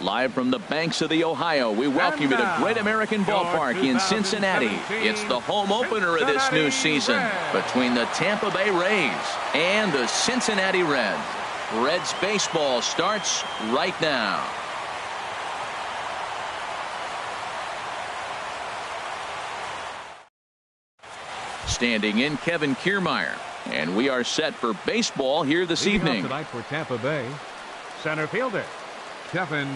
Live from the banks of the Ohio, we welcome you to Great American Ballpark in Cincinnati. It's the home opener of this new season between the Tampa Bay Rays and the Cincinnati Reds. Reds baseball starts right now. Standing in, Kevin Kiermaier. And we are set for baseball here this evening. Tonight for Tampa Bay, center fielder Kevin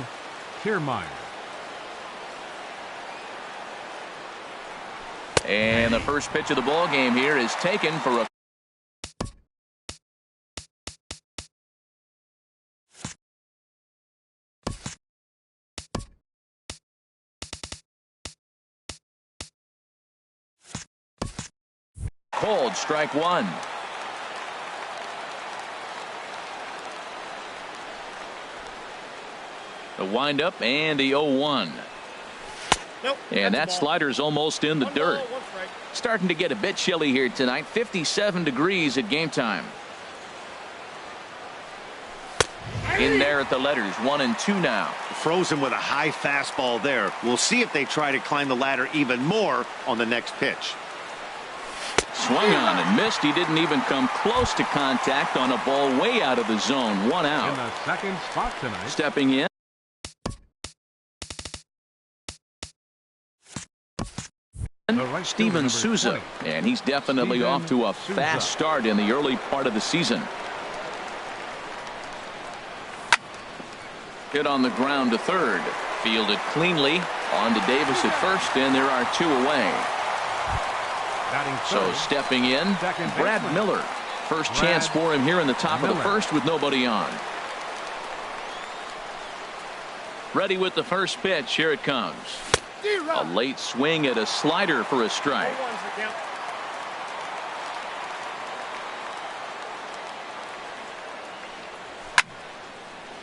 Kiermaier. And the first pitch of the ball game here is taken for a called strike one. The windup and the 0-1. Nope, and that slider's almost in the dirt. Starting to get a bit chilly here tonight. 57 degrees at game time. In there at the letters, 1 and 2 now. Frozen with a high fastball there. We'll see if they try to climb the ladder even more on the next pitch. Swung on and missed. He didn't even come close to contact on a ball way out of the zone. 1 out. In the second spot tonight. Stepping in. Steven Souza, and he's definitely off to a fast start in the early part of the season. Hit on the ground to third, fielded cleanly, on to Davis at first, and there are 2 away. So stepping in, Brad Miller. First chance for him here in the top of the first with nobody on. Ready with the first pitch. Here it comes. A late swing at a slider for a strike.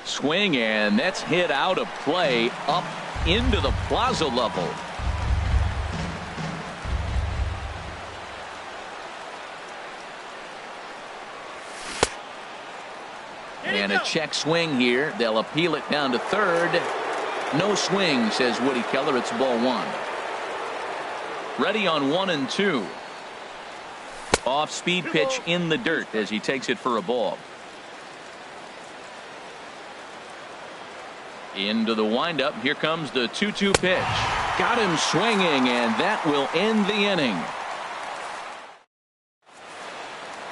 Swing, and that's hit out of play up into the plaza level. And a check swing here. They'll appeal it down to third. No swing, says Woody Keller. It's ball 1. Ready on 1 and 2. Off speed pitch in the dirt as he takes it for a ball. Into the windup. Here comes the 2-2 pitch. Got him swinging, and that will end the inning.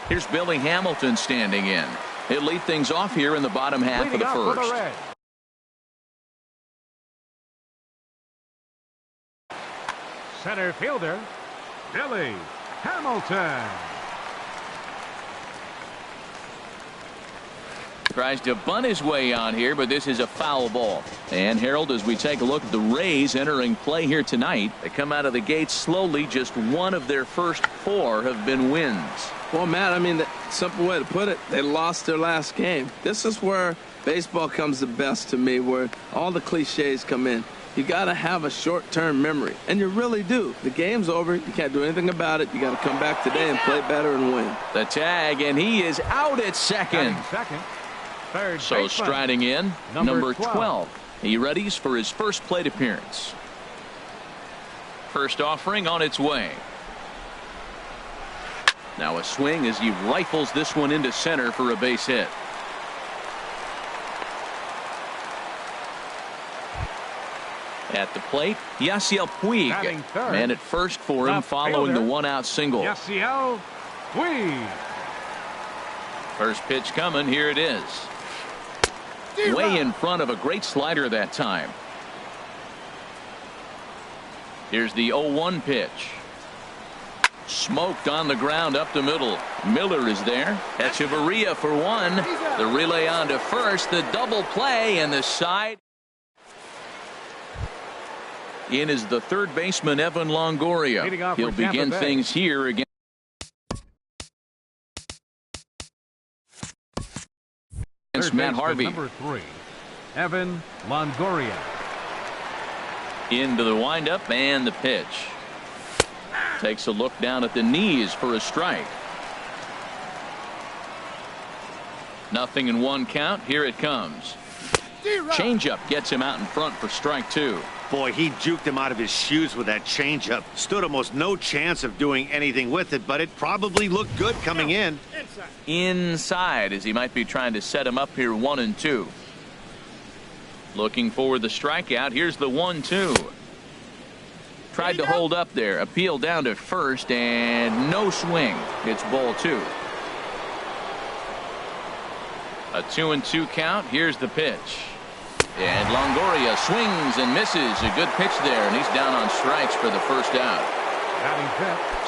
Here's Billy Hamilton standing in. He'll lead things off here in the bottom half of the first. Center fielder Billy Hamilton. Tries to bunt his way on here, but this is a foul ball. And Harold, as we take a look at the Rays entering play here tonight, they come out of the gate slowly. Just 1 of their first 4 have been wins. Well, Matt, I mean, the simple way to put it, they lost their last game. This is where baseball comes the best to me, where all the cliches come in. You got to have a short-term memory, and you really do. The game's over. You can't do anything about it. You got to come back today and play better and win. The tag, and he is out at second. So striding in, number 12. He readies for his first plate appearance. First offering on its way. Now a swing as he rifles this one into center for a base hit. At the plate, Yasiel Puig. Man at first for him following the 1-out single. Yasiel Puig. First pitch coming. Here it is. Way in front of a great slider that time. Here's the 0-1 pitch. Smoked on the ground up the middle. Miller is there. Echeverria for 1. The relay on to first. The double play and the side. In is the third baseman, Evan Longoria. He'll begin things here again. Against Matt Harvey. Number 3, Evan Longoria. Into the windup and the pitch. Takes a look down at the knees for a strike. 0-1 count. Here it comes. Changeup gets him out in front for strike 2. Boy, he juked him out of his shoes with that changeup. Stood almost no chance of doing anything with it, but it probably looked good coming in. Inside, as he might be trying to set him up here 1-2. Looking for the strikeout. Here's the 1-2. Tried to hold up there. Appeal down to first, and no swing. It's ball 2. A 2-2 count. Here's the pitch. And Longoria swings and misses. A good pitch there, and he's down on strikes for the first out.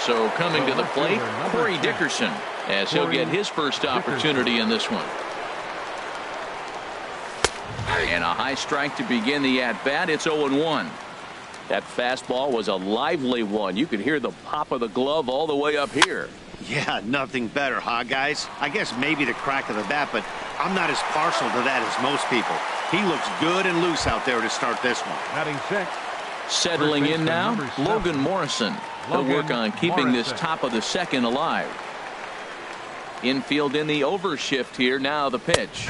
So coming to the plate, Corey Dickerson, as he'll get his first opportunity in this one. And a high strike to begin the at-bat. It's 0-1. That fastball was a lively one. You could hear the pop of the glove all the way up here. Yeah, nothing better, huh, guys? I guess maybe the crack of the bat, but I'm not as partial to that as most people. He looks good and loose out there to start this one. Batting six. Settling in now, Logan Morrison. He'll work on keeping this top of the second alive. Infield in the overshift here. Now the pitch.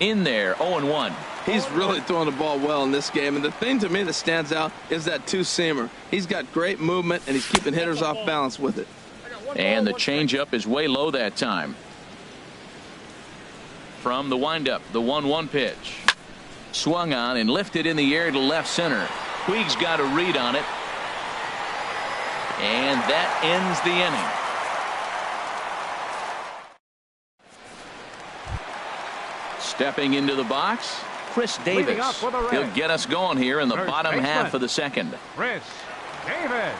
In there, 0-1. He's really throwing the ball well in this game, and the thing to me that stands out is that two-seamer. He's got great movement, and he's keeping hitters off balance with it. And the changeup is way low that time. From the windup, the 1-1 pitch. Swung on and lifted in the air to left center. Puig's got a read on it. And that ends the inning. Stepping into the box, Chris Davis. He'll get us going here in the bottom half of the second. Chris Davis.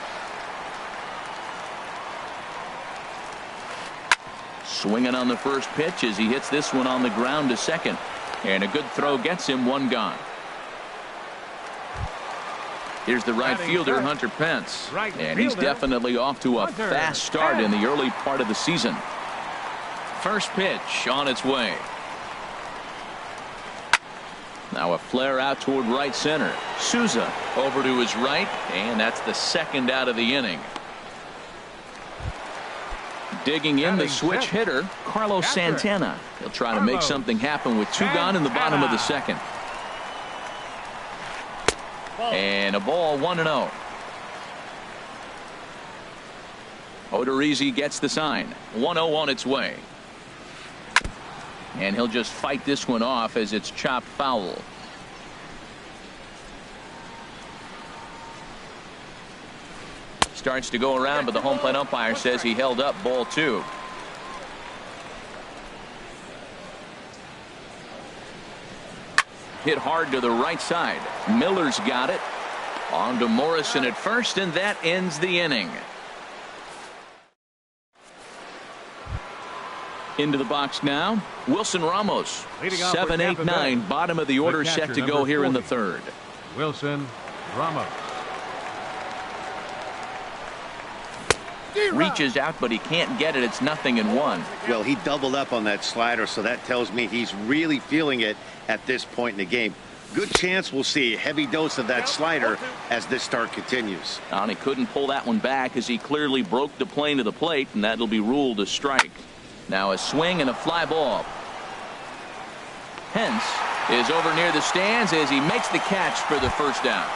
Swinging on the first pitch as he hits this one on the ground to second. And a good throw gets him one gone. Here's the right fielder, Hunter Pence. And he's definitely off to a fast start in the early part of the season. First pitch on its way. Now a flare out toward right center. Souza over to his right, and that's the second out of the inning. Digging in the switch hitter, Carlos Santana. He'll try to make something happen with 2 gone in the bottom of the second. And a ball, 1-0. Odorizzi gets the sign. 1-0 on its way. And he'll just fight this one off as it's chopped foul. Starts to go around, but the home plate umpire says he held up ball 2. Hit hard to the right side. Miller's got it. On to Morrison at first, and that ends the inning. Into the box now, Wilson Ramos. 7, 8, 9, bottom of the order, set to go here in the third. Wilson Ramos. Reaches out, but he can't get it. It's 0-1. Well, he doubled up on that slider, so that tells me he's really feeling it at this point in the game. Good chance we'll see a heavy dose of that slider as this start continues. And he couldn't pull that one back as he clearly broke the plane to the plate, and that'll be ruled a strike. Now a swing and a fly ball. Pence is over near the stands as he makes the catch for the first down.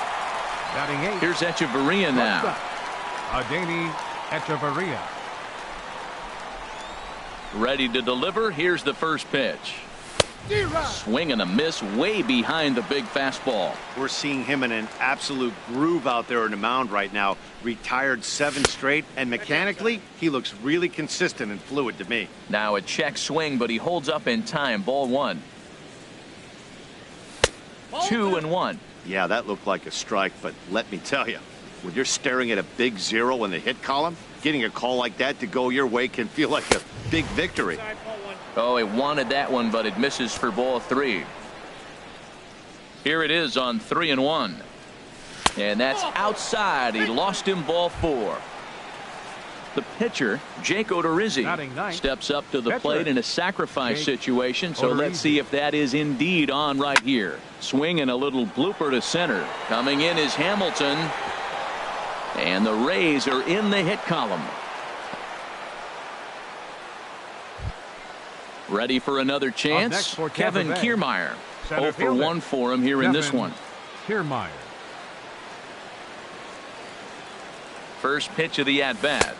Here's Echeverria now. Adeiny Echeverria. Ready to deliver. Here's the first pitch. Swing and a miss way behind the big fastball. We're seeing him in an absolute groove out there in the mound right now. Retired 7 straight, and mechanically, he looks really consistent and fluid to me. Now a check swing, but he holds up in time. Ball 1. 2-1. Yeah, that looked like a strike, but let me tell you, when you're staring at a big 0 in the hit column, getting a call like that to go your way can feel like a big victory. Oh, he wanted that one, but it misses for ball 3. Here it is on 3-1. And that's outside. He lost him, ball 4. The pitcher, Jake Odorizzi, steps up to the plate in a sacrifice situation. So let's see if that is indeed on right here. Swing and a little blooper to center. Coming in is Hamilton. And the Rays are in the hit column. Ready for another chance. Kevin Kiermaier. Center 0 for fielder. 1 for him here in this Kevin one. Kiermaier. First pitch of the at-bat.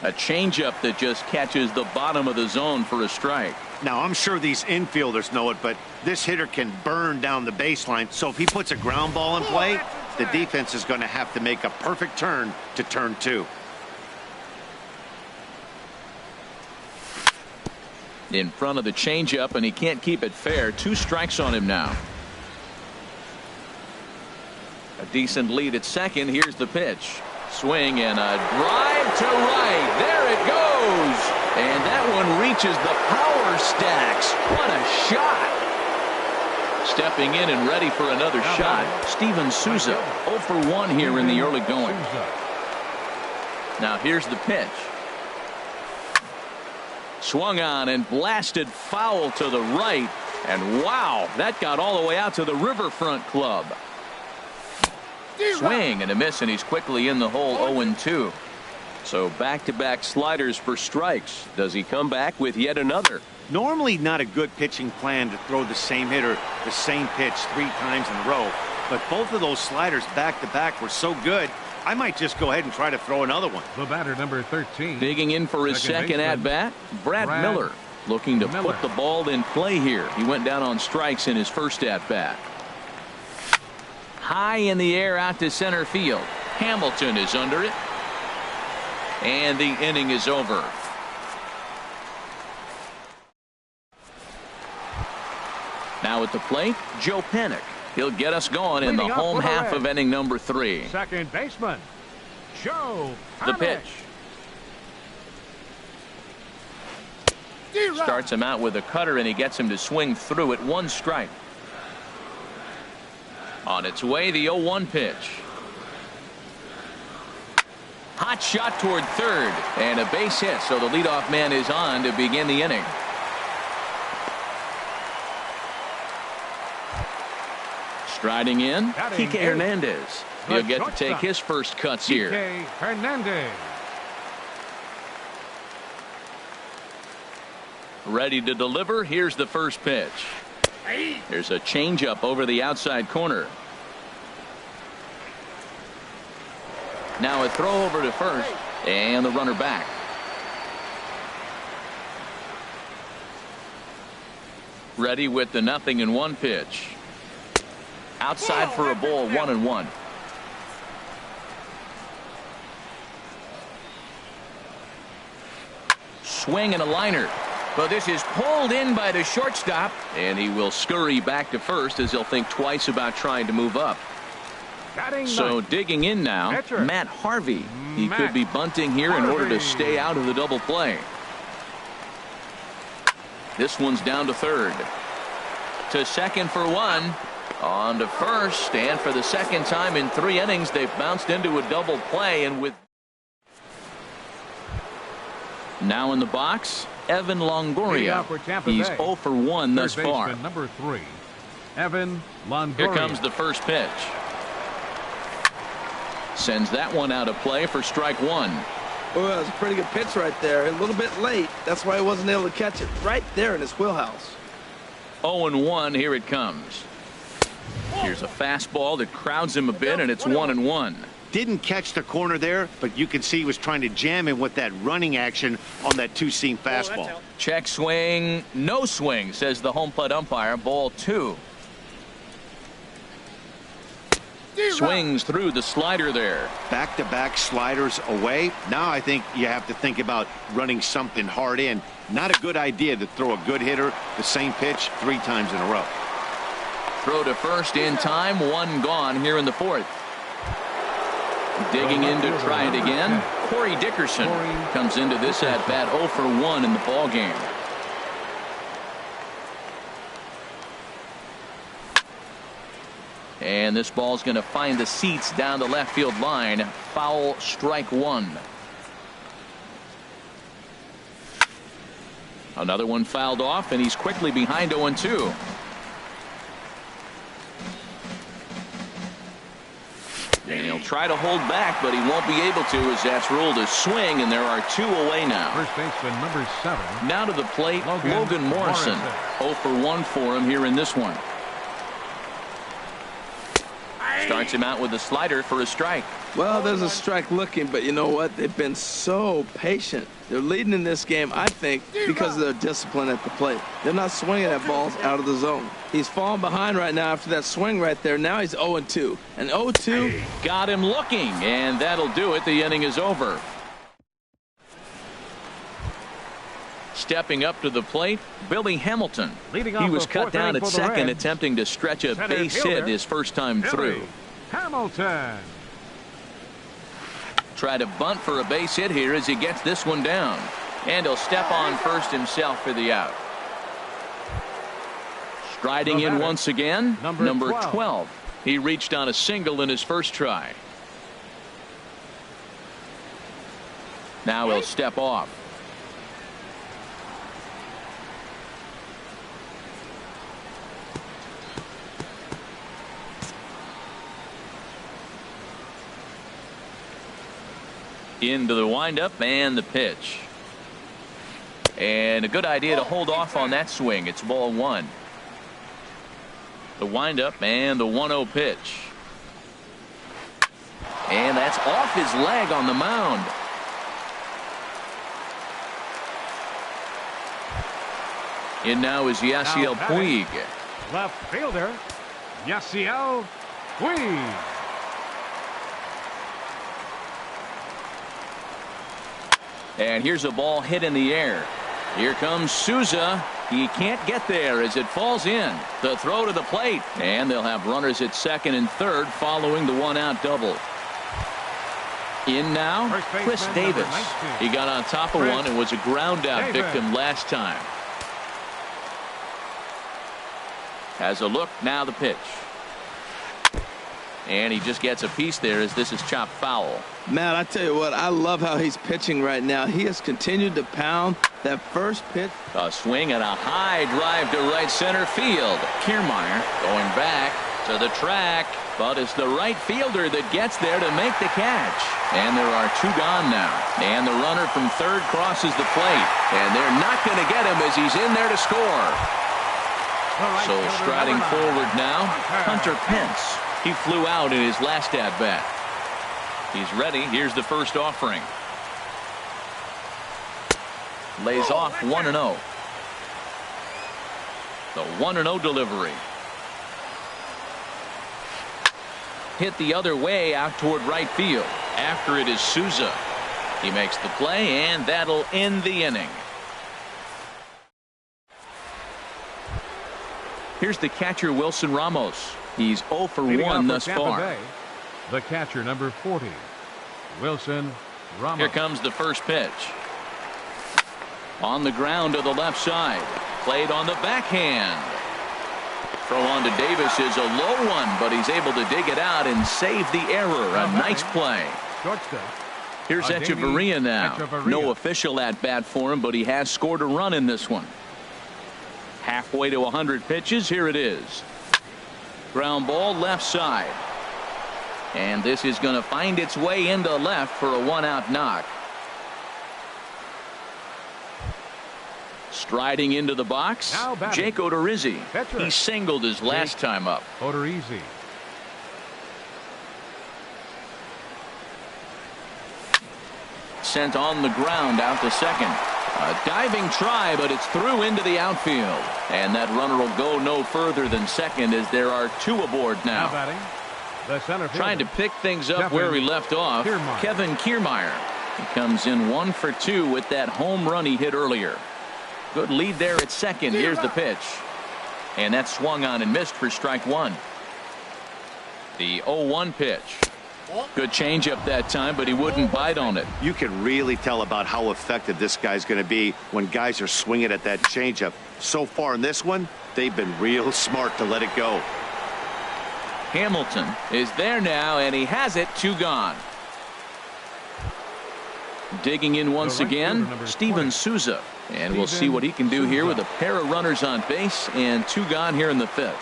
A changeup that just catches the bottom of the zone for a strike. Now, I'm sure these infielders know it, but this hitter can burn down the baseline. So if he puts a ground ball in play, the defense is going to have to make a perfect turn to turn 2. In front of the changeup, and he can't keep it fair. 2 strikes on him now. A decent lead at second. Here's the pitch. Swing and a drive to right. There it goes. And that one reaches the power stacks. What a shot. Stepping in and ready for another shot. Steven Souza 0 for 1 here in the early going. Now here's the pitch. Swung on and blasted foul to the right. And wow, that got all the way out to the Riverfront Club. Swing and a miss, and he's quickly in the hole 0-2. So back-to-back sliders for strikes. Does he come back with yet another? Normally not a good pitching plan to throw the same hitter the same pitch 3 times in a row. But both of those sliders back-to-back were so good, I might just go ahead and try to throw another one. The batter, number 13. Digging in for his second at-bat, Brad Miller. Looking to put the ball in play here. He went down on strikes in his first at-bat. High in the air out to center field. Hamilton is under it. And the inning is over. Now at the plate, Joe Panik. He'll get us going in the home half of inning number 3. Second baseman, Joe Panik. The pitch. Starts him out with a cutter, and he gets him to swing through it. 1 strike. On its way, the 0-1 pitch. Hot shot toward third, and a base hit, so the leadoff man is on to begin the inning. Striding in, Kike Hernandez. He'll get to take his first cuts here. Kike Hernandez. Ready to deliver. Here's the first pitch. There's a changeup over the outside corner. Now a throw over to first, and the runner back. Ready with the 0-1 pitch. Outside for a ball, 1-1. Swing and a liner. But this is pulled in by the shortstop, and he will scurry back to first as he'll think twice about trying to move up. So digging in now, Matt Harvey. He could be bunting here in order to stay out of the double play. This one's down to third. To second for 1. On to first, and for the second time in 3 innings, they've bounced into a double play, and with now in the box, Evan Longoria. He's 0 for 1 thus far. Number 3, Evan Longoria. Here comes the first pitch. Sends that one out of play for strike 1. Oh, that was a pretty good pitch right there. A little bit late. That's why he wasn't able to catch it right there in his wheelhouse. 0-1. Here it comes. Here's a fastball that crowds him a bit, and it's 1-1. Didn't catch the corner there, but you can see he was trying to jam him with that running action on that 2-seam fastball. Check swing, no swing, says the home plate umpire. Ball 2. Swings through the slider there. Back-to-back sliders away. Now I think you have to think about running something hard in. Not a good idea to throw a good hitter the same pitch 3 times in a row. Throw to first in time. 1 gone here in the 4th. Digging in to try it again. Corey Dickerson comes into this at bat 0 for 1 in the ball game. And this ball's going to find the seats down the left field line. Foul, strike 1. Another one fouled off, and he's quickly behind 0-2. And he'll try to hold back, but he won't be able to, as that's ruled a swing, and there are 2 away now. First baseman number 7. Now to the plate, Logan Morrison. 0 for 1 for him here in this one. Starts him out with a slider for a strike. Well, there's a strike looking, but you know what? They've been so patient. They're leading in this game, I think, because of their discipline at the plate. They're not swinging at balls out of the zone. He's falling behind right now after that swing right there. Now he's 0-2. And 0-2. Got him looking, and that'll do it. The inning is over. Stepping up to the plate, Billy Hamilton. Leading He off was the cut fourth down inning at for the second, Reds. attempting to stretch a Center base fielder, hit his first time Billy through. Hamilton. Try to bunt for a base hit here as he gets this one down. And he'll step on first himself for the out. Striding The in batter, once again, number 12. He reached on a single in his first try. Now he'll step off. Into the windup and the pitch. And a good idea to hold off on that swing. It's ball one. The windup and the 1-0 pitch. And that's off his leg on the mound. In now is Yasiel Puig. Left fielder, Yasiel Puig. And here's a ball hit in the air. Here comes Souza. He can't get there as it falls in. The throw to the plate. And they'll have runners at second and third following the one-out double. In now, Chris Davis. He got on top of one and was a ground-out victim last time. Has a look, now the pitch. And he just gets a piece there as this is chopped foul. Matt, I tell you what, I love how he's pitching right now. He has continued to pound that first pitch. A swing and a high drive to right center field. Kiermaier going back to the track, but it's the right fielder that gets there to make the catch. And there are two gone now. And the runner from third crosses the plate. And they're not going to get him as he's in there to score. So striding forward now, Hunter Pence. He flew out in his last at-bat. He's ready. Here's the first offering. Lays off 1-0. The 1-0 delivery. Hit the other way out toward right field. After it is Souza. He makes the play, and that'll end the inning. Here's the catcher, Wilson Ramos. He's 0 for 1 thus far. Bay, the catcher, number 40, Wilson Ramos. Here comes the first pitch. On the ground to the left side. Played on the backhand. Throw on to Davis is a low one, but he's able to dig it out and save the error. A nice play. Here's Echeverria now. No official at bat for him, but he has scored a run in this one. Halfway to 100 pitches. Here it is. Ground ball left side. And this is going to find its way into left for a one-out knock. Striding into the box, Jake Odorizzi. He singled his last time up. Odorizzi. Sent on the ground out to second. A diving try, but it's through into the outfield. And that runner will go no further than second as there are two aboard now. The center fielder, trying to pick things up where he left off. Kevin Kiermaier. He comes in 1 for 2 with that home run he hit earlier. Good lead there at second. Here's the pitch. And that swung on and missed for strike one. The 0-1 pitch. Good changeup that time, but he wouldn't bite on it. You can really tell about how effective this guy's going to be when guys are swinging at that changeup. So far in this one, they've been real smart to let it go. Hamilton is there now, and he has it. 2 gone. Digging in once again, Steven Souza. And we'll see what he can do here with a pair of runners on base and 2 gone here in the 5th.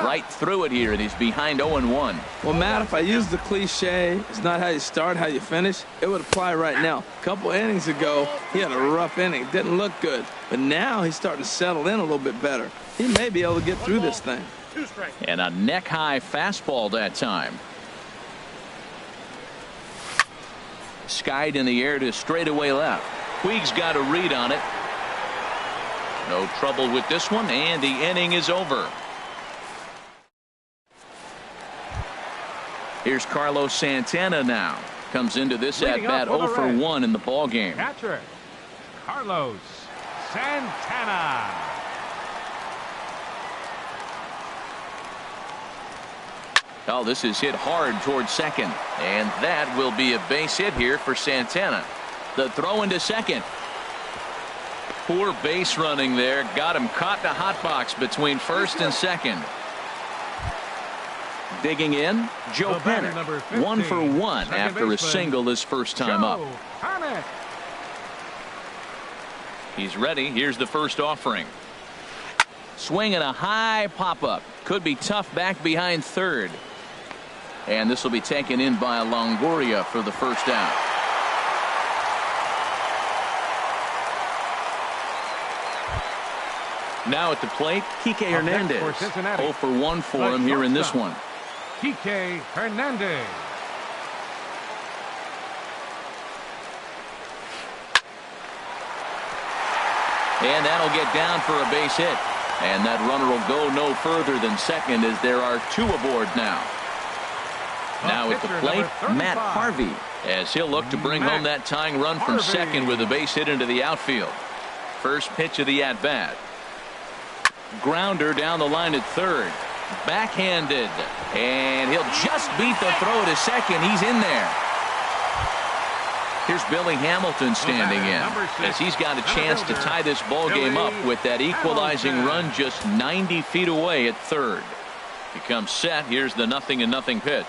Right through it here, and he's behind 0-1. Well, Matt, if I use the cliche, it's not how you start, how you finish, it would apply right now. A couple innings ago, he had a rough inning. Didn't look good. But now he's starting to settle in a little bit better. He may be able to get through this thing. 2 strikes. And a neck-high fastball that time. Skied in the air to straightaway left. Puig's got a read on it. No trouble with this one, and the inning is over. Here's Carlos Santana now. Comes into this at-bat 0 for 1 in the ball game. Catcher, Carlos Santana. Oh, this is hit hard towards second, and that will be a base hit here for Santana. The throw into second. Poor base running there. Got him caught in a hot box between first and second. Digging in, Joe Pennick. 1 for 1 after a single his first time up. He's ready. Here's the first offering. Swing and a high pop-up. Could be tough back behind third. And this will be taken in by Longoria for the first out. Now at the plate, Kike Hernandez. 0 for 1 for him here in this one. Kike Hernandez. And that'll get down for a base hit. And that runner will go no further than second as there are 2 aboard now. Now at the plate, Matt Harvey, as he'll look to bring home that tying run from second with a base hit into the outfield. First pitch of the at-bat. Grounder down the line at third. Backhanded. And he'll just beat the throw to second. He's in there. Here's Billy Hamilton standing in as he's got a chance to tie this ball game up with that equalizing run just 90 feet away at third. He comes set. Here's the 0-0 pitch.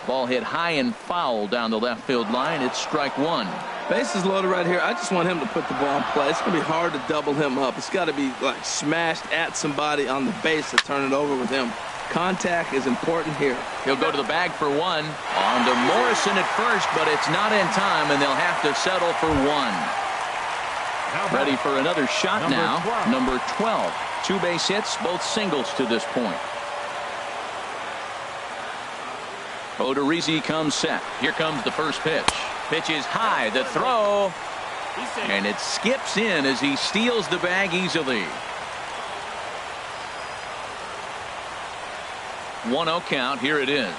Ball hit high and foul down the left field line. It's strike 1. Bases loaded right here. I just want him to put the ball in play. It's going to be hard to double him up. It's got to be like smashed at somebody on the base to turn it over with him. Contact is important here. He'll go to the bag for 1. On to Morrison at first, but it's not in time, and they'll have to settle for 1. Ready for another shot now. Number 12. 2 base hits, both singles to this point. Odorizzi comes set. Here comes the first pitch. Pitch is high. The throw. And it skips in as he steals the bag easily. 1-0 count. Here it is.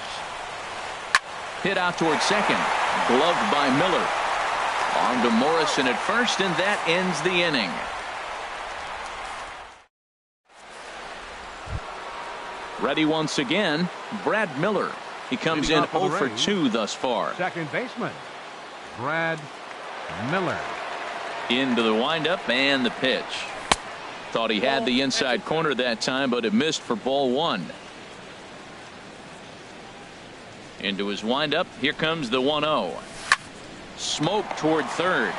Hit out towards second. Gloved by Miller. On to Morrison at first, and that ends the inning. Ready once again, Brad Miller. He comes in 0 for 2 thus far. Second baseman, Brad Miller. Into the windup and the pitch. Thought he had the inside corner that time, but it missed for ball 1. Into his windup. Here comes the 1-0. Smoke toward third.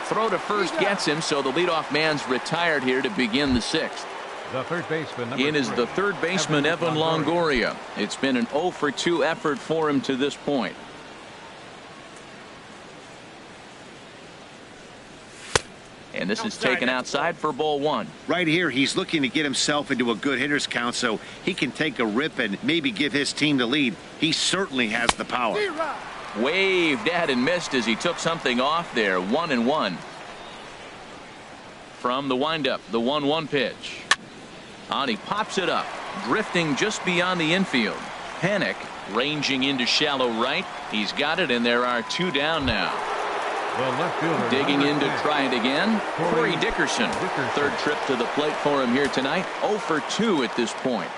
Throw to first gets him, so the leadoff man's retired here to begin the 6th. The third baseman, in is the third baseman, Evan Longoria. It's been an 0 for 2 effort for him to this point. And this is taken outside for ball 1. Right here, he's looking to get himself into a good hitter's count so he can take a rip and maybe give his team the lead. He certainly has the power. Waved at and missed as he took something off there. 1-1. From the windup, the 1-1 pitch. On he pops it up, drifting just beyond the infield. Pennick ranging into shallow right. He's got it, and there are 2 down now. The left fielder, digging in to try it again. Corey Dickerson. Third trip to the plate for him here tonight. 0 for 2 at this point.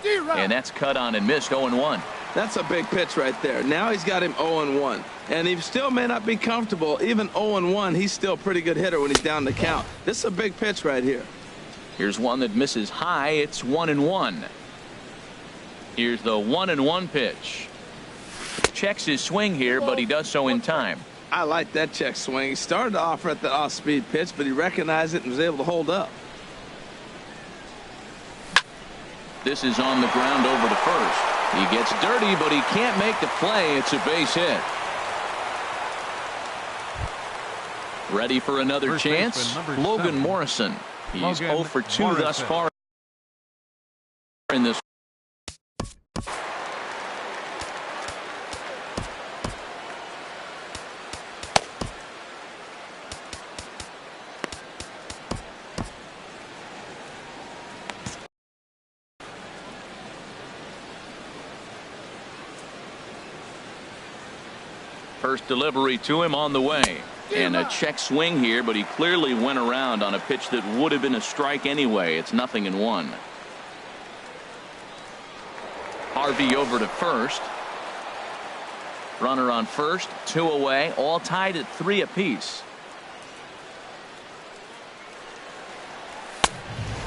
And that's cut on and missed. 0-1. That's a big pitch right there. Now he's got him 0-1. And he still may not be comfortable. Even 0-1, he's still a pretty good hitter when he's down the count. This is a big pitch right here. Here's one that misses high. It's 1-1. Here's the 1-1 pitch. Checks his swing here, but he does so in time. I like that check swing. He started off at the off-speed pitch, but he recognized it and was able to hold up. This is on the ground over to first. He gets dirty, but he can't make the play. It's a base hit. Ready for another First chance? baseman, number Logan 7. Morrison. He's Logan 0 for 2 thus Morrison. far in this. First delivery to him on the way. And a check swing here, but he clearly went around on a pitch that would have been a strike anyway. It's 0-1. Harvey over to first. Runner on first, 2 away, all tied at 3 apiece.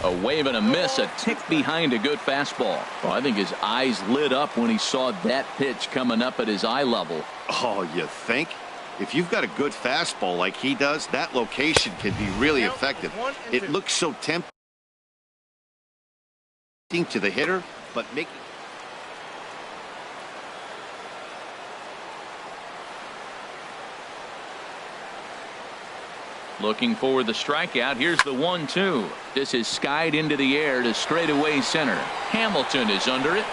A wave and a miss, a tick behind a good fastball. Well, I think his eyes lit up when he saw that pitch coming up at his eye level. Oh, you think? If you've got a good fastball like he does, that location can be really effective. It looks so tempting to the hitter, but making... Looking for the strikeout. Here's the 1-2. This is skied into the air to straightaway center. Hamilton is under it.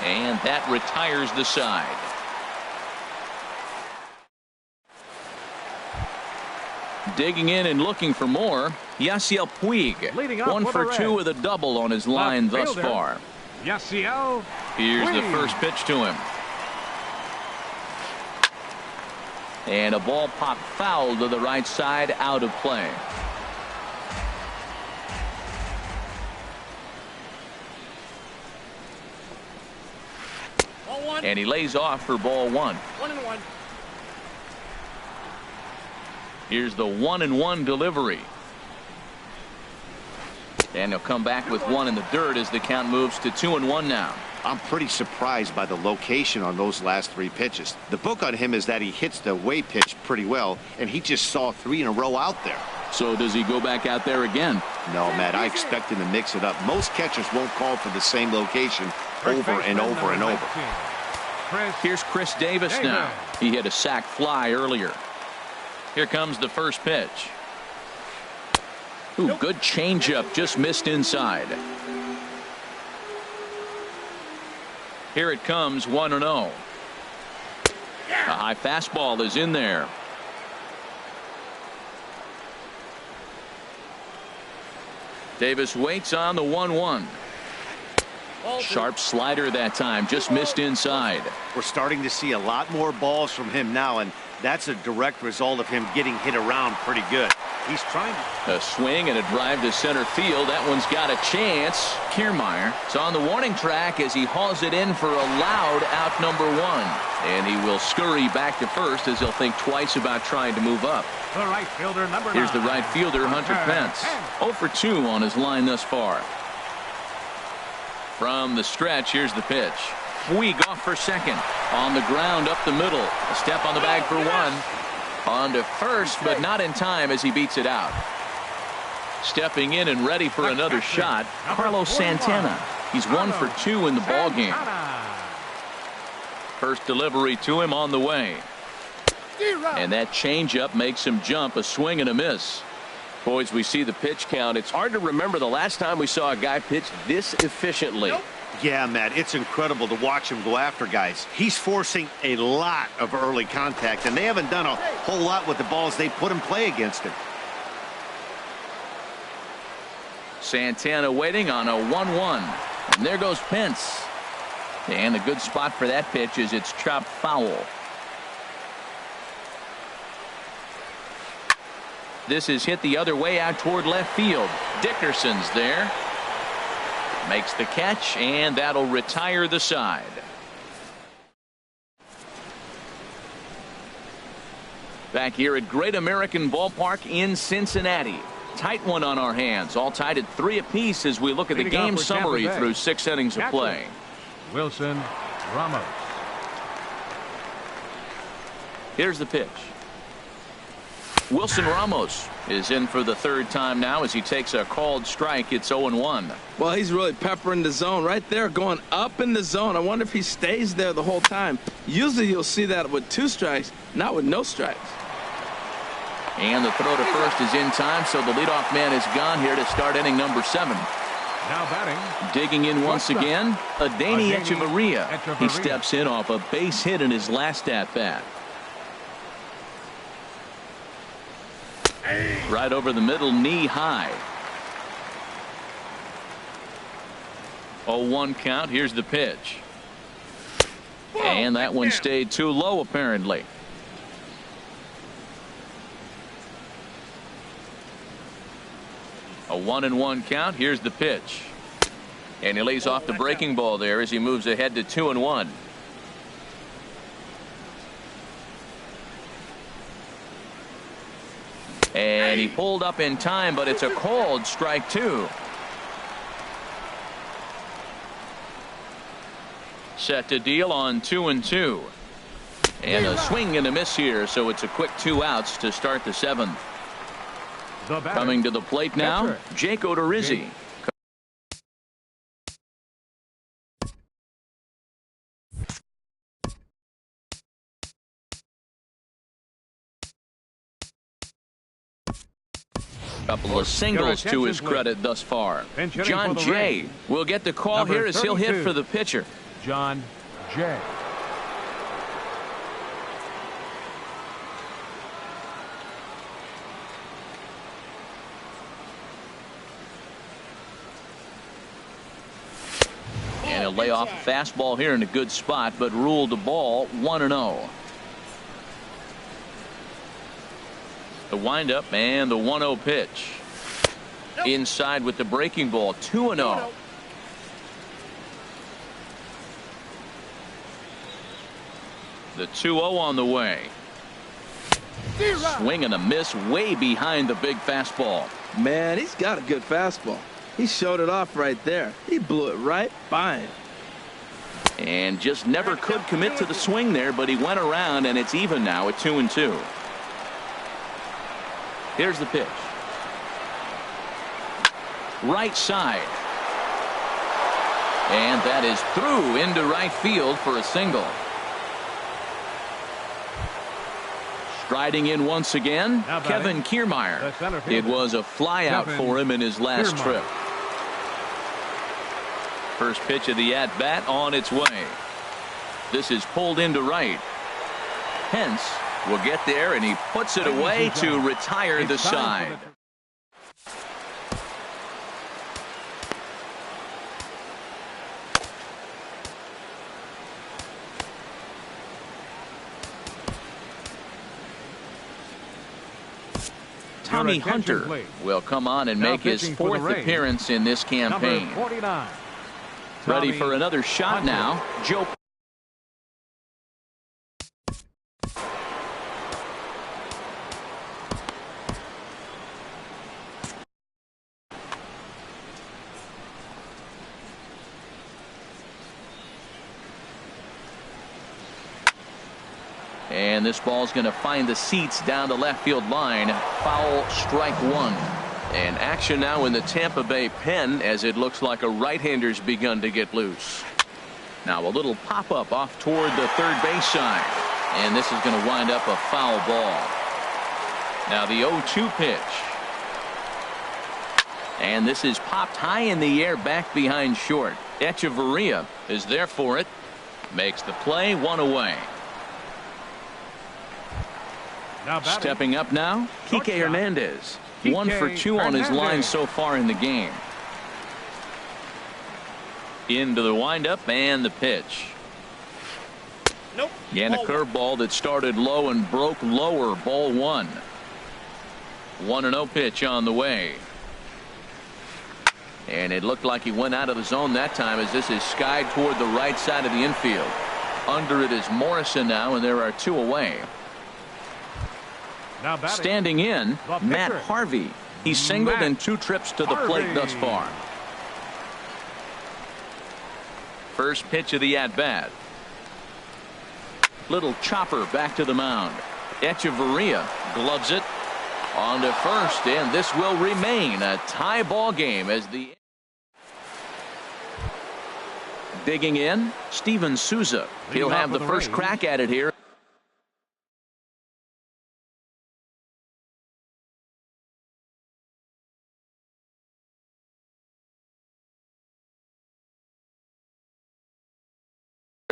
And that retires the side. Digging in and looking for more. Yasiel Puig. Leading off 1 with for a 2 red. with a double on his line Left thus fielder. far. Yasiel Here's the Puig. first pitch to him. And a ball popped foul to the right side, out of play. Ball 1. And he lays off for ball 1. 1-1. Here's the 1-1 delivery. And he'll come back with 1 in the dirt as the count moves to 2-1 now. I'm pretty surprised by the location on those last 3 pitches. The book on him is that he hits the away pitch pretty well, and he just saw 3 in a row out there. So does he go back out there again? No, Matt, I expect him to mix it up. Most catchers won't call for the same location First over and baseman, over and number over. 19. Chris Here's Chris Davis now. He hit a sac fly earlier. Here comes the first pitch. Ooh, good changeup, just missed inside. Here it comes, 1-0. A high fastball is in there. Davis waits on the 1-1. Sharp slider that time, just missed inside. We're starting to see a lot more balls from him now, and that's a direct result of him getting hit around pretty good. He's trying to... A swing and a drive to center field. That one's got a chance. Kiermaier is on the warning track as he hauls it in for a loud out number 1. And he will scurry back to first as he'll think twice about trying to move up. The right fielder, number 9. Here's the right fielder, Hunter Pence. 0 for 2 on his line thus far. From the stretch, here's the pitch. Puig off for second. On the ground up the middle. A step on the bag for 1. On to first, but not in time as he beats it out. Stepping in and ready for another shot, Carlos Santana. He's 1 for 2 in the ball game. First delivery to him on the way. And that changeup makes him jump, a swing and a miss. Boys, we see the pitch count. It's hard to remember the last time we saw a guy pitch this efficiently. Yeah, Matt, it's incredible to watch him go after guys. He's forcing a lot of early contact, and they haven't done a whole lot with the balls they put in play against him. Santana waiting on a 1-1. And there goes Pence. And a good spot for that pitch is it's chopped foul. This is hit the other way out toward left field. Dickerson's there. Makes the catch, and that'll retire the side. Back here at Great American Ballpark in Cincinnati. Tight one on our hands. All tied at 3 apiece as we look at the Leading off game for summary Tampa Bay. through 6 innings of play. Wilson Ramos. Here's the pitch. Wilson Ramos is in for the 3rd time now as he takes a called strike. It's 0-1. Well, he's really peppering the zone right there, going up in the zone. I wonder if he stays there the whole time. Usually you'll see that with 2 strikes, not with no strikes. And the throw to first is in time, so the leadoff man is gone here to start inning number 7. Now batting. Digging in once again, Adeiny Echeverria. He Echeverria. steps in off a base hit in his last at-bat. Right over the middle, knee high. 0-1 count. Here's the pitch. And that one stayed too low, apparently. A 1-1 count. Here's the pitch. And he lays off the breaking ball there as he moves ahead to 2-1. And he pulled up in time, but it's a called strike 2. Set to deal on 2-2. And a swing and a miss here, so it's a quick 2 outs to start the 7th. The batter. Coming to the plate now, Catcher. Jake Odorizzi. Couple of singles to his credit thus far. Pinch hitting John for the Jay Rays. will get the call Number here as he'll hit 32. for the pitcher. John Jay. And he'll lay off a fastball here in a good spot, but ruled the ball 1-0. The windup and the 1-0 pitch. Inside with the breaking ball, 2-0. The 2-0 on the way. Swing and a miss way behind the big fastball. Man, he's got a good fastball. He showed it off right there. He blew it right by him. And just never could commit to the swing there, but he went around, and it's even now at 2-2. Here's the pitch. Right side. And that is through into right field for a single. Striding in once again, Now batting, Kevin Kiermaier. the center It fielder. was a flyout Kevin for him in his last Kiermaier. trip. First pitch of the at-bat on its way. This is pulled into right. Hence will get there, and he puts it away to retire the It's time side. for Tommy Your attention, Hunter please. will come on and Now make his pitching for the 4th Rays, appearance in this campaign. Number 49. Ready Tommy for another shot Hunter. now. Joe. And this ball's going to find the seats down the left field line. Foul, strike 1. And action now in the Tampa Bay pen as it looks like a right-hander's begun to get loose. Now a little pop-up off toward the third base side. And this is going to wind up a foul ball. Now the 0-2 pitch. And this is popped high in the air back behind short. Echeverria is there for it. Makes the play, 1 away. Now batting. Stepping up now, Kike Shortstop. Hernandez. Kike 1 for 2 on his line Hernandez. so far in the game. Into the windup and the pitch. Nope. And a Ball curveball that started low and broke lower. Ball 1. 1-0 pitch on the way. And it looked like he went out of the zone that time as this is skied toward the right side of the infield. Under it is Morrison now, and there are 2 away. Now batting. Standing in, The Matt pitcher. Harvey. He's singled Matt in 2 trips to the plate Harvey. thus far. First pitch of the at-bat. Little chopper back to the mound. Echeverria gloves it on to first, and this will remain a tie ball game as the digging in, Steven Souza. He'll Leading off have for the the first Rays. crack at it here.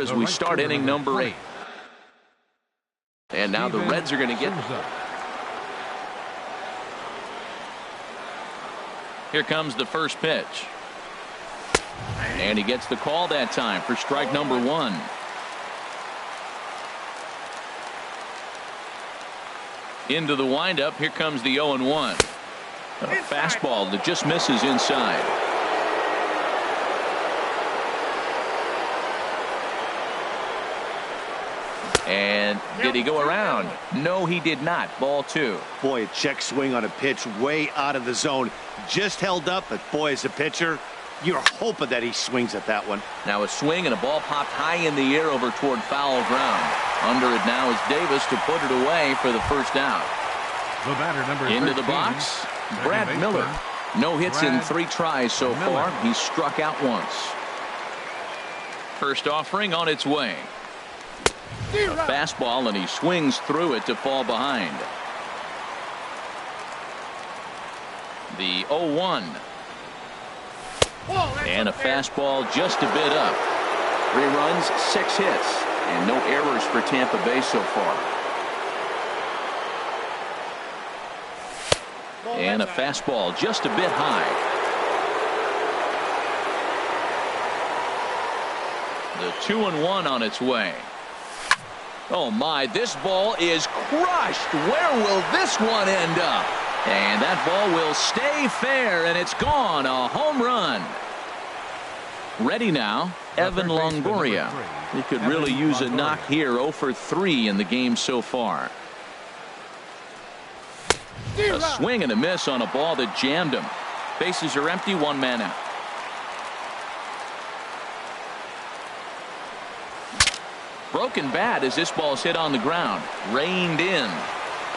As we start inning number 8. And now the Reds are going to get. Here comes the first pitch. And he gets the call that time for strike number 1. Into the windup. Here comes the 0-1. A fastball that just misses inside. And did he go around? No, he did not. Ball 2. Boy, a check swing on a pitch way out of the zone. Just held up, but boy, as a pitcher, you're hoping that he swings at that one. Now a swing and a ball popped high in the air over toward foul ground. Under it now is Davis to put it away for the first out. The batter, number Into 13, the box, Brad Miller. No hits in 3 tries so far. He's struck out once. First offering on its way. A fastball, and he swings through it to fall behind. The 0-1. And a fastball just a bit up. 3 runs, 6 hits, and no errors for Tampa Bay so far. And a fastball just a bit high. The 2-1 on its way. Oh my, this ball is crushed. Where will this one end up? And that ball will stay fair, and it's gone. A home run. Ready now, Evan Longoria. He could really use a knock here. 0 for 3 in the game so far. A swing and a miss on a ball that jammed him. Bases are empty, 1 man out. Broken bat as this ball's hit on the ground. Reined in.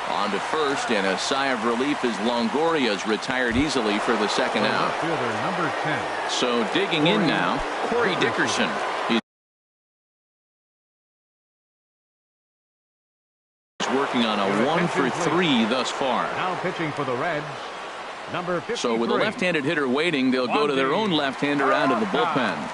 On to first, and a sigh of relief as Longoria's retired easily for the second out. Fielder, number 10. So digging in now, Corey Dickerson. He's working on a 1 for 3 thus far. Now pitching for the Reds, number 53. So with a left-handed hitter waiting, they'll go to their own left-hander out of the bullpen.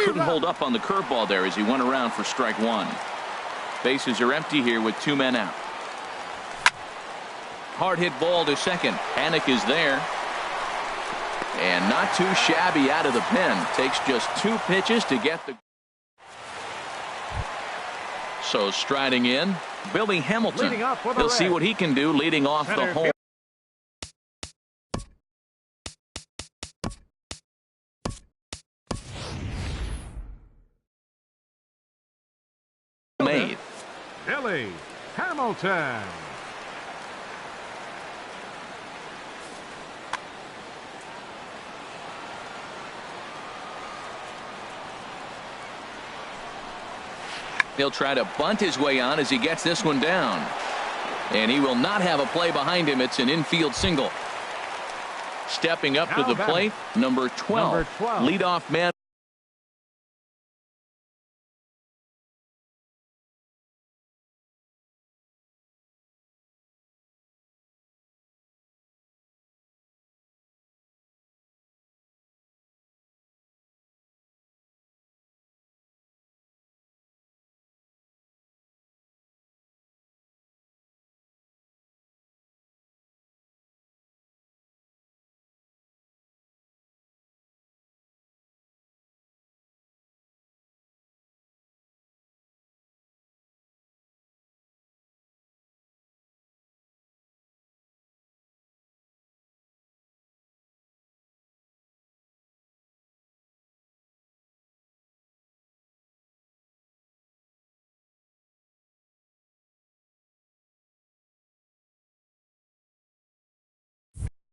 Couldn't hold up on the curveball there as he went around for strike 1. Bases are empty here with 2 men out. Hard hit ball to second. Panic is there. And not too shabby out of the pen. Takes just 2 pitches to get the. So striding in, Billy Hamilton. He'll see what he can do leading off the home. Billy Hamilton. He'll try to bunt his way on as he gets this one down. And he will not have a play behind him. It's an infield single. Stepping up to the plate, number 12. Leadoff man.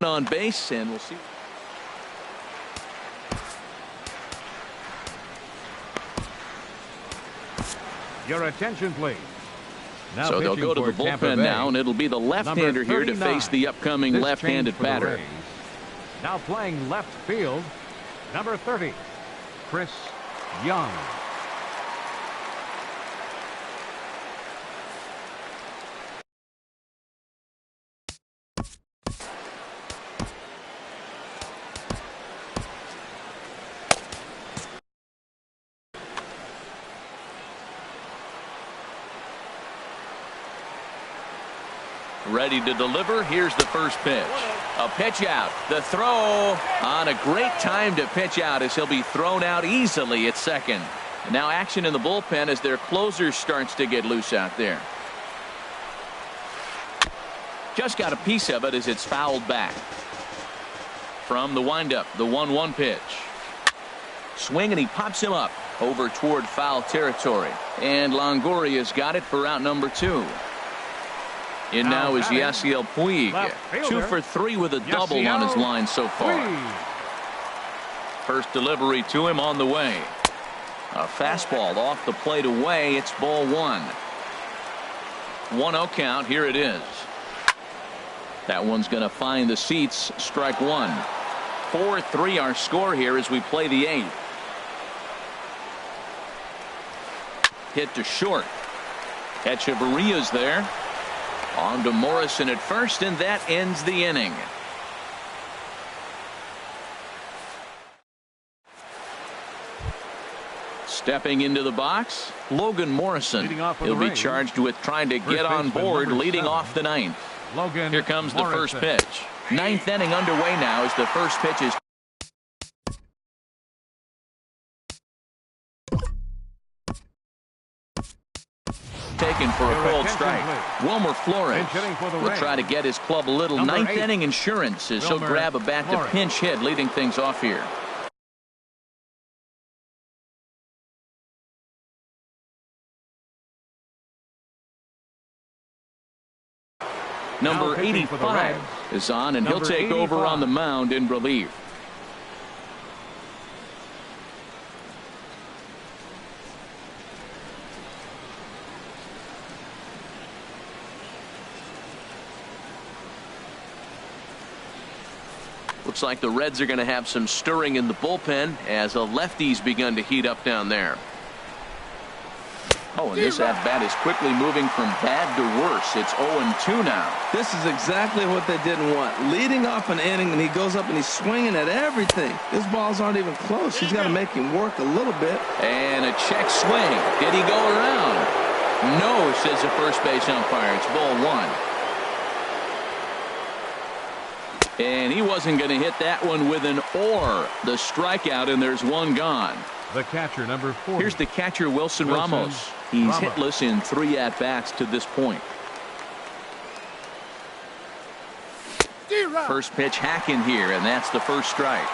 On base, and we'll see. Your attention, please. Now so they'll go to the bullpen now, and it'll be the left-hander here to face the upcoming left-handed batter. Now playing left field, number 30, Chris Young. Ready to deliver. Here's the first pitch. A pitch out. The throw on a great time to pitch out as he'll be thrown out easily at second. And now action in the bullpen as their closer starts to get loose out there. Just got a piece of it as it's fouled back. From the windup, the 1-1 pitch. Swing and he pops him up over toward foul territory. And Longoria's got it for out number 2. In now is Yasiel Puig. 2 for 3 with a double on his line so far. First delivery to him on the way. A fastball off the plate away. It's ball 1. 1-0 count. Here it is. That one's going to find the seats. Strike 1. 4-3 our score here as we play the 8th. Hit to short. Echeverria's there. On to Morrison at first, and that ends the inning. Stepping into the box, Logan Morrison. He'll be charged with trying to get on board, leading off the 9th. Here comes the first pitch. 9th inning underway now as the first pitch is taken for a cold strike. Wilmer Flores will try to get his club a little 9th inning insurance as he'll grab a bat to pinch hit, leading things off here. Number 85 is on, and he'll take over on the mound in relief. Looks like the Reds are going to have some stirring in the bullpen as a lefty's begun to heat up down there. Oh, and this at-bat is quickly moving from bad to worse. It's 0-2 now. This is exactly what they didn't want. Leading off an inning, and he goes up and he's swinging at everything. His balls aren't even close. He's got to make him work a little bit. And a check swing. Did he go around? No, says the first base umpire. It's ball 1. And he wasn't going to hit that one with an or. The strikeout, and there's one gone. The catcher, number 40. Here's the catcher, Wilson Ramos. He's hitless in 3 at-bats to this point. First pitch hacking here, and that's the first strike.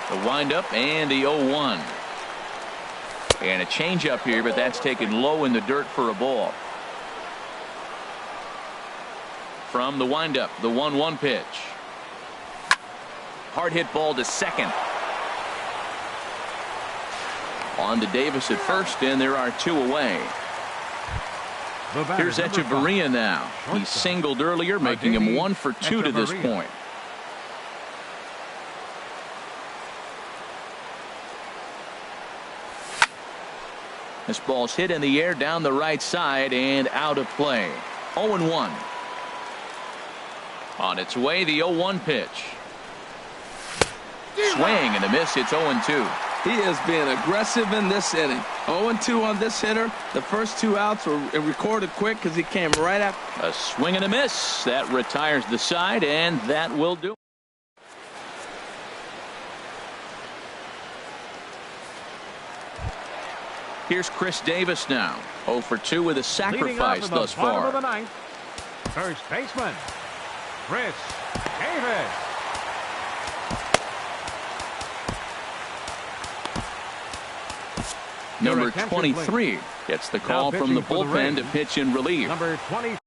The windup and the 0-1. And a changeup here, but that's taken low in the dirt for a ball. From the windup, the 1-1 pitch. Hard hit ball to second. On to Davis at first, and there are 2 away. Here's Echeverria now. He singled earlier, making him 1 for 2 to this point. This ball's hit in the air down the right side and out of play. 0-1. On its way, the 0-1 pitch. Swing and a miss. It's 0-2. He is being aggressive in this inning. 0-2 on this hitter. The first 2 outs were recorded quick because he came right up. A swing and a miss. That retires the side, and that will do. Here's Chris Davis now. 0 for 2 with a sacrifice thus far. First baseman, Chris Davis. Number 23 gets the call from the bullpen to pitch in relief. Number 23.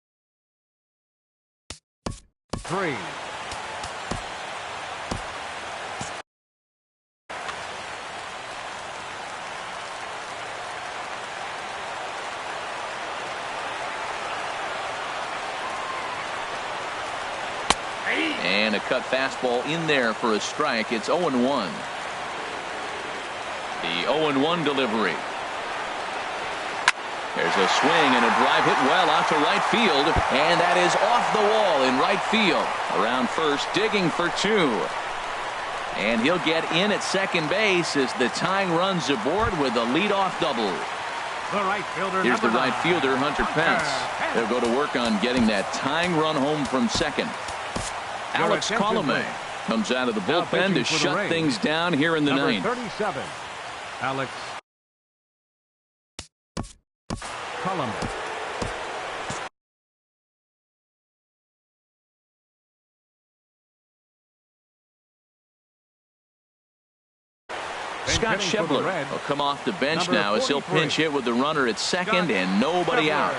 And a cut fastball in there for a strike. It's 0-1. The 0-1 delivery. There's a swing and a drive hit well out to right field, and that is off the wall in right field. Around first, digging for 2. And he'll get in at second base as the tying runs aboard with a leadoff double. The right fielder, Here's the number right 9. fielder, Hunter Pence. They'll go to work on getting that tying run home from second. Alex Colomé comes out of the Now bullpen to pitching for the shut Rays. things down here in the Number ninth. 37, Alex Colomé. Scott Hitting for the Schebler Reds, will come off the bench number now as he'll 43. pinch hit with the runner at second Scott and nobody Schebler. out.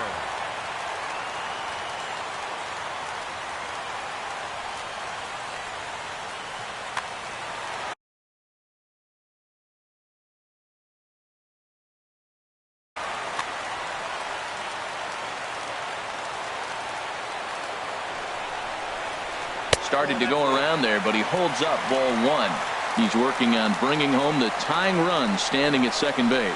Started to go around there, but he holds up ball one. He's working on bringing home the tying run standing at second base.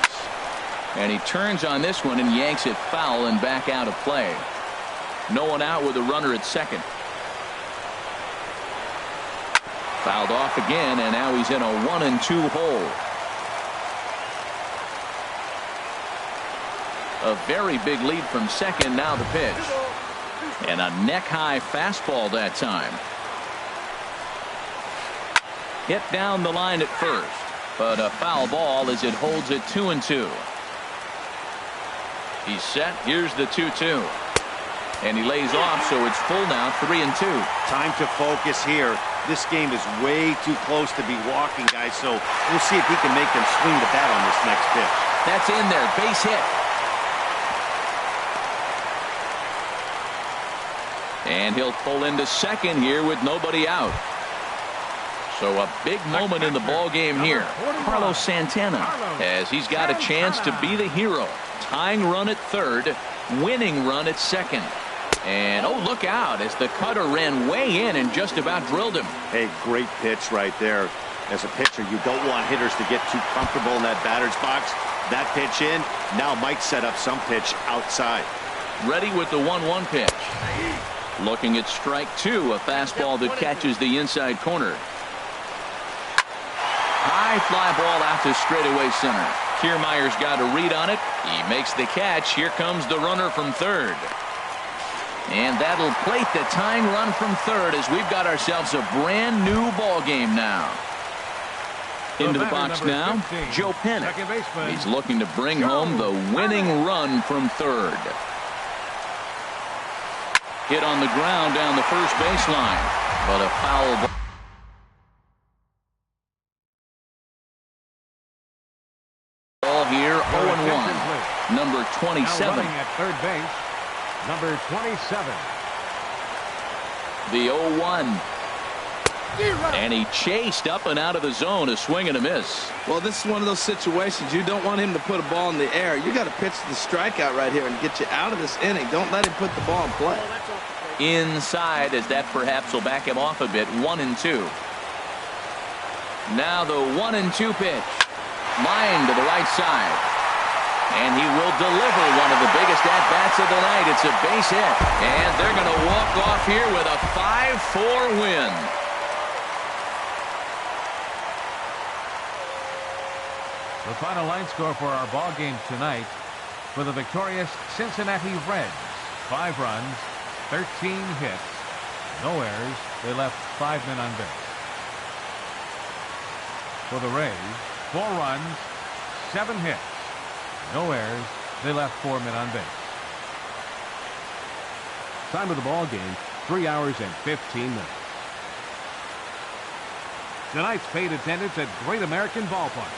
And he turns on this one and yanks it foul and back out of play. No one out with a runner at second. Fouled off again, and now he's in a 1-2 hole. A very big lead from second. Now the pitch. And a neck-high fastball that time. Hit down the line at first, but a foul ball as it holds it 2-2. He's set. Here's the 2-2. And he lays off, so it's full now, 3-2. Time to focus here. This game is way too close to be walking, guys, so we'll see if he can make them swing the bat on this next pitch. That's in there. Base hit. And he'll pull into second here with nobody out. So a big moment in the ball game here. Carlos Santana, as he's got a chance to be the hero. Tying run at third, winning run at second. And oh, look out as the cutter ran way in and just about drilled him. Hey, great pitch right there. As a pitcher, you don't want hitters to get too comfortable in that batter's box. That pitch in, now might set up some pitch outside. Ready with the 1-1 pitch. Looking at strike two, a fastball that catches the inside corner. High fly ball out to straightaway center. Kiermaier's got a read on it. He makes the catch. Here comes the runner from third. And that'll plate the tying run from third as we've got ourselves a brand new ball game now. Into the box now, 15, Joe Pennant. He's looking to bring home the winning run from third. Hit on the ground down the first baseline, but a foul ball. Here, 0-1. Number 27. Now at third base, number 27. The 0-1. And he chased up and out of the zone, a swing and a miss. Well, this is one of those situations you don't want him to put a ball in the air. You got to pitch the strikeout right here and get you out of this inning. Don't let him put the ball in play. Inside, as that perhaps will back him off a bit. 1-2. Now the 1-2 pitch. Line to the right side. And he will deliver one of the biggest at-bats of the night. It's a base hit. And they're going to walk off here with a 5-4 win. The final line score for our ball game tonight for the victorious Cincinnati Reds. 5 runs, 13 hits, no errors. They left 5 men on base. For the Rays, 4 runs, 7 hits, no errors. They left 4 men on base. Time of the ball game, 3 hours and 15 minutes. Tonight's paid attendance at Great American Ballpark,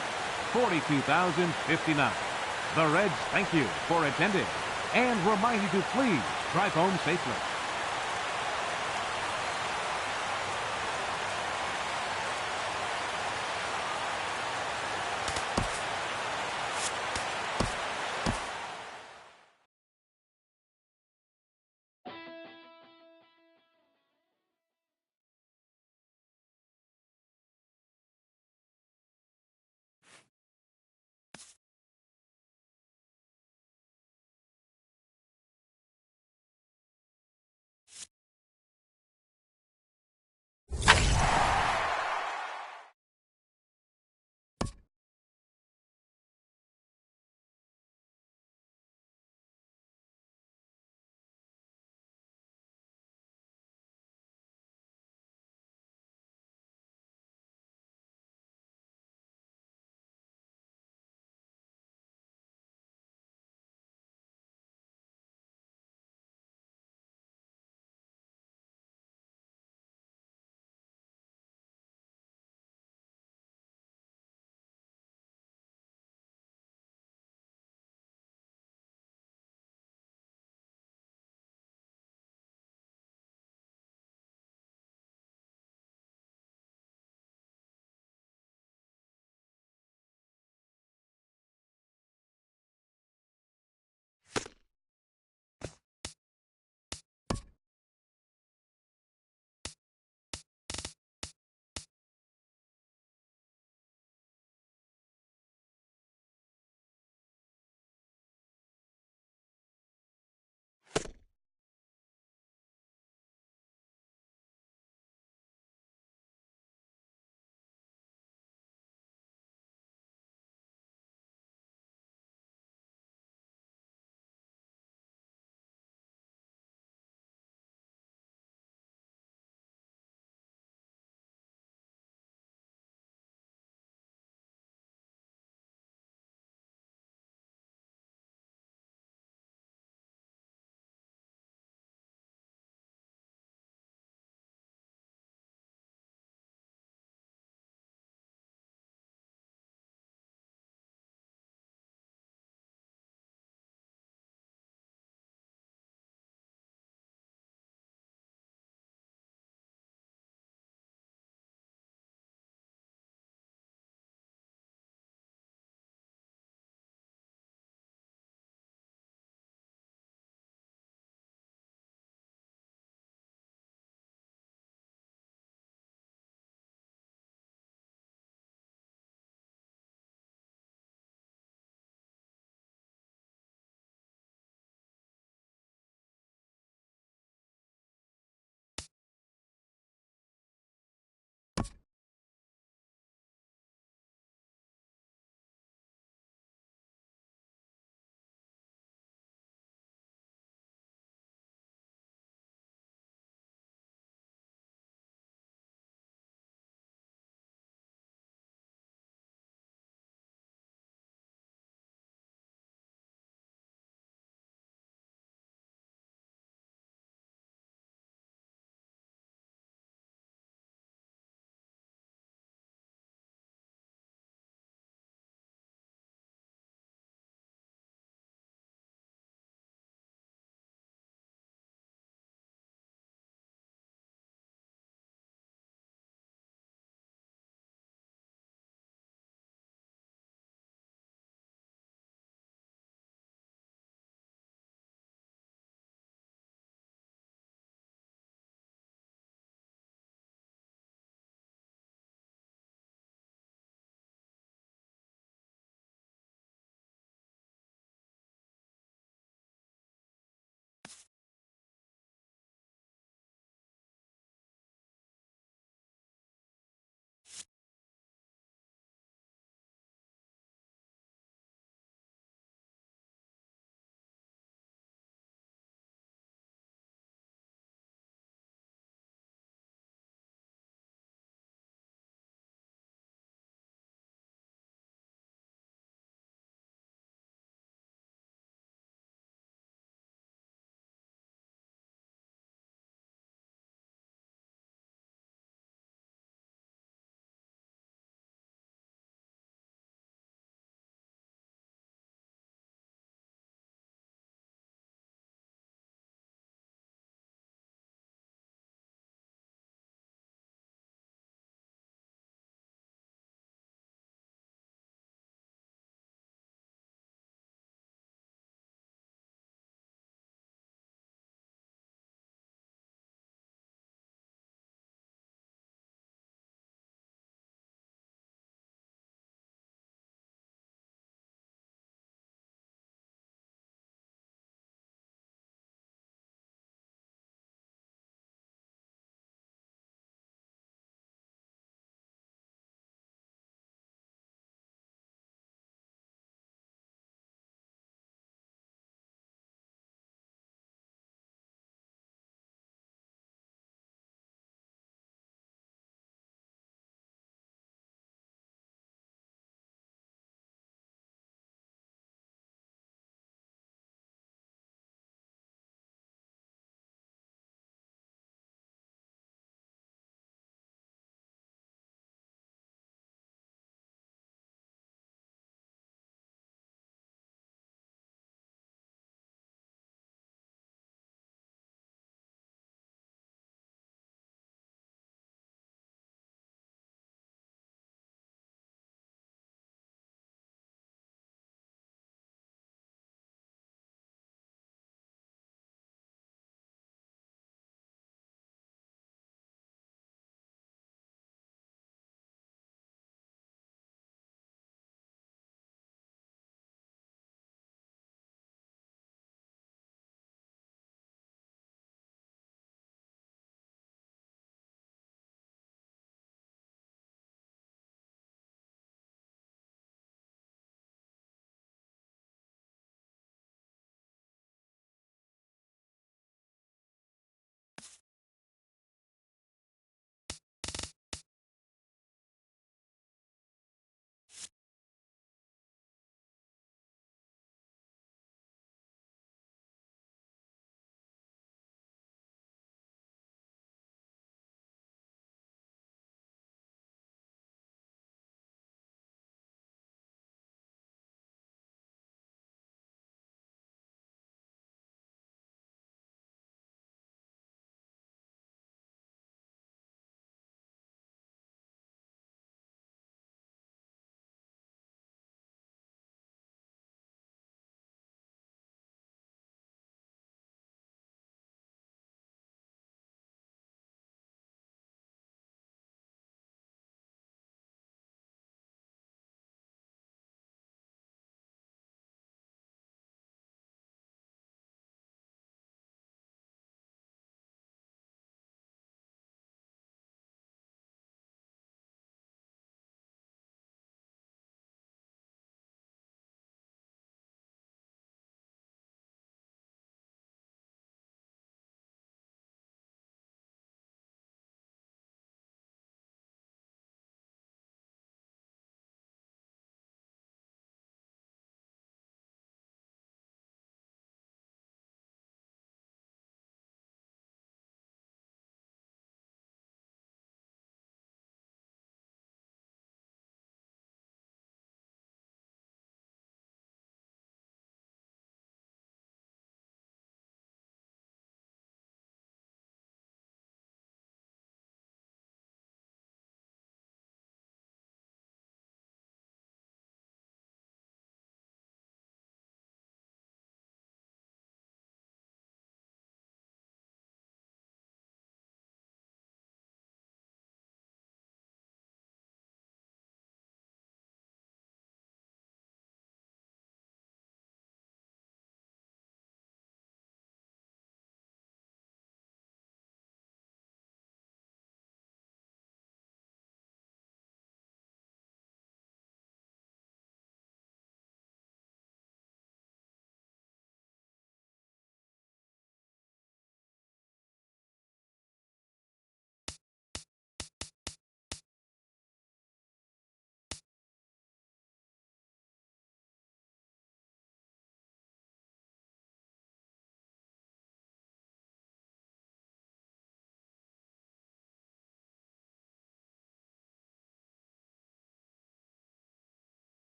42,059. The Reds thank you for attending and remind you to please drive home safely.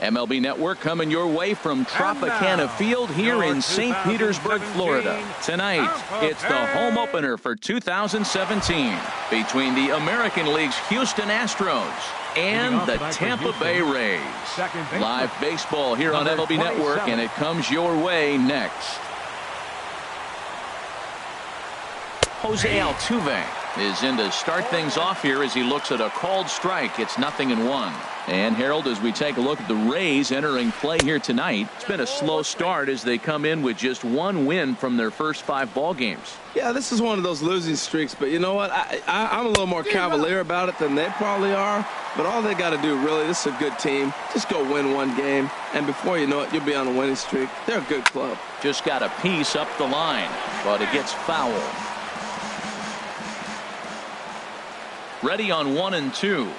MLB Network coming your way from Tropicana Field here in St. Petersburg, Florida. Tonight, it's the home opener for 2017 between the American League's Houston Astros and the Tampa Bay Rays. Live baseball here on MLB Network, and it comes your way next. Jose Altuve is in to start things off here as he looks at a called strike. It's 0-1. And Harold, as we take a look at the Rays entering play here tonight, it's been a slow start as they come in with just one win from their first 5 ball games. Yeah, this is one of those losing streaks, but you know what? I'm a little more cavalier about it than they probably are. But all they got to do, really, this is a good team. Just go win one game, and before you know it, you'll be on a winning streak. They're a good club. Just got a piece up the line, but it gets foul. Ready on 1-2.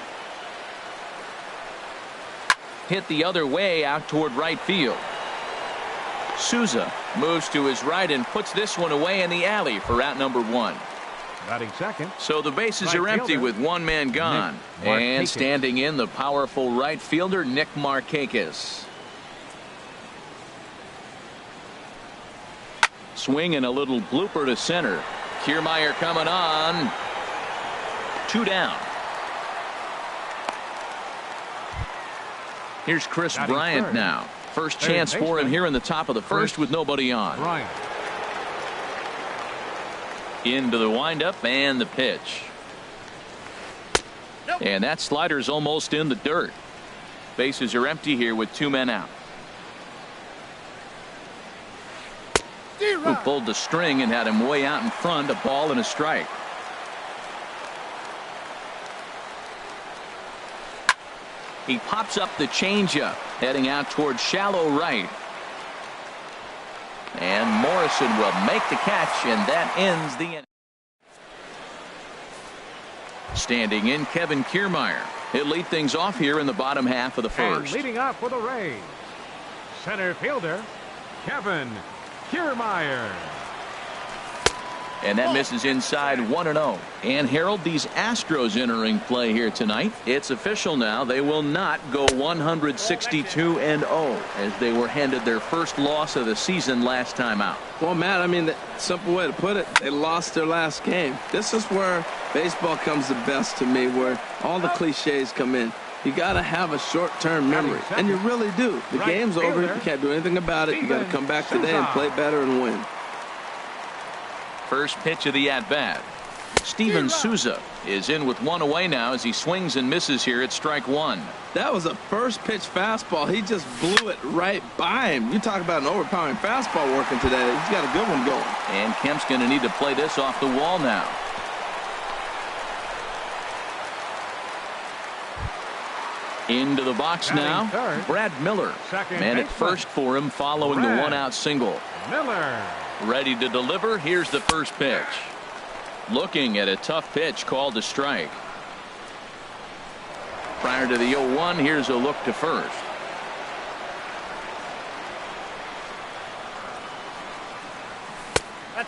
Hit the other way out toward right field. Souza moves to his right and puts this one away in the alley for out number 1. Batting second. So the bases are empty with one man gone. And standing in, the powerful right fielder, Nick Markakis. Swing and a little blooper to center. Kiermaier coming on. 2 down. Here's Chris Bryant now. First chance for him here in the top of the first with nobody on. Bryant. Into the windup and the pitch. And that slider's almost in the dirt. Bases are empty here with 2 men out. Who pulled the string and had him way out in front, a ball and a strike. He pops up the changeup, heading out towards shallow right. And Morrison will make the catch, and that ends the inning. Standing in, Kevin Kiermaier. He'll lead things off here in the bottom half of the first. And leading off for the Rays, center fielder, Kevin Kiermaier. And that misses inside 1-0. And Harold, these Astros entering play here tonight. It's official now. They will not go 162-0 as they were handed their first loss of the season last time out. Well, Matt, I mean, the simple way to put it, they lost their last game. This is where baseball comes the best to me, where all the cliches come in. You got to have a short-term memory, and you really do. The game's over. You can't do anything about it. You got to come back today and play better and win. First pitch of the at-bat. Steven Souza is in with 1 away now as he swings and misses here at strike 1. That was a first pitch fastball. He just blew it right by him. You talk about an overpowering fastball working today. He's got a good one going. And Kemp's going to need to play this off the wall now. Into the box now, Brad Miller. Man at first for him following the 1-out single. Miller. Ready to deliver. Here's the first pitch. Looking at a tough pitch called a strike. Prior to the 0-1, here's a look to first.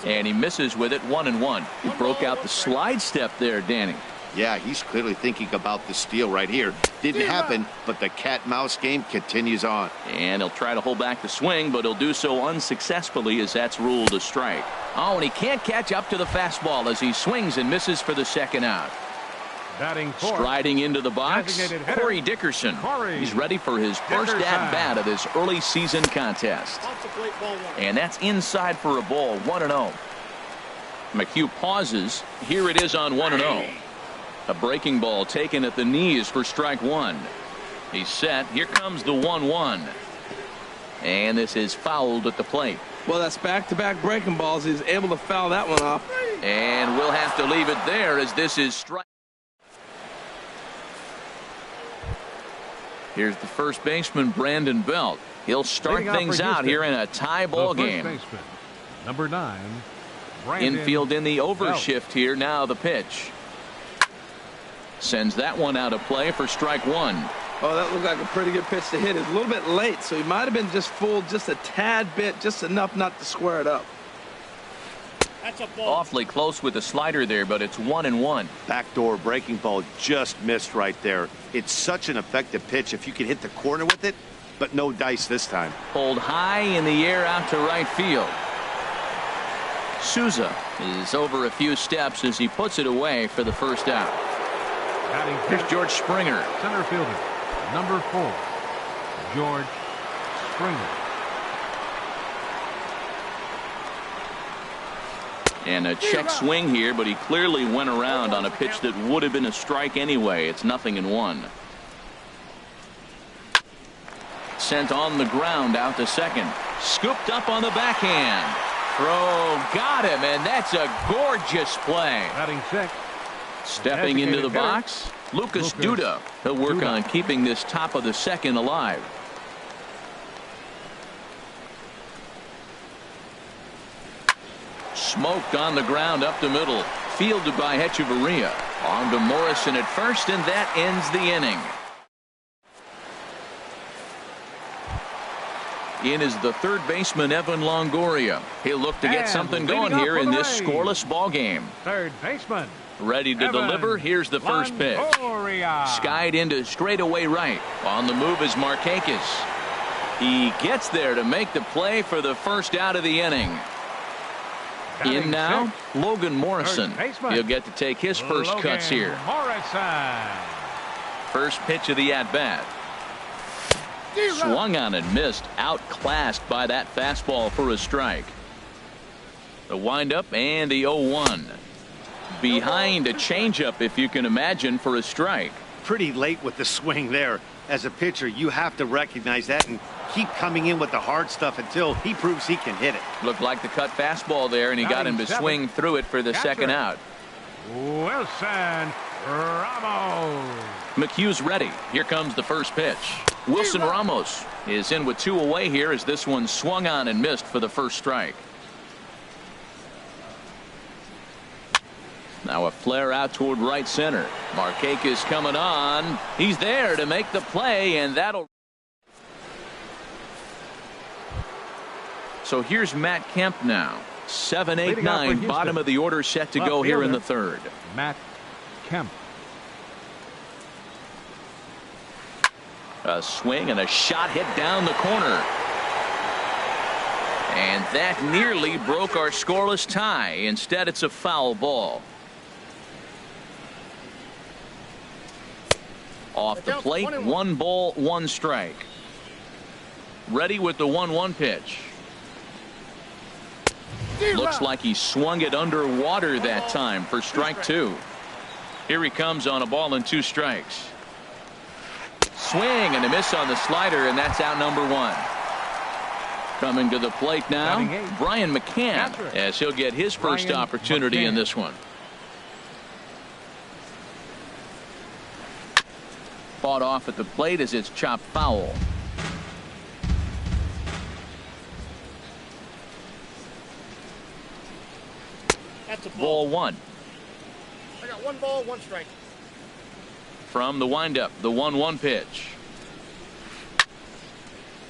And he misses with it, 1-1. He broke out the slide step there, Danny. Yeah, he's clearly thinking about the steal right here. Didn't happen, but the cat-mouse game continues on. And he'll try to hold back the swing, but he'll do so unsuccessfully as that's ruled a strike. Oh, and he can't catch up to the fastball as he swings and misses for the second out. Batting fourth, striding into the box, Corey Dickerson. He's ready for his first at-bat of this early season contest. And that's inside for a ball, 1-0. McHugh pauses. Here it is on 1-0. A breaking ball taken at the knees for strike 1. He's set. Here comes the 1-1. And this is fouled at the plate. Well, that's back-to-back breaking balls. He's able to foul that one off. And we'll have to leave it there as this is strike. Here's the first baseman, Brandon Belt. He'll start things out here in a tie ball game. Baseman, number 9. Infield in the overshift here. Now the pitch. Sends that one out of play for strike 1. Oh, that looked like a pretty good pitch to hit. It's a little bit late, so he might have been just fooled just a tad bit, just enough not to square it up. That's a ball. Awfully close with the slider there, but it's 1-1. Backdoor breaking ball just missed right there. It's such an effective pitch. If you can hit the corner with it, but no dice this time. Pulled high in the air out to right field. Souza is over a few steps as he puts it away for the first out. Here's George Springer. Center fielder, number 4, George Springer. And a check swing here, but he clearly went around on a pitch that would have been a strike anyway. It's 0-1. Sent on the ground out to second. Scooped up on the backhand. Throw got him, and that's a gorgeous play. Batting sixth. Stepping into the box, Lucas Duda. He'll work on keeping this top of the second alive. Smoked on the ground up the middle. Fielded by Hechavarria. On to Morrison at first, and that ends the inning. In is the third baseman, Evan Longoria. He'll look to get something going here in this scoreless ball game. Third baseman. Ready to deliver. Here's the first pitch. Skied into straightaway right. On the move is Markakis. He gets there to make the play for the first out of the inning. In now, Logan Morrison. He'll get to take his first cuts here. First pitch of the at-bat. Swung on and missed. Outclassed by that fastball for a strike. The windup and the 0-1. Behind a changeup, if you can imagine, for a strike. Pretty late with the swing there. As a pitcher, you have to recognize that and keep coming in with the hard stuff until he proves he can hit it. Looked like the cut fastball there, and he got him to swing through it for the second out. Wilson Ramos. McHugh's ready. Here comes the first pitch. Wilson Ramos is in with 2 away here as this one swung on and missed for the first strike. Now a flare out toward right center. Markakis coming on. He's there to make the play, and that'll. So here's Matt Kemp now. 7, 8, 9, bottom of the order set to go here in the third. Matt Kemp. A swing and a shot hit down the corner. And that nearly broke our scoreless tie. Instead, it's a foul ball. Off the plate, 1 ball, 1 strike. Ready with the 1-1 pitch. Looks like he swung it underwater that time for strike 2. Here he comes on a ball and 2 strikes. Swing and a miss on the slider, and that's out number 1. Coming to the plate now, Brian McCann, as he'll get his first opportunity in this one. Fought off at the plate as it's chopped foul. That's a Ball 1. I got 1 ball, 1 strike. From the windup, the 1-1 pitch.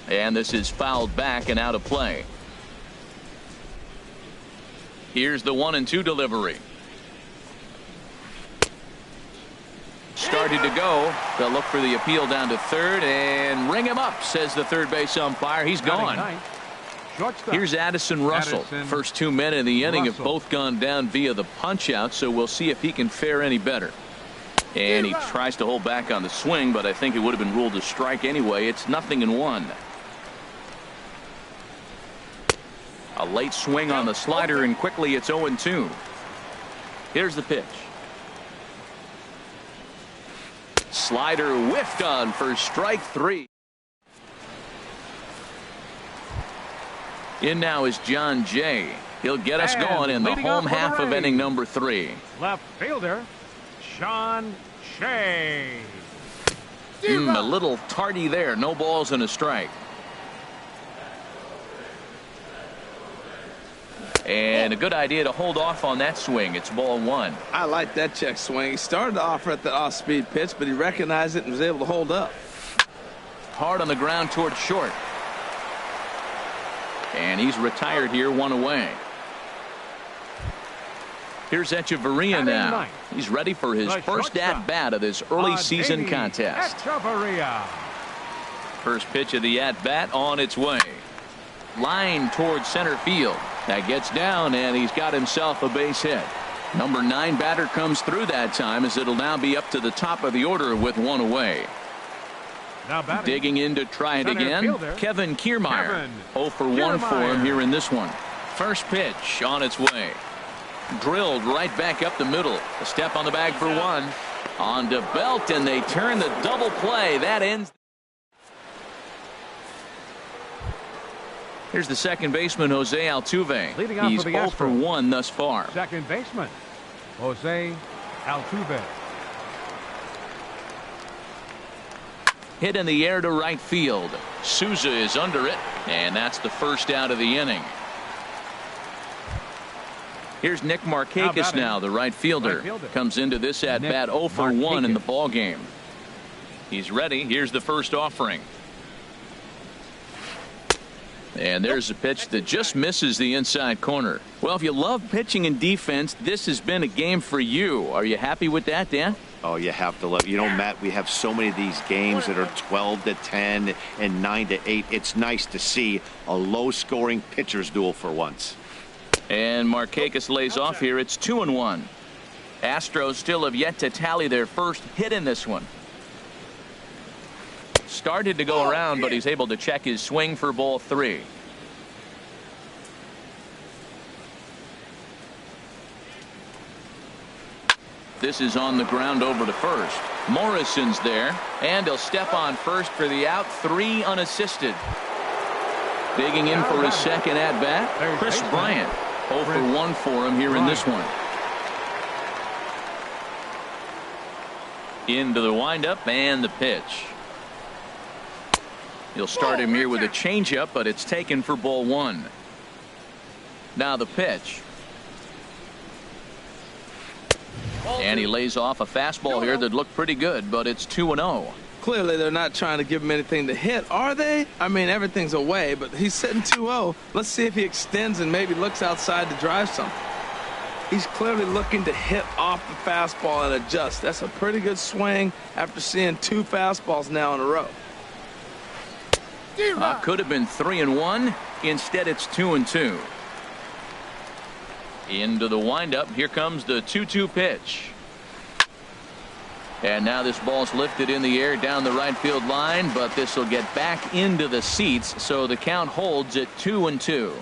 And this is fouled back and out of play. Here's the 1-2 delivery. Started to go. They'll look for the appeal down to third and ring him up, says the third base umpire. He's gone. Here's Addison Russell. First 2 men in the inning have both gone down via the punch out, so we'll see if he can fare any better. And he tries to hold back on the swing, but I think it would have been ruled a strike anyway. It's 0-1. A late swing on the slider, and quickly it's 0-2. Here's the pitch. Slider whiffed on for strike 3. In now is John Jay. He'll get us going in the home half of inning number 3. Left fielder Sean Shea. A little tardy there. No balls and a strike. And a good idea to hold off on that swing. It's ball 1. I like that check swing. He started off at the off-speed pitch, but he recognized it and was able to hold up. Hard on the ground toward short. And he's retired here, 1 away. Here's Hechavarria now. He's ready for his first at-bat of this early season contest. Hechavarria. First pitch of the at-bat on its way. Line towards center field. That gets down, and he's got himself a base hit. Number 9 batter comes through that time, as it'll now be up to the top of the order with one away. Now batting. Digging in to try it Center again. fielder. Kevin Kiermaier. 0 for 1 for him here in this one. First pitch on its way. Drilled right back up the middle. A step on the bag for 1. On to Belt, and they turn the double play. That ends. Here's the second baseman, Jose Altuve. Leading off He's for the 0 for Astros. 1 thus far. Second baseman, Jose Altuve. Hit in the air to right field. Souza is under it, and that's the first out of the inning. Here's Nick Markakis now, the right fielder. Comes into this at bat 0 for 1 in the ball game. He's ready. Here's the first offering. And there's a pitch that just misses the inside corner. Well, if you love pitching and defense, this has been a game for you. Are you happy with that, Dan? Oh, you have to love. You know, Matt, we have so many of these games that are 12-10 and 9-8. It's nice to see a low-scoring pitcher's duel for once. And Markakis lays off here. It's 2-1. Astros still have yet to tally their first hit in this one. Started to go around, but he's able to check his swing for ball 3. This is on the ground over to first. Morrison's there, and he'll step on first for the out. 3 unassisted. Digging in for his second at bat, Chris Bryant. 0 for 1 for him here in this one. Into the windup and the pitch. You'll start him here with a changeup, but it's taken for ball 1. Now the pitch. And he lays off a fastball here that looked pretty good, but it's 2-0. Clearly, they're not trying to give him anything to hit, are they? I mean, everything's away, but he's sitting 2-0. Let's see if he extends and maybe looks outside to drive something. He's clearly looking to hit off the fastball and adjust. That's a pretty good swing after seeing 2 fastballs now in a row. Could have been 3-1. Instead, it's 2-2. Into the windup. Here comes the 2-2 pitch. And now this ball's lifted in the air down the right field line, but this will get back into the seats, so the count holds at 2-2.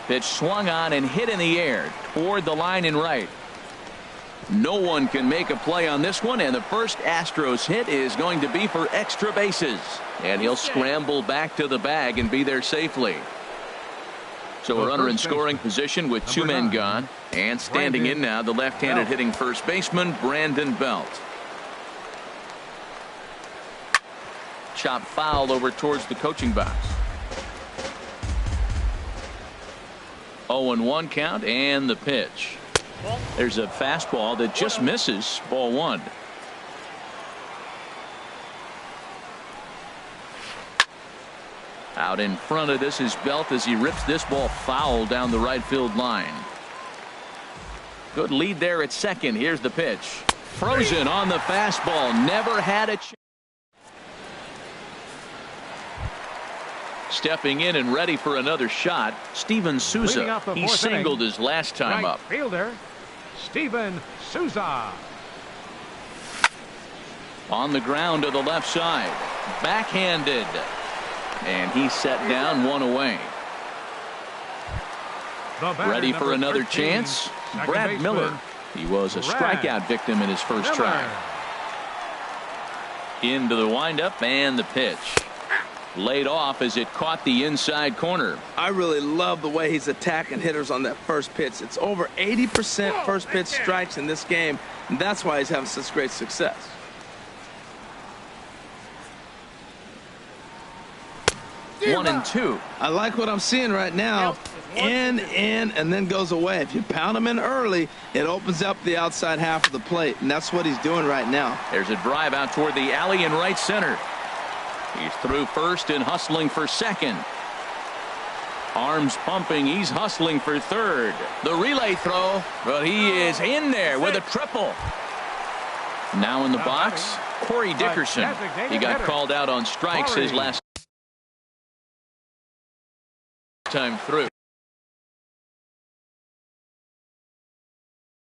Pitch swung on and hit in the air toward the line in right. No one can make a play on this one, and the first Astros hit is going to be for extra bases. And he'll scramble back to the bag and be there safely. So a runner in scoring position with 2 men gone. And standing in now, the left-handed hitting first baseman, Brandon Belt. Chop foul over towards the coaching box. 0-1 count, and the pitch. There's a fastball that just misses, ball 1. Out in front of this is Belt as he rips this ball foul down the right field line. Good lead there at second. Here's the pitch. Frozen on the fastball. Never had a chance. Stepping in and ready for another shot, Steven Souza. He singled his last time up. Fielder, Steven Souza. On the ground to the left side. Backhanded. And he's set down, 1 away. Ready for another chance? Brad Miller. He was a strikeout victim in his first try. Into the windup and the pitch. Laid off as it caught the inside corner. I really love the way he's attacking hitters on that first pitch. It's over 80% first pitch strikes in this game, and that's why he's having such great success. One and two. I like what I'm seeing right now. In, and then goes away. If you pound him in early, it opens up the outside half of the plate, and that's what he's doing right now. There's a drive out toward the alley in right center. He's through first and hustling for second. Arms pumping. He's hustling for third. The relay throw, but he is in there with a triple. Now in the box, Corey Dickerson. He got called out on strikes his last time through.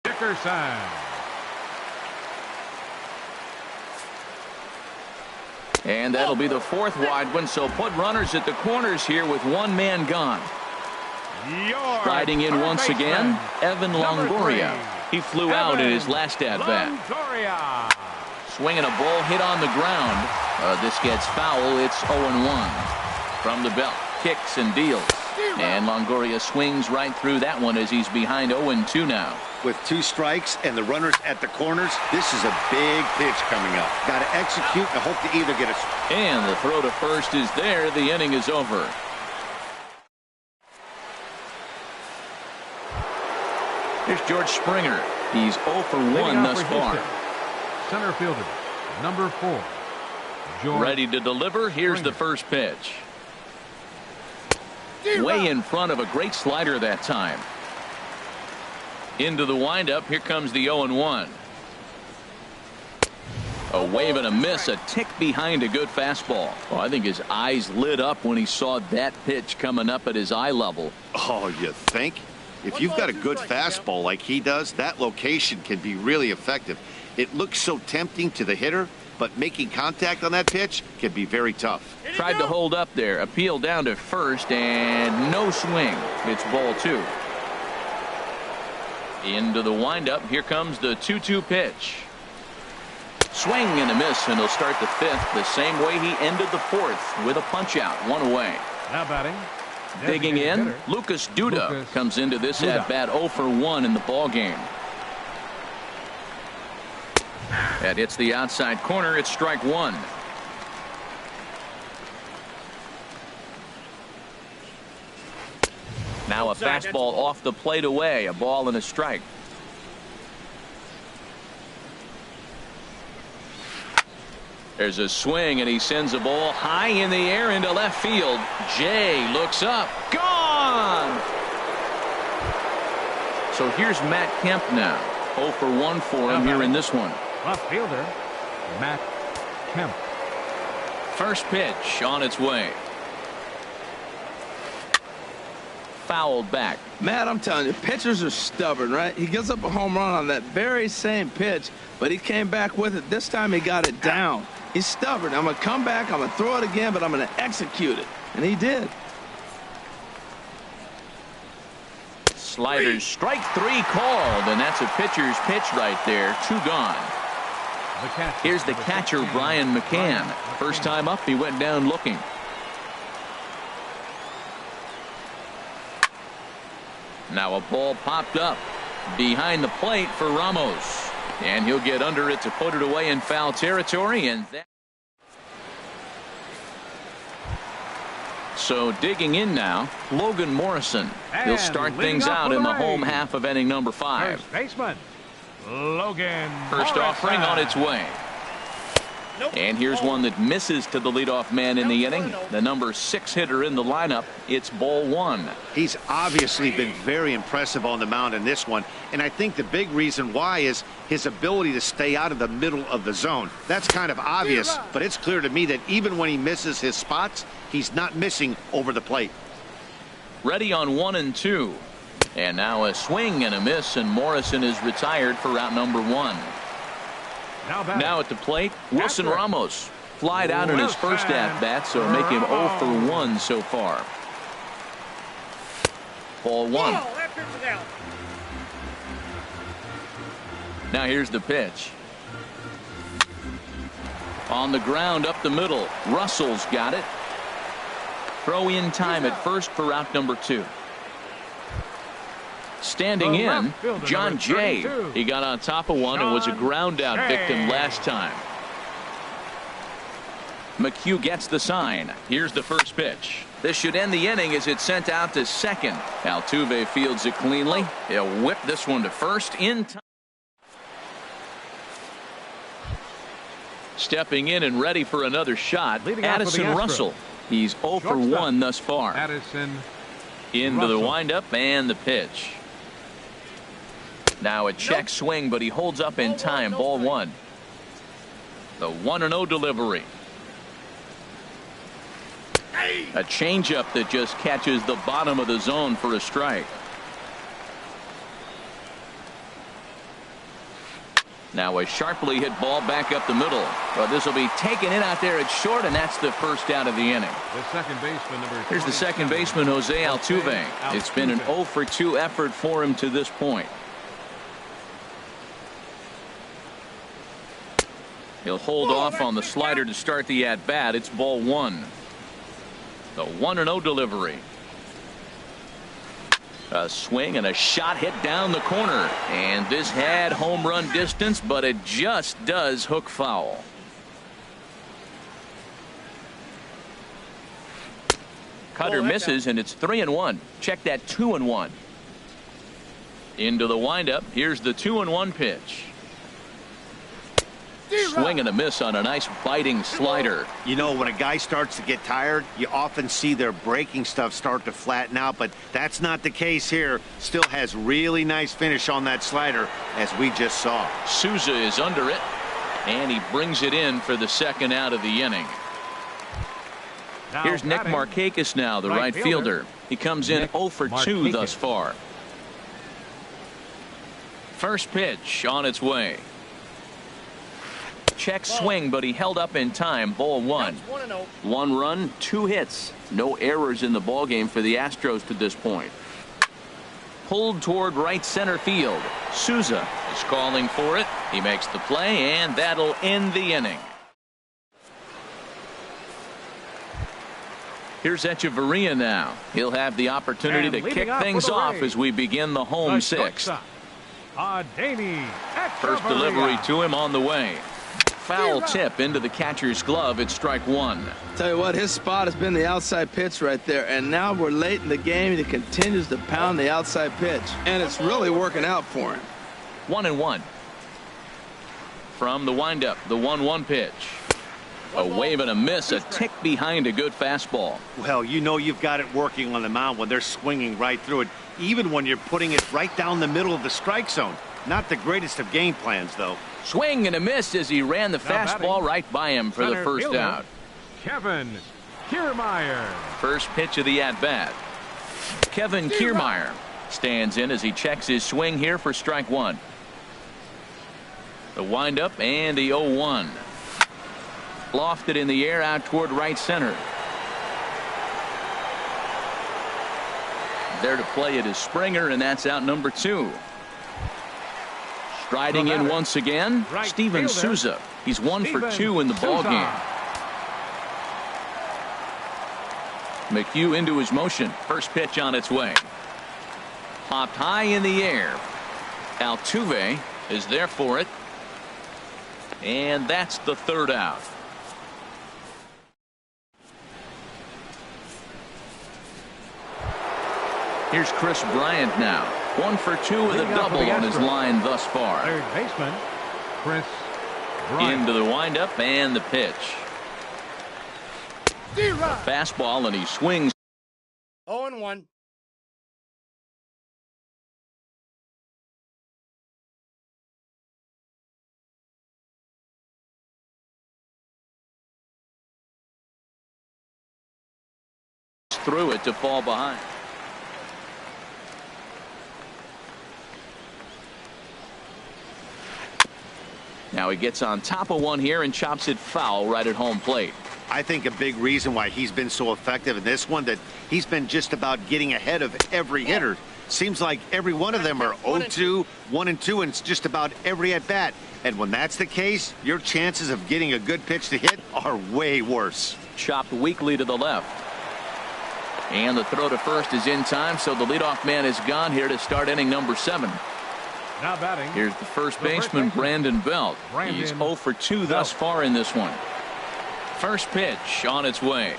Dickerson. And that'll be the fourth wide one, so put runners at the corners here with one man gone. Riding in once again, Evan Longoria. He flew out in his last at-bat. Swinging a ball hit on the ground. This gets foul. It's 0-1. From the belt, kicks and deals. And Longoria swings right through that one as he's behind 0-2 now. With 2 strikes and the runners at the corners, this is a big pitch coming up. Got to execute and hope to either get a... And the throw to first is there. The inning is over. Here's George Springer. He's 0 for 1 thus far. Center fielder, number 4. George Ready to deliver. Here's Springer. the first pitch. Way in front of a great slider that time. Into the windup. Here comes the 0-1. A wave and a miss, a tick behind a good fastball. Oh, I think his eyes lit up when he saw that pitch coming up at his eye level. Oh, you think? If you've got a good fastball like he does, that location can be really effective. It looks so tempting to the hitter, but making contact on that pitch can be very tough. Tried to hold up there. Appeal down to first, and no swing. It's ball 2. Into the windup. Here comes the 2-2 pitch. Swing and a miss, and he'll start the 5th the same way he ended the 4th with a punch out, 1 away. Now batting. Digging in, Hitter. Lucas Duda Lucas comes into this Duda. at bat 0 for 1 in the ball game. That hits the outside corner. It's strike 1. Now a fastball off the plate away. A ball and a strike. There's a swing, and he sends a ball high in the air into left field. Jay looks up. Gone! So here's Matt Kemp now. 0 for 1 for him here in this one. Left fielder, Matt Kemp. First pitch on its way. Fouled back. Matt, I'm telling you, pitchers are stubborn, right? He gives up a home run on that very same pitch, but he came back with it. This time he got it down. He's stubborn. I'm going to come back, I'm going to throw it again, but I'm going to execute it. And he did. Sliders, strike 3 called, and that's a pitcher's pitch right there. 2 gone. Here's the catcher, Brian McCann. First time up, he went down looking. Now a ball popped up behind the plate for Ramos. And he'll get under it to put it away in foul territory. And that. So digging in now, Logan Morrison. He'll start things out in the home half of inning number 5. First baseman, Logan First offering on its way. And here's one that misses to the leadoff man in the inning. The number 6 hitter in the lineup. It's ball 1. He's obviously been very impressive on the mound in this one, and I think the big reason why is his ability to stay out of the middle of the zone. That's kind of obvious, but it's clear to me that even when he misses his spots, he's not missing over the plate. Ready on 1 and 2. And now a swing and a miss, and Morrison is retired for route number 1. Now at the plate, Wilson Ramos. Flied out in his first at-bat, so make him 0 for 1 so far. Ball 1. Now here's the pitch. On the ground up the middle. Russell's got it. Throw in time at first for route number 2. Standing in, John Jay. He got on top of one and was a ground out victim last time. McHugh gets the sign. Here's the first pitch. This should end the inning as it's sent out to second. Altuve fields it cleanly. He'll whip this one to first in time. Stepping in and ready for another shot, Addison Russell. He's 0 for 1 thus far. Addison into the windup and the pitch. Now a check swing, but he holds up in time. Ball 1. The 1-0 delivery. A changeup that just catches the bottom of the zone for a strike. Now a sharply hit ball back up the middle. But this will be taken in out there at short, and that's the first out of the inning. The second baseman, number Here's the second baseman, Jose Altuve. It's been an 0-for-2 effort for him to this point. He'll hold off on the slider to start the at-bat. It's ball one. The 1-0 delivery. A swing and a shot hit down the corner. And this had home run distance, but it just does hook foul. Cutter misses, and it's 3-1. Check that 2-1. Into the windup. Here's the 2-1 pitch. Swing and a miss on a nice biting slider. You know, when a guy starts to get tired, you often see their breaking stuff start to flatten out, but that's not the case here. Still has really nice finish on that slider, as we just saw. Souza is under it, and he brings it in for the second out of the inning. Here's Nick Markakis now, the right fielder. He comes in 0-for-2 thus far. First pitch on its way. Check swing, but he held up in time. Ball one. 1 run, 2 hits. No errors in the ballgame for the Astros to this point. Pulled toward right center field. Souza is calling for it. He makes the play, and that'll end the inning. Here's Echeverria now. He'll have the opportunity to kick things off as we begin the home sixth. First delivery to him on the way. Foul tip into the catcher's glove. It's strike one. Tell you what, his spot has been the outside pitch right there, and now we're late in the game. He continues to pound the outside pitch, and it's really working out for him. 1-1. From the windup, the 1-1 pitch. A wave and a miss, a tick behind a good fastball. Well, you know you've got it working on the mound when they're swinging right through it, even when you're putting it right down the middle of the strike zone. Not the greatest of game plans, though. Swing and a miss as he ran the fastball right by him for the first out. Kevin Kiermaier. First pitch of the at-bat. Kevin Kiermaier stands in as he checks his swing here for strike one. The windup and the 0-1. Lofted in the air out toward right center. There to play it is Springer, and that's out number 2. Striding in once again, Steven Souza. He's 1 for 2 in the ballgame. McHugh into his motion. First pitch on its way. Popped high in the air. Altuve is there for it. And that's the third out. Here's Chris Bryant now. 1 for 2 with a double on his line thus far. Third baseman, Chris Bryant. Into the windup and the pitch. A fastball, and he swings. 0-1. Through it to fall behind. Now he gets on top of one here and chops it foul right at home plate. I think a big reason why he's been so effective in this one, that he's been just about getting ahead of every hitter. Seems like every one of them are 0-2, 1-2, and it's just about every at bat. And when that's the case, your chances of getting a good pitch to hit are way worse. Chopped weakly to the left. And the throw to first is in time, so the leadoff man is gone here to start inning number 7. Now batting. Here's the first baseman, Brandon Belt. He's 0 for 2 thus far in this one. First pitch on its way.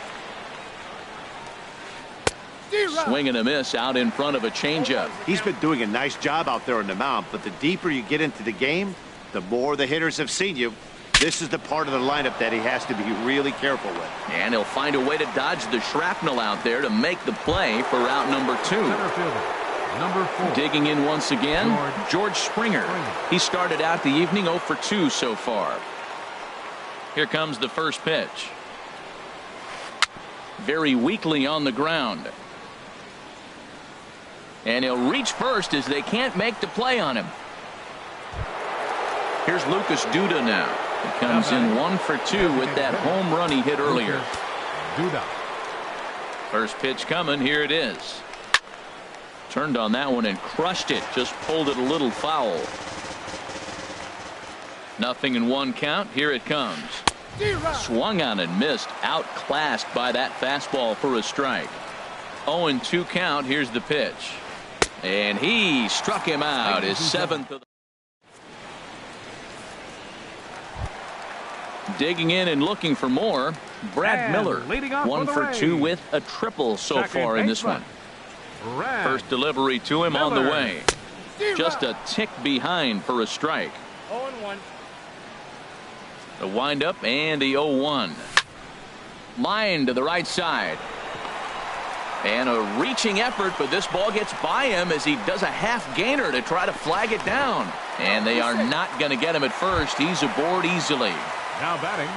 Swing and a miss out in front of a changeup. He's been doing a nice job out there on the mound, but the deeper you get into the game, the more the hitters have seen you. This is the part of the lineup that he has to be really careful with. And he'll find a way to dodge the shrapnel out there to make the play for route number 2. Center fielder, number 4. Digging in once again, George Springer. He started out the evening 0 for 2 so far. Here comes the first pitch. Very weakly on the ground. And he'll reach first as they can't make the play on him. Here's Lucas Duda now. He comes in 1 for 2 with that home run he hit earlier. Duda. First pitch coming. Here it is. Turned on that one and crushed it. Just pulled it a little foul. 0-1 count. Here it comes. Swung on and missed. Outclassed by that fastball for a strike. 0-2 count. Here's the pitch. And he struck him out. His 7th of the. Digging in and looking for more. Brad Miller. 1 for 2 with a triple so far in this one. First delivery to him on the way. Just a tick behind for a strike. 0-1. The windup and the 0-1. Line to the right side. And a reaching effort, but this ball gets by him as he does a half gainer to try to flag it down. And they are not going to get him at first. He's aboard easily. Now batting.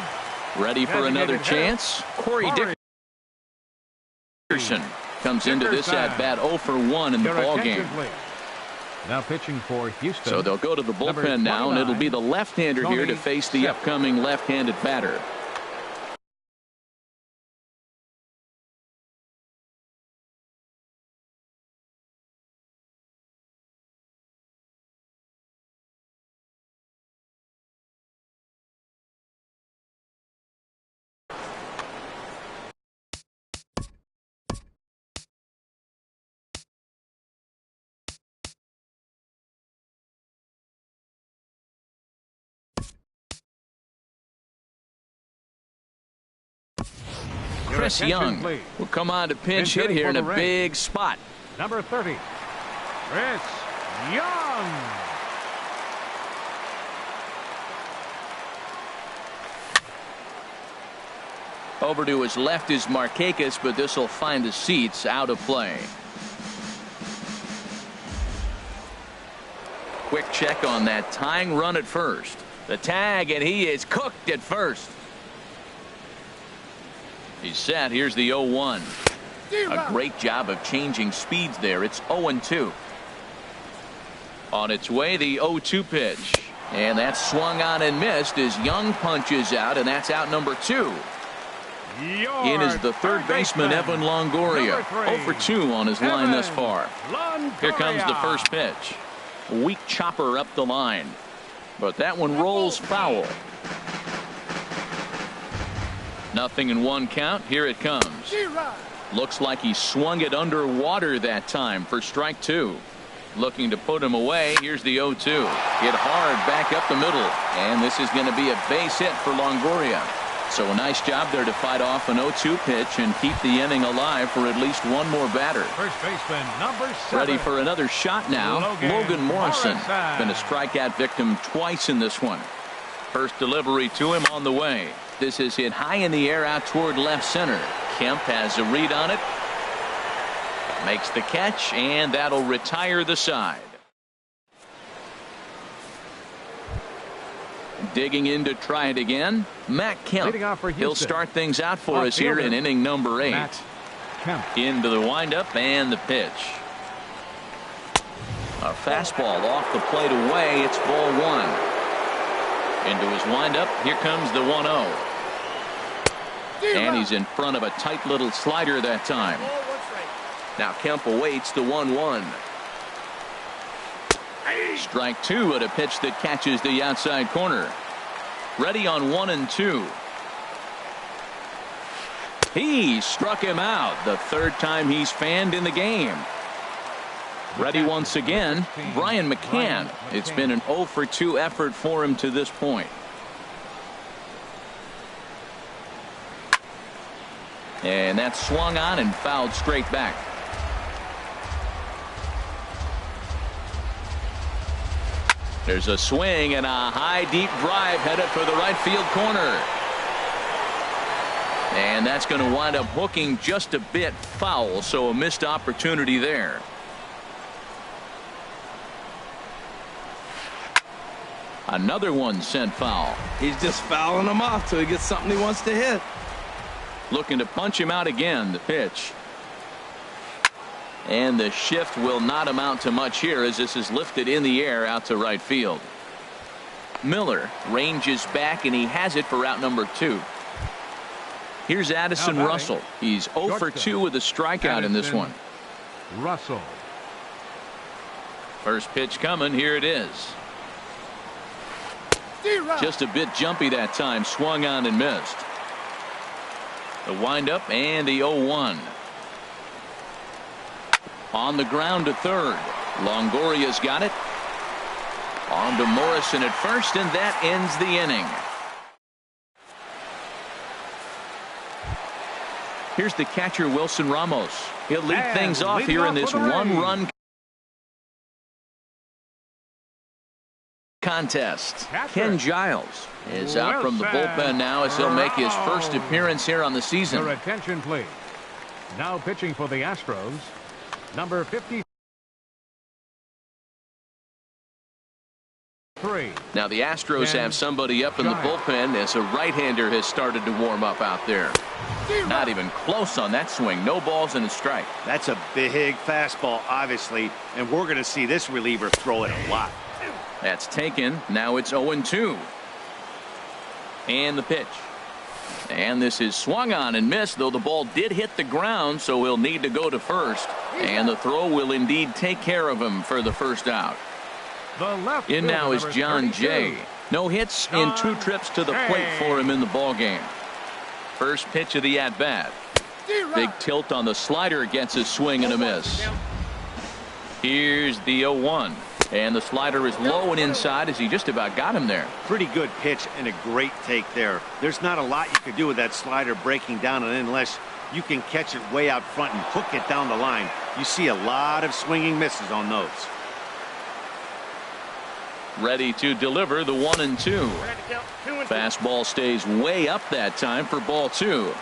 Ready for another chance. Corey Dickerson comes into this at bat 0 for 1 in the ball game. Now pitching for Houston. So they'll go to the bullpen now, and it'll be the left-hander here to face the upcoming left-handed batter. Chris Young will come on to pinch hit here in a big spot. Number 30, Chris Young. Over to his left is Markakis, but this will find the seats out of play. Quick check on that tying run at first. The tag, and he is cooked at first. He's set. Here's the 0-1. A great job of changing speeds there. It's 0-2. On its way, the 0-2 pitch. And that's swung on and missed as Young punches out, and that's out number 2. In is the third baseman, Evan Longoria. 0 for 2 on his line thus far. Here comes the first pitch. Weak chopper up the line. But that one rolls foul. 0-1 count. Here it comes. Looks like he swung it underwater that time for strike 2. Looking to put him away. Here's the 0-2. Hit hard back up the middle. And this is going to be a base hit for Longoria. So a nice job there to fight off an 0-2 pitch and keep the inning alive for at least one more batter. First baseman, number 7. Ready for another shot now. Logan Morrison. Been a strikeout victim twice in this one. First delivery to him on the way. This is hit high in the air out toward left center. Kemp has a read on it. Makes the catch, and that'll retire the side. Digging in to try it again. Matt Kemp. He'll start things out for us here in inning number 8. Into the windup and the pitch. A fastball off the plate away. It's ball 1. Into his windup. Here comes the 1-0. And he's in front of a tight little slider that time. Now Kemp awaits the 1-1. Strike 2 at a pitch that catches the outside corner. Ready on 1-2. He struck him out. The third time he's fanned in the game. Ready once again, Brian McCann. It's been an 0 for 2 effort for him to this point. And that's swung on and fouled straight back. There's a swing and a high deep drive headed for the right field corner. And that's going to wind up hooking just a bit foul, so a missed opportunity there. Another one sent foul. He's just fouling him off till he gets something he wants to hit. Looking to punch him out again. The pitch. And the shift will not amount to much here as this is lifted in the air out to right field. Miller ranges back and he has it for out number 2. Here's Addison Russell. He's 0 for 2 with a strikeout in this one. Russell. First pitch coming. Here it is. Just a bit jumpy that time. Swung on and missed. The windup and the 0-1. On the ground to third. Longoria's got it. On to Morrison at first, and that ends the inning. Here's the catcher, Wilson Ramos. He'll lead things off here in this one-run contest. Ken Giles is out from the bullpen now as he'll make his first appearance here on the season. Your attention, please. Now pitching for the Astros, number 53. Now the Astros have somebody up in the bullpen as a right-hander has started to warm up out there. Not even close on that swing. No balls and a strike. That's a big fastball, obviously, and we're going to see this reliever throw it a lot. That's taken. Now it's 0-2. And the pitch. And this is swung on and missed, though the ball did hit the ground, so he'll need to go to first. And the throw will indeed take care of him for the first out. In now is John Jay. No hits in 2 trips to the plate for him in the ballgame. First pitch of the at-bat. Big tilt on the slider, gets a swing and a miss. Here's the 0-1. And the slider is low and inside as he just about got him there. Pretty good pitch and a great take there. There's not a lot you could do with that slider breaking down and unless you can catch it way out front and hook it down the line. You see a lot of swinging misses on those. Ready to deliver the 1-2. Fastball stays way up that time for ball 2.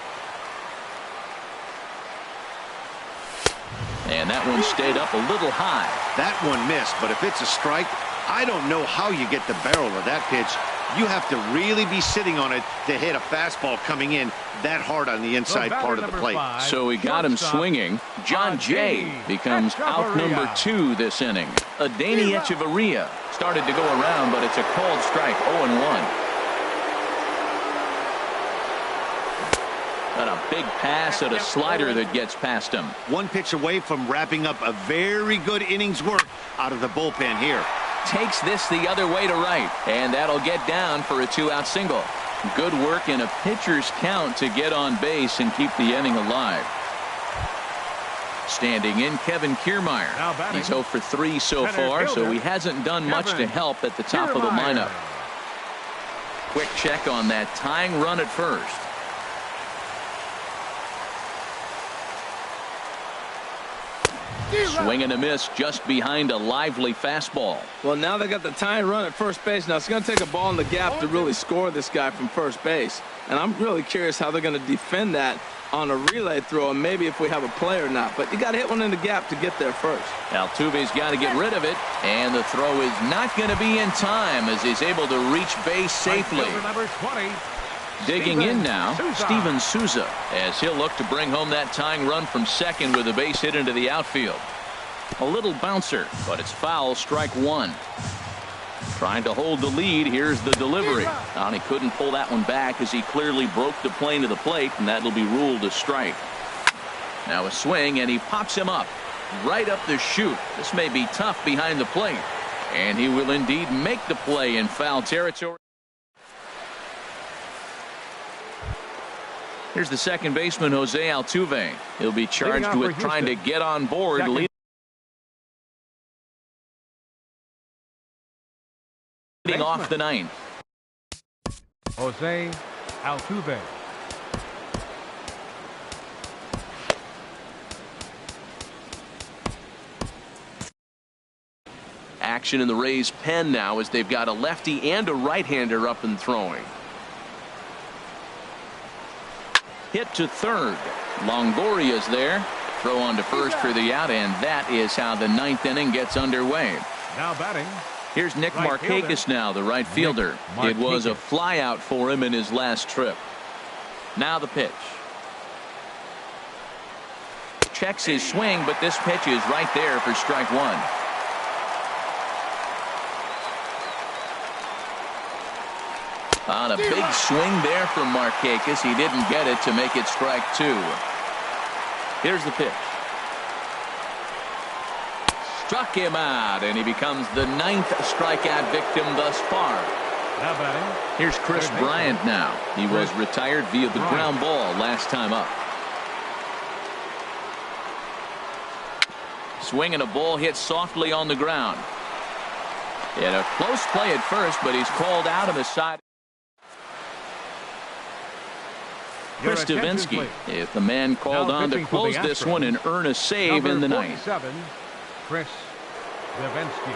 And that one stayed up a little high. That one missed, but if it's a strike, I don't know how you get the barrel of that pitch. You have to really be sitting on it to hit a fastball coming in that hard on the inside part of the plate. So he got him swinging. John Jay becomes out number 2 this inning. Adeiny Echeverria started to go around, but it's a called strike. 0-1. And a big pass at a slider that gets past him. One pitch away from wrapping up a very good innings work out of the bullpen here. Takes this the other way to right, and that'll get down for a 2-out single. Good work in a pitcher's count to get on base and keep the inning alive. Standing in, Kevin Kiermaier. He's 0 for 3 so far, so he hasn't done much to help at the top of the lineup. Quick check on that tying run at first. Swing and a miss just behind a lively fastball. Well, now they got the tying run at first base. Now it's going to take a ball in the gap to really score this guy from first base. And I'm really curious how they're going to defend that on a relay throw, and maybe if we have a play or not. But you got to hit one in the gap to get there first. Altuve's got to get rid of it, and the throw is not going to be in time as he's able to reach base safely. Digging in now, Steven Souza, as he'll look to bring home that tying run from second with a base hit into the outfield. A little bouncer, but it's foul, strike 1. Trying to hold the lead. Here's the delivery. And he couldn't pull that one back as he clearly broke the plane to the plate, and that'll be ruled a strike. Now a swing, and he pops him up right up the chute. This may be tough behind the plate, and he will indeed make the play in foul territory. Here's the second baseman, Jose Altuve. He'll be charged with trying to get on board. Leading off the ninth. Jose Altuve. Action in the Rays' pen now as they've got a lefty and a right-hander up and throwing. Hit to third. Longoria's there. Throw on to first for the out, and that is how the ninth inning gets underway. Now batting, Here's Nick Right Markakis now, the right fielder. It was a flyout for him in his last trip. Now the pitch. Checks his swing, but this pitch is right there for strike one. On a big swing there from Markakis. He didn't get it to make it strike two. Here's the pitch. Struck him out, and he becomes the 9th strikeout victim thus far. Now batting. Here's Chris Bryant now. He was retired via the ground ball last time up. Swing and a ball hit softly on the ground. And a close play at first, but he's called out on the side. Chris Davinsky, if the man called on to close this one and earn a save in the ninth. Chris Davinsky.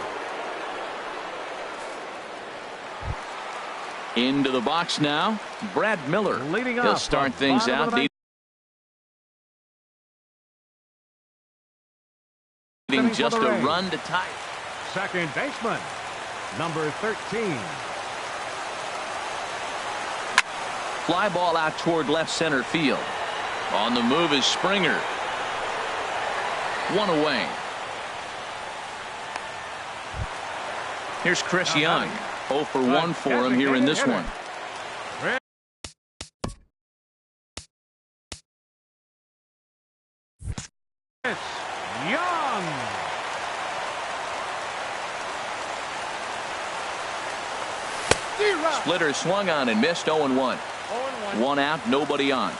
Into the box now, Brad Miller. Leading He'll off start things out. Needing just a run to tie. Second baseman, number 13. Fly ball out toward left center field. On the move is Springer. One away. Here's Chris Young. 0 for 1 for him here in this one. It's Young. Splitter swung on and missed. 0-1. 1 out, nobody on.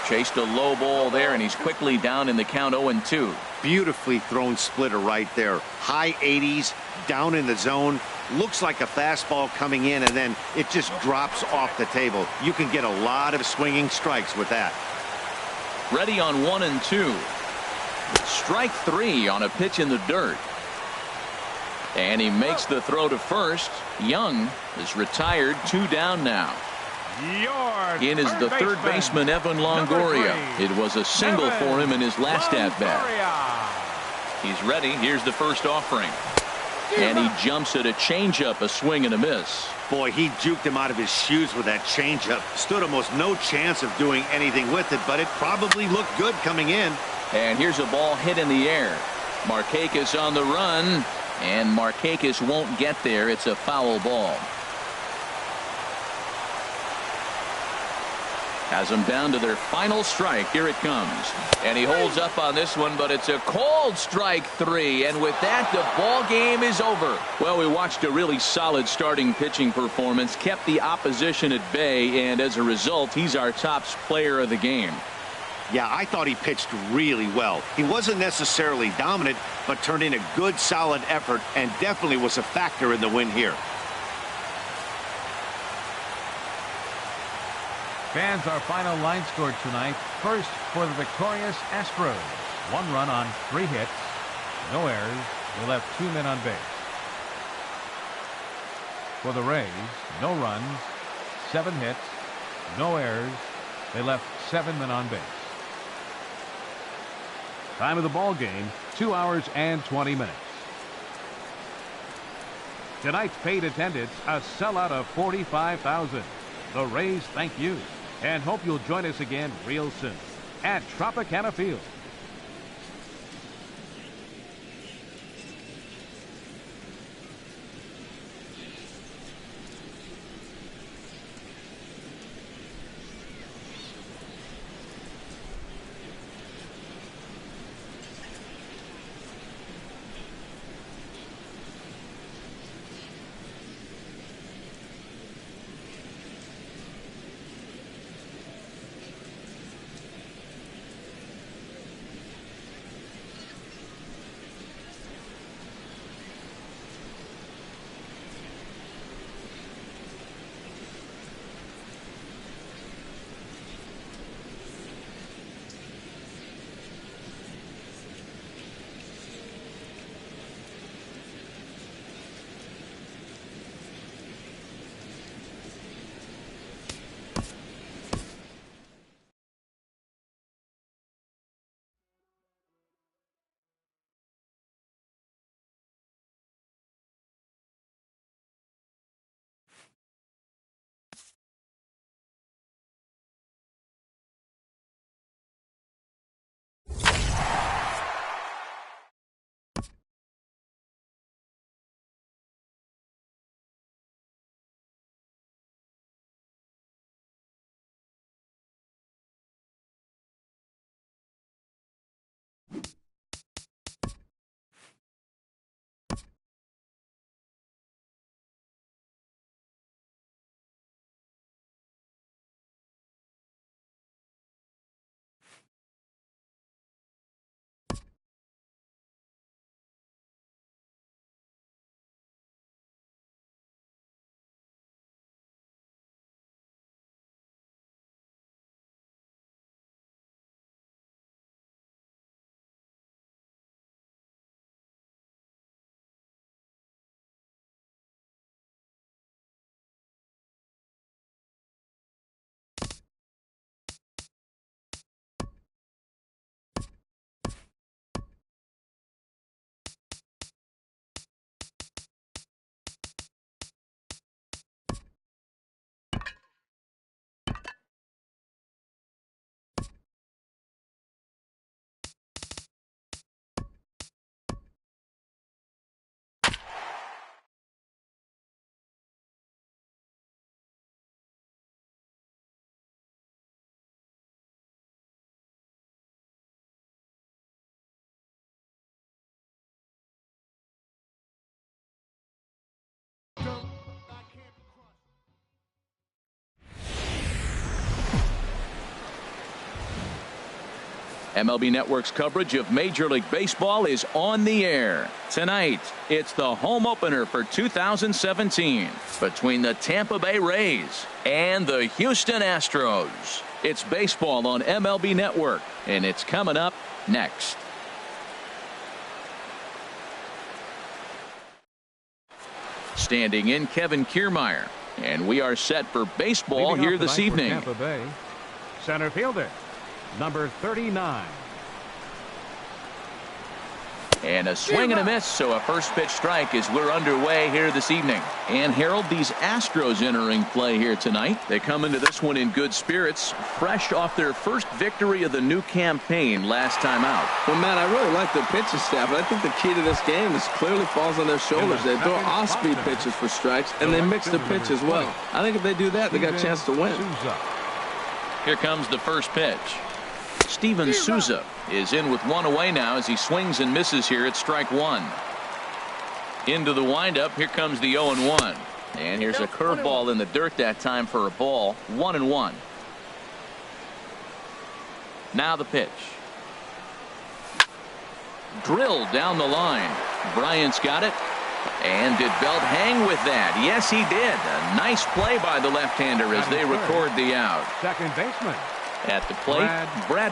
Chased a low ball there, and he's quickly down in the count. 0-2. Beautifully thrown splitter right there. High 80s, down in the zone. Looks like a fastball coming in, and then it just drops off the table. You can get a lot of swinging strikes with that. Ready on 1-2. Strike 3 on a pitch in the dirt. And he makes the throw to first. Young is retired. 2 down now. In is the third baseman, Evan Longoria. It was a single for him in his last at-bat. He's ready. Here's the first offering. And he jumps at a changeup, a swing and a miss. Boy, he juked him out of his shoes with that changeup. Stood almost no chance of doing anything with it, but it probably looked good coming in. And here's a ball hit in the air. Markakis on the run, and Markakis won't get there. It's a foul ball. Has them down to their final strike. Here it comes. And he holds up on this one, but it's a called strike 3. And with that, the ball game is over. Well, we watched a really solid starting pitching performance, kept the opposition at bay, and as a result, he's our top player of the game. Yeah, I thought he pitched really well. He wasn't necessarily dominant, but turned in a good, solid effort and definitely was a factor in the win here. Fans, our final line score tonight. First for the victorious Astros. 1 run on 3 hits. No errors. They left 2 men on base. For the Rays, no runs, 7 hits, no errors. They left 7 men on base. Time of the ball game, 2 hours and 20 minutes. Tonight's paid attendance, a sellout of 45,000. The Rays thank you and hope you'll join us again real soon at Tropicana Field. MLB Network's coverage of Major League Baseball is on the air. Tonight, it's the home opener for 2017 between the Tampa Bay Rays and the Houston Astros. It's baseball on MLB Network, and it's coming up next. Standing in, Kevin Kiermaier. And we are set for baseball here this evening. Tampa Bay, center fielder, number 39. And a swing and a miss, so a first pitch strike as we're underway here this evening. And Harold, these Astros entering play here tonight. They come into this one in good spirits, fresh off their first victory of the new campaign last time out. Well, Matt, I really like their pitching staff, but I think the key to this game is clearly falls on their shoulders. They throw off-speed pitches for strikes, and they mix the pitch as well. I think if they do that, they got a chance to win. Here comes the first pitch. Steven Souza is in with one away now as he swings and misses here at strike one. Into the windup. Here comes the 0-1. And here's a curveball in the dirt that time for a ball. 1-1. Now the pitch. Drilled down the line. Bryant's got it. And did Belt hang with that? Yes, he did. A nice play by the left-hander as they record the out. Second baseman. At the plate, Brad.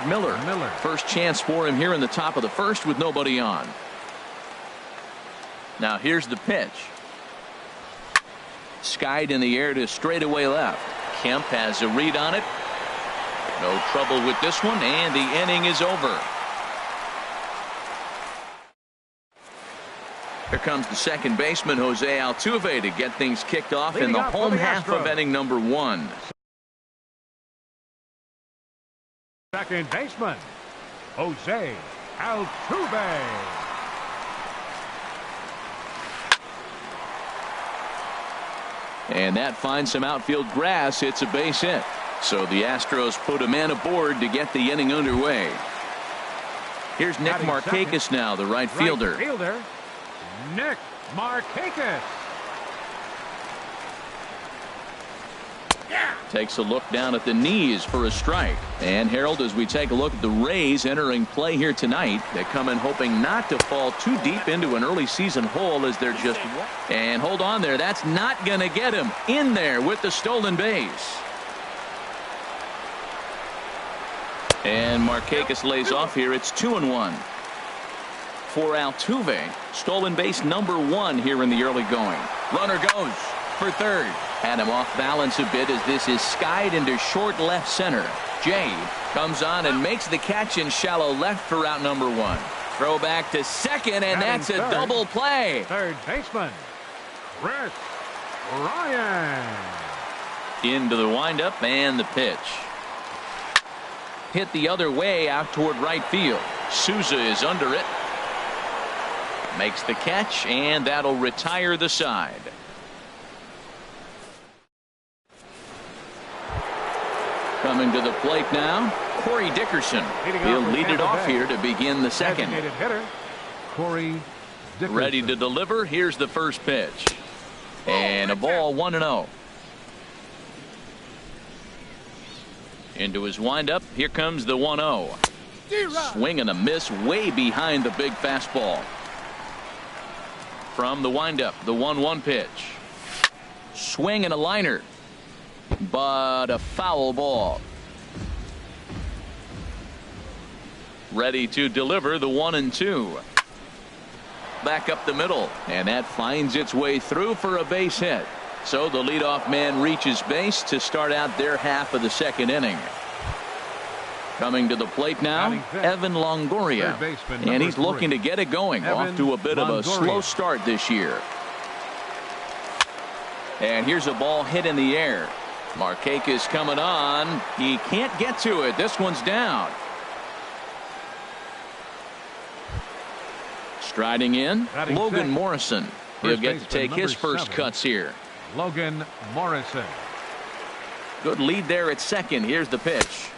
Miller. First chance for him here in the top of the first with nobody on. Now here's the pitch. Skied in the air to straightaway left. Kemp has a read on it. No trouble with this one, and the inning is over. Here comes the second baseman, Jose Altuve, to get things kicked off in the home half of inning number one. Second baseman, Jose Altuve. And that finds some outfield grass. It's a base hit. So the Astros put a man aboard to get the inning underway. Here's Nick Markakis now, the right fielder. Nick Markakis. Takes a look down at the knees for a strike. And Harold, as we take a look at the Rays entering play here tonight, they come in hoping not to fall too deep into an early season hole as they're just. And hold on there. That's not going to get him in there with the stolen base. And Markakis lays off here. It's 2-1. For Altuve, stolen base number one here in the early going. Runner goes for third. Had him off balance a bit as this is skied into short left center. Jay comes on and makes the catch in shallow left for out number one. Throw back to second, and that's a double play. Third baseman, Chris Ryan. Into the windup and the pitch. Hit the other way out toward right field. Souza is under it. Makes the catch, and that'll retire the side. Coming to the plate now, Corey Dickerson. He'll lead it off here to begin the second. Hitter, Corey Dickerson. Ready to deliver. Here's the first pitch. And a ball 1-0. Into his windup. Here comes the 1-0. Swing and a miss way behind the big fastball. From the windup, the 1-1 pitch. Swing and a liner. But a foul ball. Ready to deliver the 1-2. Back up the middle, and that finds its way through for a base hit. So the leadoff man reaches base to start out their half of the second inning. Coming to the plate now, Evan Longoria, and he's looking to get it going. Off to a bit of a slow start this year. And here's a ball hit in the air. Markakis coming on. He can't get to it. This one's down. Striding in, Logan Morrison. He'll get to take his first cuts here. Logan Morrison. Good lead there at second. Here's the pitch.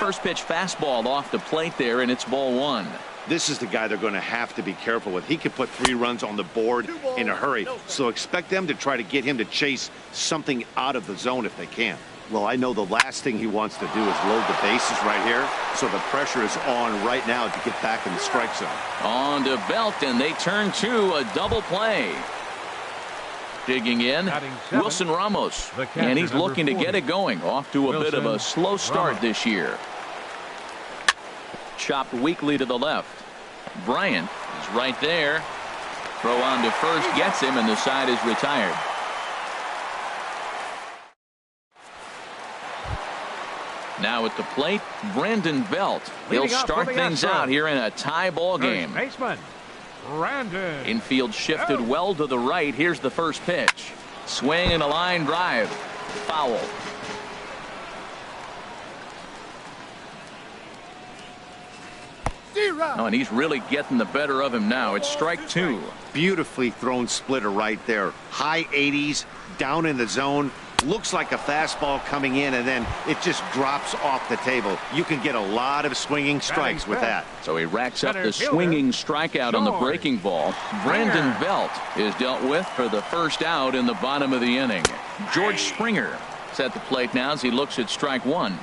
first pitch fastball off the plate there, and it's ball one. This is the guy they're going to have to be careful with. He could put 3 runs on the board in a hurry. So expect them to try to get him to chase something out of the zone if they can. Well, I know the last thing he wants to do is load the bases right here. So the pressure is on right now to get back in the strike zone. On to Belt, and they turn to a double play. Digging in, Wilson Ramos, and he's looking to get it going. Off to a bit of a slow start this year. Chopped weakly to the left. Bryant is right there. Throw on to first gets him, and the side is retired. Now at the plate, Brandon Belt. He'll start things out here in a tie ball game. Baseman Brandon. Infield shifted well to the right. Here's the first pitch. Swing and a line drive. Foul. Oh, and he's really getting the better of him now. It's strike 2. Beautifully thrown splitter right there. High 80s, down in the zone. Looks like a fastball coming in, and then it just drops off the table. You can get a lot of swinging strikes with that. So he racks up the swinging strikeout on the breaking ball. Brandon Belt is dealt with for the first out in the bottom of the inning. George Springer is at the plate now as he looks at strike 1.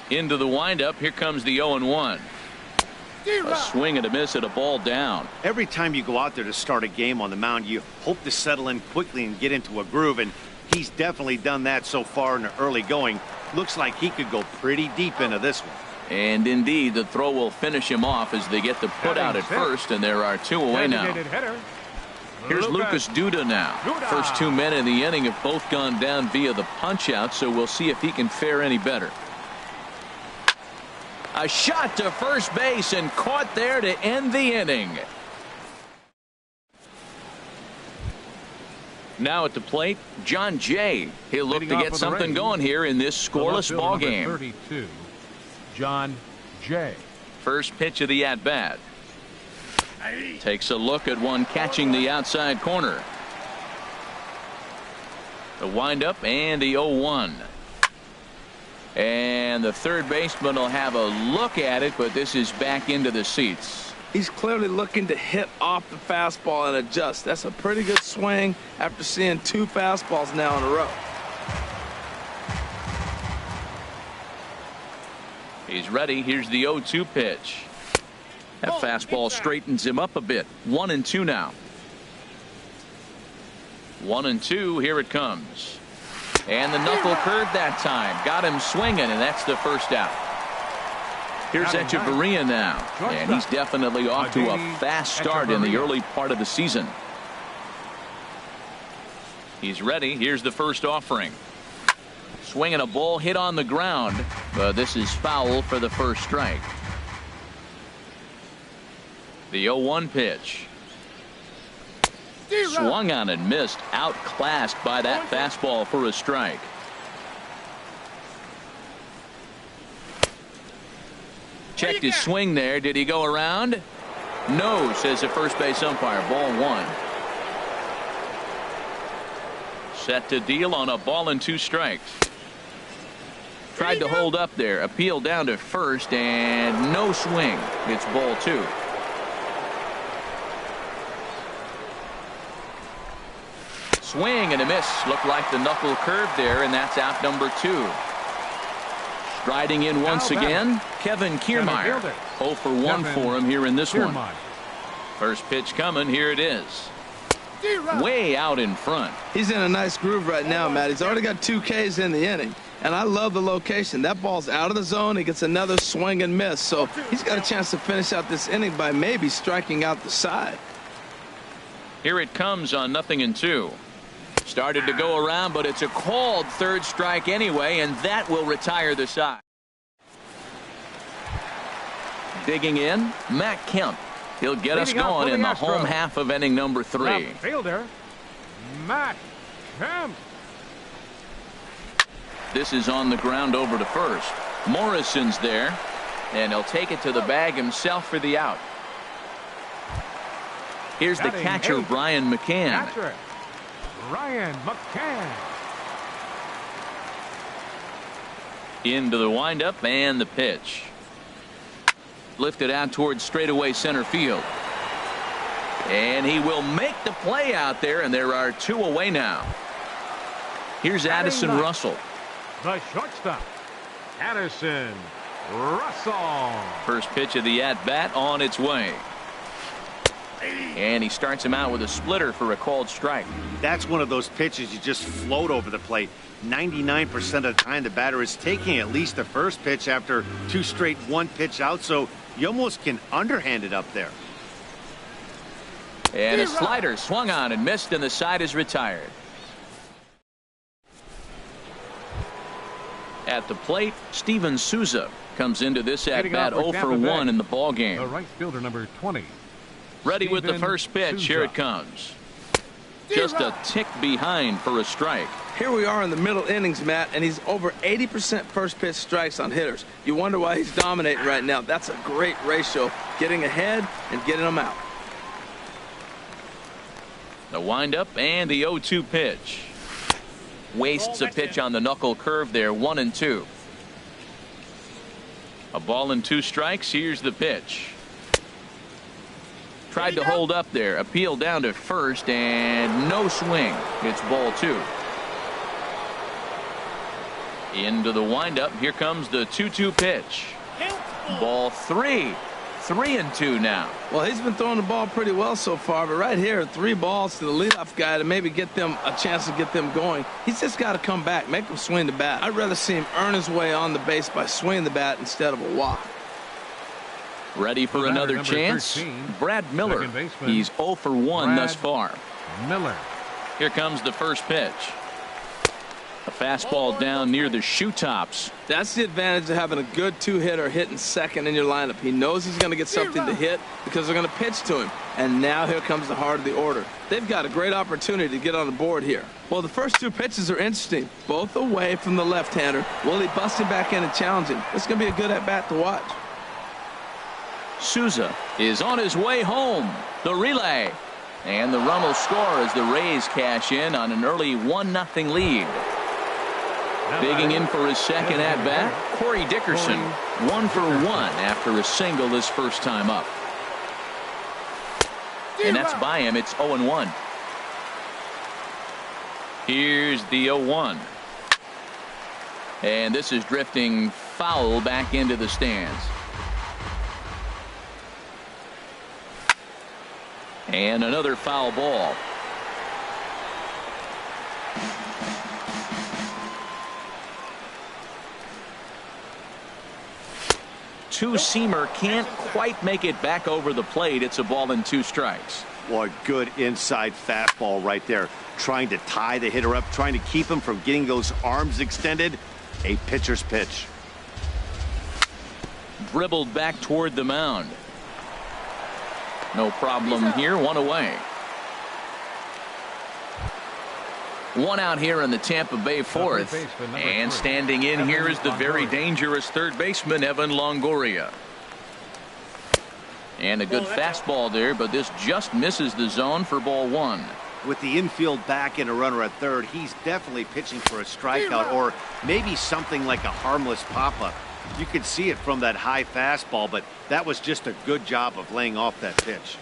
Into the windup. Here comes the 0-1. A swing and a miss at a ball down. Every time you go out there to start a game on the mound, you hope to settle in quickly and get into a groove, and he's definitely done that so far in the early going. Looks like he could go pretty deep into this one. And indeed, the throw will finish him off as they get the put out at first, and there are 2 away now. Here's Lucas Duda now. First 2 men in the inning have both gone down via the punch out, so we'll see if he can fare any better. A shot to first base and caught there to end the inning. Now at the plate, John Jay. He'll look to get something going here in this scoreless ball game. 32, John Jay. First pitch of the at-bat. Takes a look at one catching the outside corner. The windup and the 0-1. And the third baseman will have a look at it, but this is back into the seats. He's clearly looking to hit off the fastball and adjust. That's a pretty good swing after seeing 2 fastballs now in a row. He's ready. Here's the 0-2 pitch. That fastball straightens him up a bit. 1-2 now. 1-2. Here it comes. And the knuckle curve that time. Got him swinging, and that's the first out. Here's Echeverria now. And he's definitely off to a fast start in the early part of the season. He's ready. Here's the first offering. Swinging a ball hit on the ground. But this is foul for the first strike. The 0-1 pitch. Swung on and missed. Outclassed by that fastball for a strike. Checked his swing there. Did he go around? No, says the first base umpire. Ball 1. Set to deal on a ball and 2 strikes. Tried to hold up there. Appeal down to first and no swing. It's ball 2. Swing and a miss. Looked like the knuckle curve there, and that's out number 2. Striding in once again, Kevin Kiermaier. 0 for 1 for him here in this one. First pitch coming. Here it is. Way out in front. He's in a nice groove right now, Matt. He's already got 2 Ks in the inning, and I love the location. That ball's out of the zone. He gets another swing and miss, so he's got a chance to finish out this inning by maybe striking out the side. Here it comes on 0-2. Started to go around, but it's a called third strike anyway, and that will retire the side. Digging in, Matt Kemp. He'll get us going in the home half of inning number 3. Left fielder, Matt Kemp. This is on the ground over to first. Morrison's there, and he'll take it to the bag himself for the out. Here's the catcher, Brian McCann. Ryan McCann. Into the windup and the pitch. Lifted out towards straightaway center field. And he will make the play out there, and there are 2 away now. Here's Addison Russell. The shortstop, Addison Russell. First pitch of the at-bat on its way. And he starts him out with a splitter for a called strike. That's one of those pitches you just float over the plate. 99% of the time the batter is taking at least the first pitch after 2 straight 1-pitch outs, so you almost can underhand it up there. And a slider swung on and missed, and the side is retired. At the plate, Steven Souza comes into this at-bat 0 for 1 in the ball game. The right fielder, number 20. Ready with the first pitch. Souza. Here it comes. Just a tick behind for a strike. Here we are in the middle innings, Matt, and he's over 80% first pitch strikes on hitters. You wonder why he's dominating right now. That's a great ratio, getting ahead and getting them out. The windup and the 0-2 pitch. Wastes a pitch on the knuckle curve there. 1-2. A ball and 2 strikes. Here's the pitch. Tried to hold up there. Appeal down to first, and no swing. It's ball 2. Into the windup. Here comes the 2-2 pitch. Ball 3. 3-2 now. Well, he's been throwing the ball pretty well so far, but right here, 3 balls to the leadoff guy to maybe get them a chance to get them going. He's just got to come back, make him swing the bat. I'd rather see him earn his way on the base by swinging the bat instead of a walk. Ready for another chance. 13, Brad Miller. He's 0 for 1 thus far. Miller. Here comes the first pitch. A fastball down near the shoe tops. That's the advantage of having a good 2-hitter hitting second in your lineup. He knows he's going to get something to hit because they're going to pitch to him. And now here comes the heart of the order. They've got a great opportunity to get on the board here. Well, the first 2 pitches are interesting, both away from the left-hander. Will he bust him back in and challenge him? It's going to be a good at-bat to watch. Souza is on his way home. The relay. And the run will score as the Rays cash in on an early 1-0 lead. Digging in for his second at-bat, Corey Dickerson. 1 for 1 after a single his first time up. And that's by him. It's 0-1. Here's the 0-1. And this is drifting foul back into the stands. And another foul ball. Two-seamer can't quite make it back over the plate. It's a ball and 2 strikes. Well, a good inside fastball right there. Trying to tie the hitter up, trying to keep him from getting those arms extended. A pitcher's pitch. Dribbled back toward the mound. No problem here. 1 away. 1 out here in the Tampa Bay 4th. And standing in here is the very dangerous third baseman, Evan Longoria. And a good fastball there, but this just misses the zone for ball 1. With the infield back and a runner at third, he's definitely pitching for a strikeout or maybe something like a harmless pop-up. You could see it from that high fastball, but that was just a good job of laying off that pitch.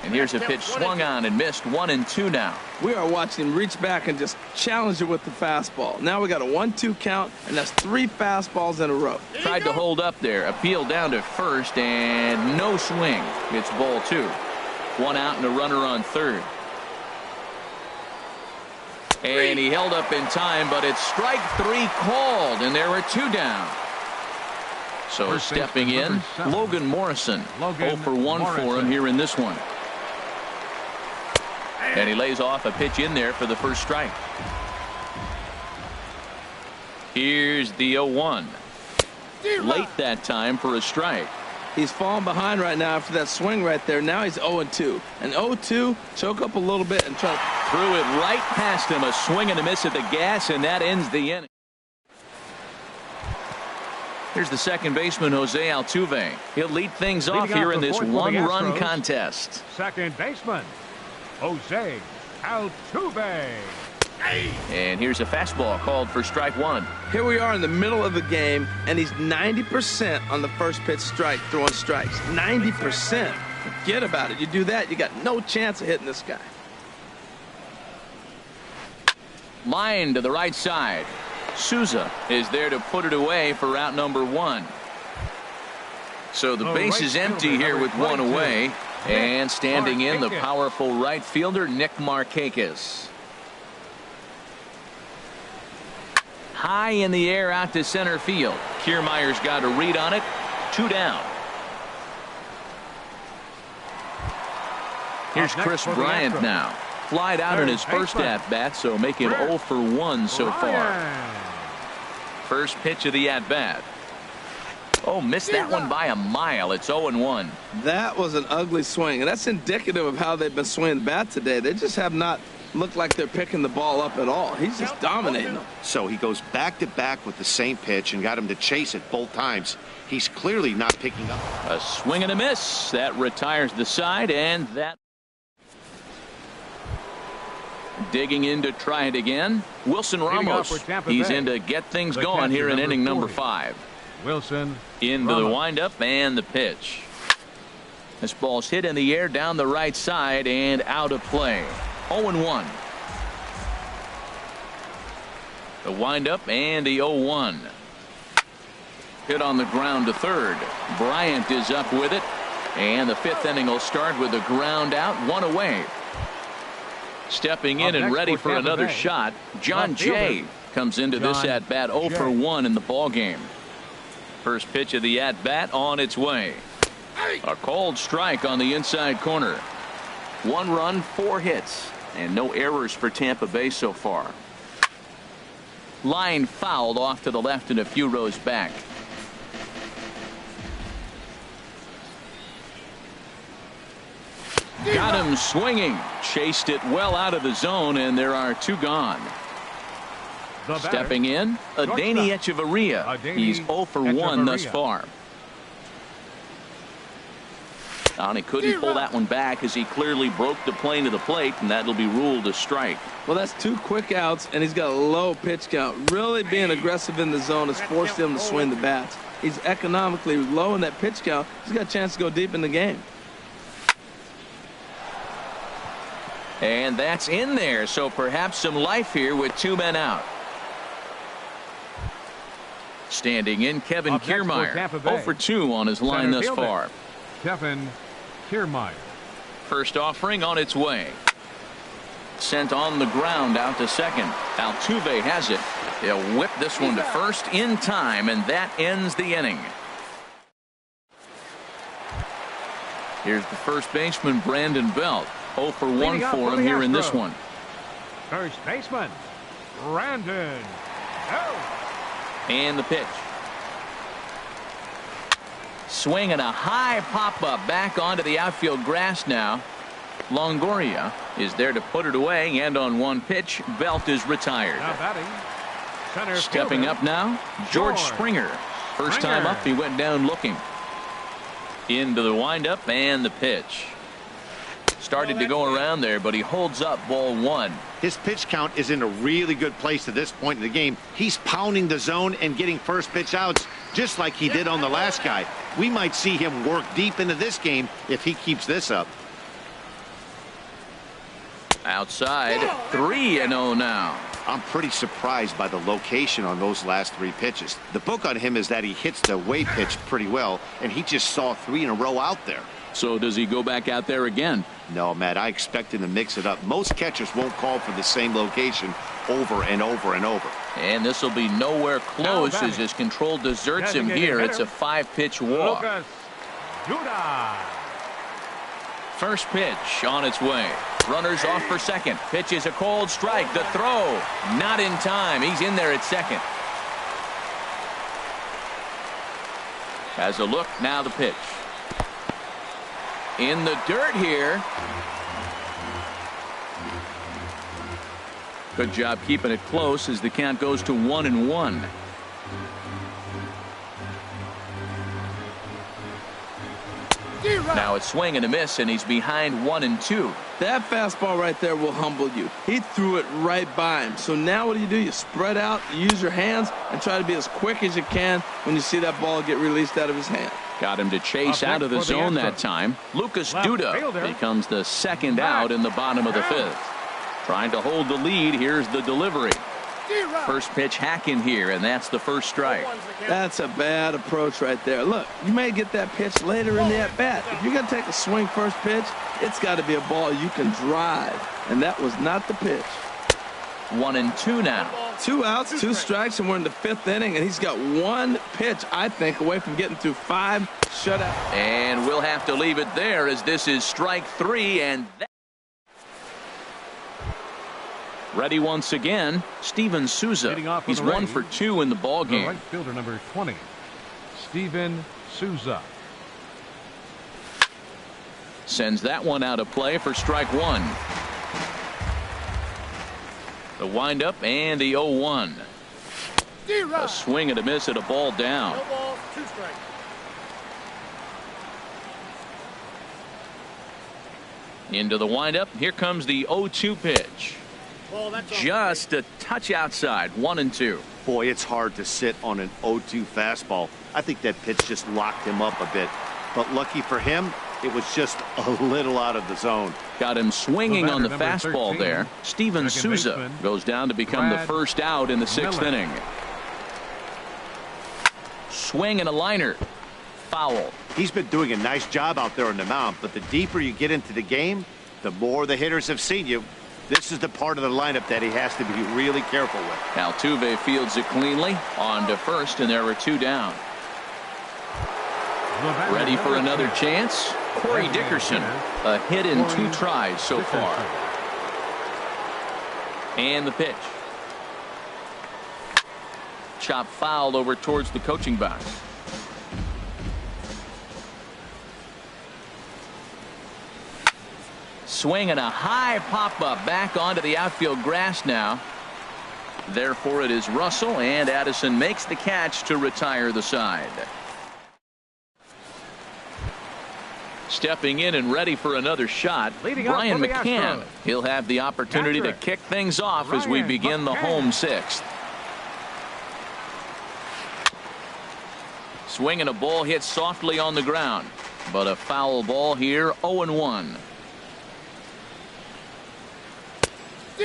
And here's a pitch swung on and missed. 1-2 now. We are watching him reach back and just challenge it with the fastball. Now we got a 1-2 count, and that's 3 fastballs in a row. Tried to hold up there. Appeal down to first, and no swing. It's ball 2. 1 out and a runner on third. And he held up in time, but it's strike 3 called, and there are 2 down. So First stepping in, Logan Morrison. 0 for 1 for him here in this one. And he lays off a pitch in there for the first strike. Here's the 0-1. Late that time for a strike. He's falling behind right now after that swing right there. Now he's 0-2. And 0-2, choke up a little bit and try to... Threw it right past him. A swing and a miss at the gas, and that ends the inning. Here's the second baseman, Jose Altuve. He'll lead things off here in this 1-run contest. Second baseman, Jose Altuve. And here's a fastball called for strike one. Here we are in the middle of the game, and he's 90% on the first pitch strike, throwing strikes. 90%. Forget about it. You do that, you got no chance of hitting this guy. Line to the right side. Souza is there to put it away for out number one. So the base is empty here with one away. And standing in, the powerful right fielder, Nick Markakis. High in the air out to center field. Kiermaier's got a read on it. 2 down. Here's Chris Bryant now. Flied out in his first at-bat, so make him 0 for 1 so far. First pitch of the at-bat. Oh, missed that one by a mile. It's 0-1. That was an ugly swing, and that's indicative of how they've been swinging the bat today. They just have not looked like they're picking the ball up at all. He's just dominating them. So he goes back-to-back with the same pitch and got him to chase it both times. He's clearly not picking up. A swing and a miss. That retires the side, and that. Digging in to try it again. Wilson Ramos. He's in to get things going here in inning number 5. Wilson into the windup and the pitch. This ball's hit in the air down the right side and out of play. 0-1. The windup and the 0-1. Hit on the ground to third. Bryant is up with it. And the 5th inning will start with a ground out, 1 away. Stepping in and ready for another shot, John Jay comes into this at-bat 0 for 1 in the ball game. First pitch of the at-bat on its way. A cold strike on the inside corner. 1 run, 4 hits, and no errors for Tampa Bay so far. Line fouled off to the left and a few rows back. Got him swinging. Chased it well out of the zone, and there are 2 gone. Stepping in, Adeiny Echeverria. He's 0 for 1 thus far. And he couldn't pull that one back as he clearly broke the plane of the plate, and that'll be ruled a strike. Well, that's 2 quick outs, and he's got a low pitch count. Really being aggressive in the zone has forced him to swing the bats. He's economically low in that pitch count. He's got a chance to go deep in the game. And that's in there, so perhaps some life here with 2 men out. Standing in, Kevin Kiermaier. 0 for 2 on his line thus far. Kevin Kiermaier. First offering on its way. Sent on the ground out to second. Altuve has it. They'll whip this one to first in time, and that ends the inning. Here's the first baseman, Brandon Belt. 0 for 1 for him here in this one. First baseman, Brandon Belt. And the pitch. Swing and a high pop-up back onto the outfield grass now. Longoria is there to put it away, and on 1 pitch, Belt is retired. Now batting, center Stepping fielder, up now, George Springer. First time up, he went down looking. Into the windup and the pitch. Started to go around there, but he holds up ball 1. His pitch count is in a really good place at this point in the game. He's pounding the zone and getting first pitch outs just like he did on the last guy. We might see him work deep into this game if he keeps this up. Outside, 3-0 now. I'm pretty surprised by the location on those last 3 pitches. The book on him is that he hits the away pitch pretty well, and he just saw 3 in a row out there. So does he go back out there again? No, Matt, I expect him to mix it up. Most catchers won't call for the same location over and over and over. And this will be nowhere close as his control deserts him here. It's a 5-pitch walk. First pitch on its way. Runners off for second. Pitch is a cold strike. The throw not in time. He's in there at second. Has a look. Now the pitch. In the dirt here. Good job keeping it close as the count goes to 1-1. Now it's swing and a miss, and he's behind 1-2. That fastball right there will humble you. He threw it right by him. So now what do? You spread out, you use your hands, and try to be as quick as you can when you see that ball get released out of his hand. Got him to chase out of the zone that time. Lucas Duda becomes the second out in the bottom of the fifth. Trying to hold the lead. Here's the delivery. First pitch hacking here, and that's the first strike. That's a bad approach right there. Look, you may get that pitch later in the at-bat. If you're going to take a swing first pitch, it's got to be a ball you can drive, and that was not the pitch. 1-2 now. 2 outs, 2 strikes, and we're in the 5th inning, and he's got 1 pitch, I think, away from getting through 5 shutouts. And we'll have to leave it there as this is strike 3, and ready once again, Steven Souza. He's 1 for 2 in the ball game. Right fielder number 20, Steven Souza. Sends that one out of play for strike 1. The windup and the 0-1. A swing and a miss at a ball down. No ball, 2 strikes. Into the windup. Here comes the 0-2 pitch. Just a touch outside. 1-2. Boy, it's hard to sit on an 0-2 fastball. I think that pitch just locked him up a bit. But lucky for him, it was just a little out of the zone. Got him swinging on the number fastball 13, there. Steven Souza baseman, goes down to become the first out in the 6th Miller. inning. Swing and a liner. Foul. He's been doing a nice job out there on the mound, but the deeper you get into the game, the more the hitters have seen you. This is the part of the lineup that he has to be really careful with. Altuve fields it cleanly. On to first, and there were 2 down. Ready for another chance? Corey Dickerson. A hit in 2 tries so far. And the pitch. Chop foul over towards the coaching box. Swing and a high pop-up back onto the outfield grass now. Therefore, it is Russell, and Addison makes the catch to retire the side. Stepping in and ready for another shot, Brian McCann. He'll have the opportunity to kick things off as we begin the home 6th. Swing and a ball hit softly on the ground, but a foul ball here. 0-1.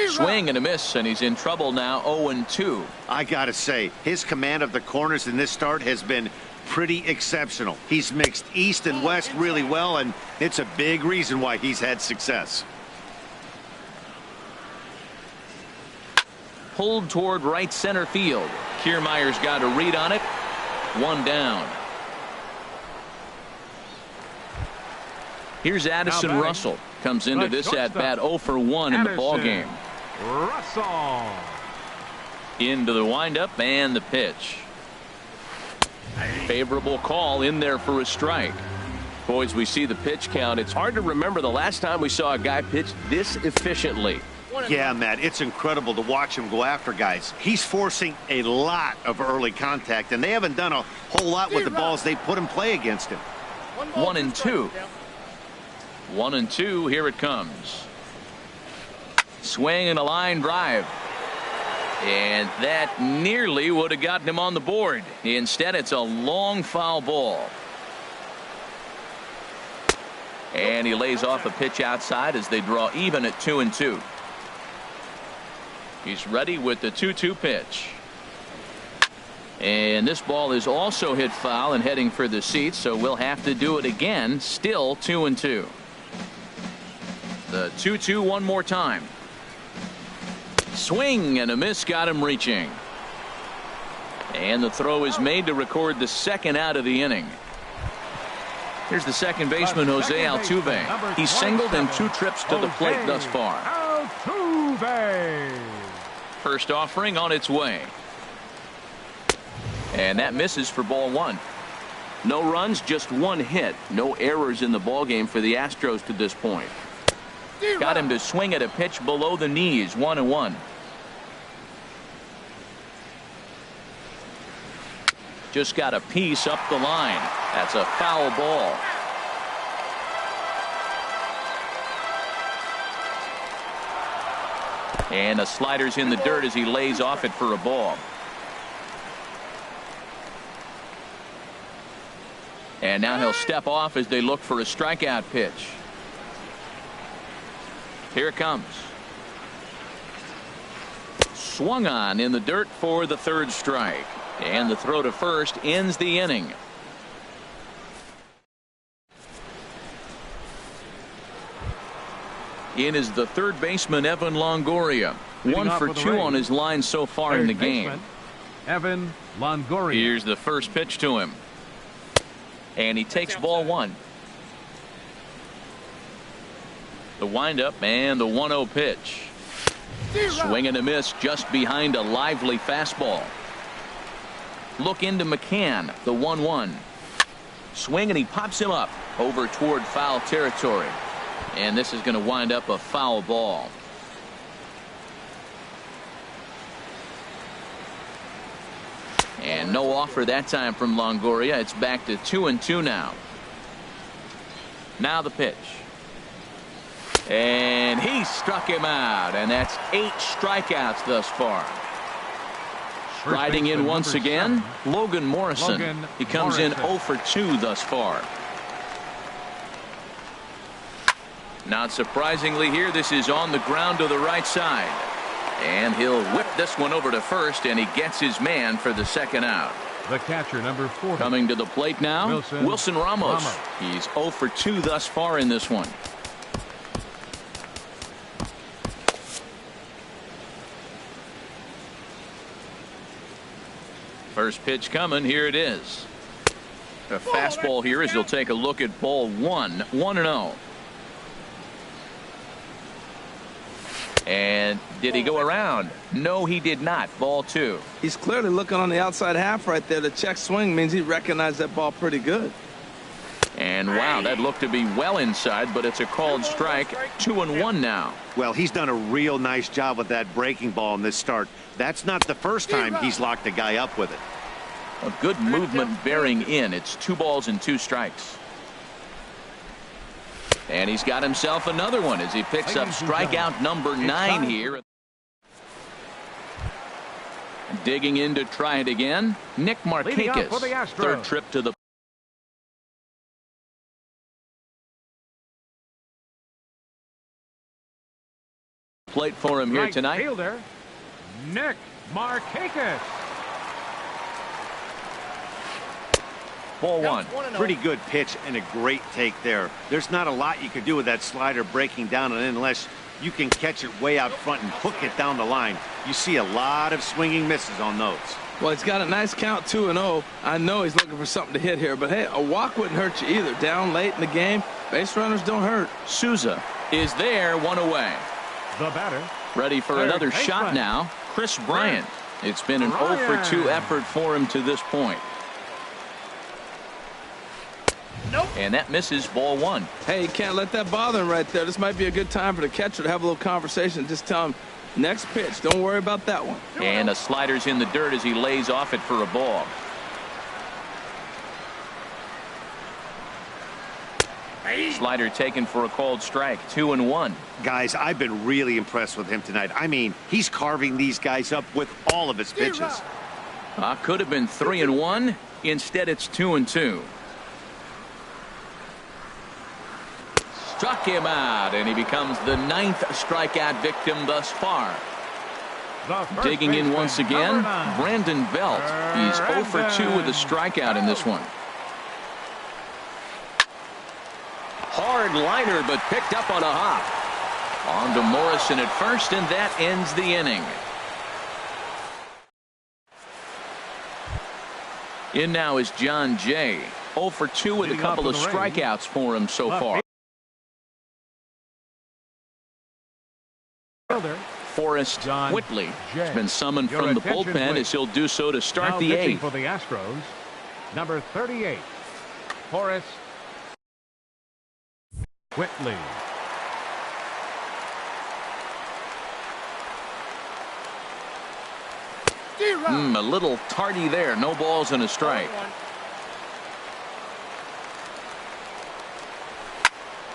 Swing and a miss, and he's in trouble now. 0-2. I gotta say, his command of the corners in this start has been pretty exceptional. He's mixed east and west really well, and it's a big reason why he's had success. Pulled toward right center field. Kiermaier's got a read on it. 1 down. Here's Addison Russell. Comes into this at bat 0 for 1 in the ball game. Russell. Into the windup and the pitch. Favorable call in there for a strike. Boys, we see the pitch count. It's hard to remember the last time we saw a guy pitch this efficiently. Yeah, Matt, it's incredible to watch him go after guys. He's forcing a lot of early contact, and they haven't done a whole lot with the balls they put in play against him. 1-2. 1-2. Here it comes. Swing and a line drive. And that nearly would have gotten him on the board. Instead, it's a long foul ball. And he lays off a pitch outside as they draw even at 2-2. He's ready with the 2-2 pitch. And this ball is also hit foul and heading for the seats, so we'll have to do it again. Still 2-2. The 2-2 one more time. Swing and a miss, got him reaching. And the throw is made to record the second out of the inning. Here's the second baseman, Jose Altuve. He's singled in 2 trips to the plate thus far. Altuve. First offering on its way. And that misses for ball 1. No runs, just 1 hit. No errors in the ballgame for the Astros to this point. Got him to swing at a pitch below the knees. 1-1. Just got a piece up the line. That's a foul ball. And the slider's in the dirt as he lays off it for a ball. And now he'll step off as they look for a strikeout pitch. Here it comes. Swung on in the dirt for the third strike. And the throw to first ends the inning. In is the third baseman, Evan Longoria. 1 for 2 on his line so far in the game. Evan Longoria. Here's the first pitch to him. And he takes ball 1. The windup and the 1-0 pitch. Swing and a miss just behind a lively fastball. Look into McCann, the 1-1. Swing and he pops him up over toward foul territory. And this is going to wind up a foul ball. And no offer that time from Longoria. It's back to 2-2 now. Now the pitch. And he struck him out. And that's 8 strikeouts thus far. Riding in once again, Logan Morrison. He comes in 0 for 2 thus far. Not surprisingly here, this is on the ground to the right side. And he'll whip this one over to first, and he gets his man for the second out. The catcher, number 40. Coming to the plate now, Wilson Ramos. He's 0 for 2 thus far in this one. First pitch coming. Here it is. A fastball here as he'll take a look at ball 1. 1-0. And did he go around? No, he did not. Ball 2. He's clearly looking on the outside half right there. The check swing means he recognized that ball pretty good. And wow, that looked to be well inside, but it's a called strike. 2-1 now. Well, he's done a real nice job with that breaking ball in this start. That's not the first time he's locked a guy up with it. A good movement bearing in. It's 2 balls and 2 strikes. And he's got himself another one as he picks up strikeout number 9 here. Digging in to try it again, Nick Markakis. Third trip to the plate for him here tonight. Fielder, Nick Markakis. Ball 1. Pretty good pitch and a great take there. There's not a lot you can do with that slider breaking down and in unless you can catch it way out front and hook it down the line. You see a lot of swinging misses on those. Well, he's got a nice count, 2-0. I know he's looking for something to hit here, but hey, a walk wouldn't hurt you either. Down late in the game, base runners don't hurt. Souza is there, 1 away. The batter. Ready for another shot now, Chris Bryant. It's been an 0 for 2 effort for him to this point. Nope. And that misses, ball 1. Hey, you can't let that bother him right there. This might be a good time for the catcher to have a little conversation. Just tell him, next pitch, don't worry about that one. And a slider's in the dirt as he lays off it for a ball. Slider taken for a called strike. 2-1. Guys, I've been really impressed with him tonight. I mean, he's carving these guys up with all of his pitches. Could have been 3-1. Instead, it's 2-2. Struck him out, and he becomes the 9th strikeout victim thus far. Digging in once again, Brandon Belt. He's 0 for 2 with a strikeout in this one. Hard liner, but picked up on a hop. On to Morrison at first, and that ends the inning. In now is John Jay. 0 for 2 with a couple of strikeouts for him so far. Forrest Whitley has been summoned from the bullpen as he'll do so to start the 8th. For the Astros, number 38, Forrest Whitley. A little tardy there. No balls and a strike.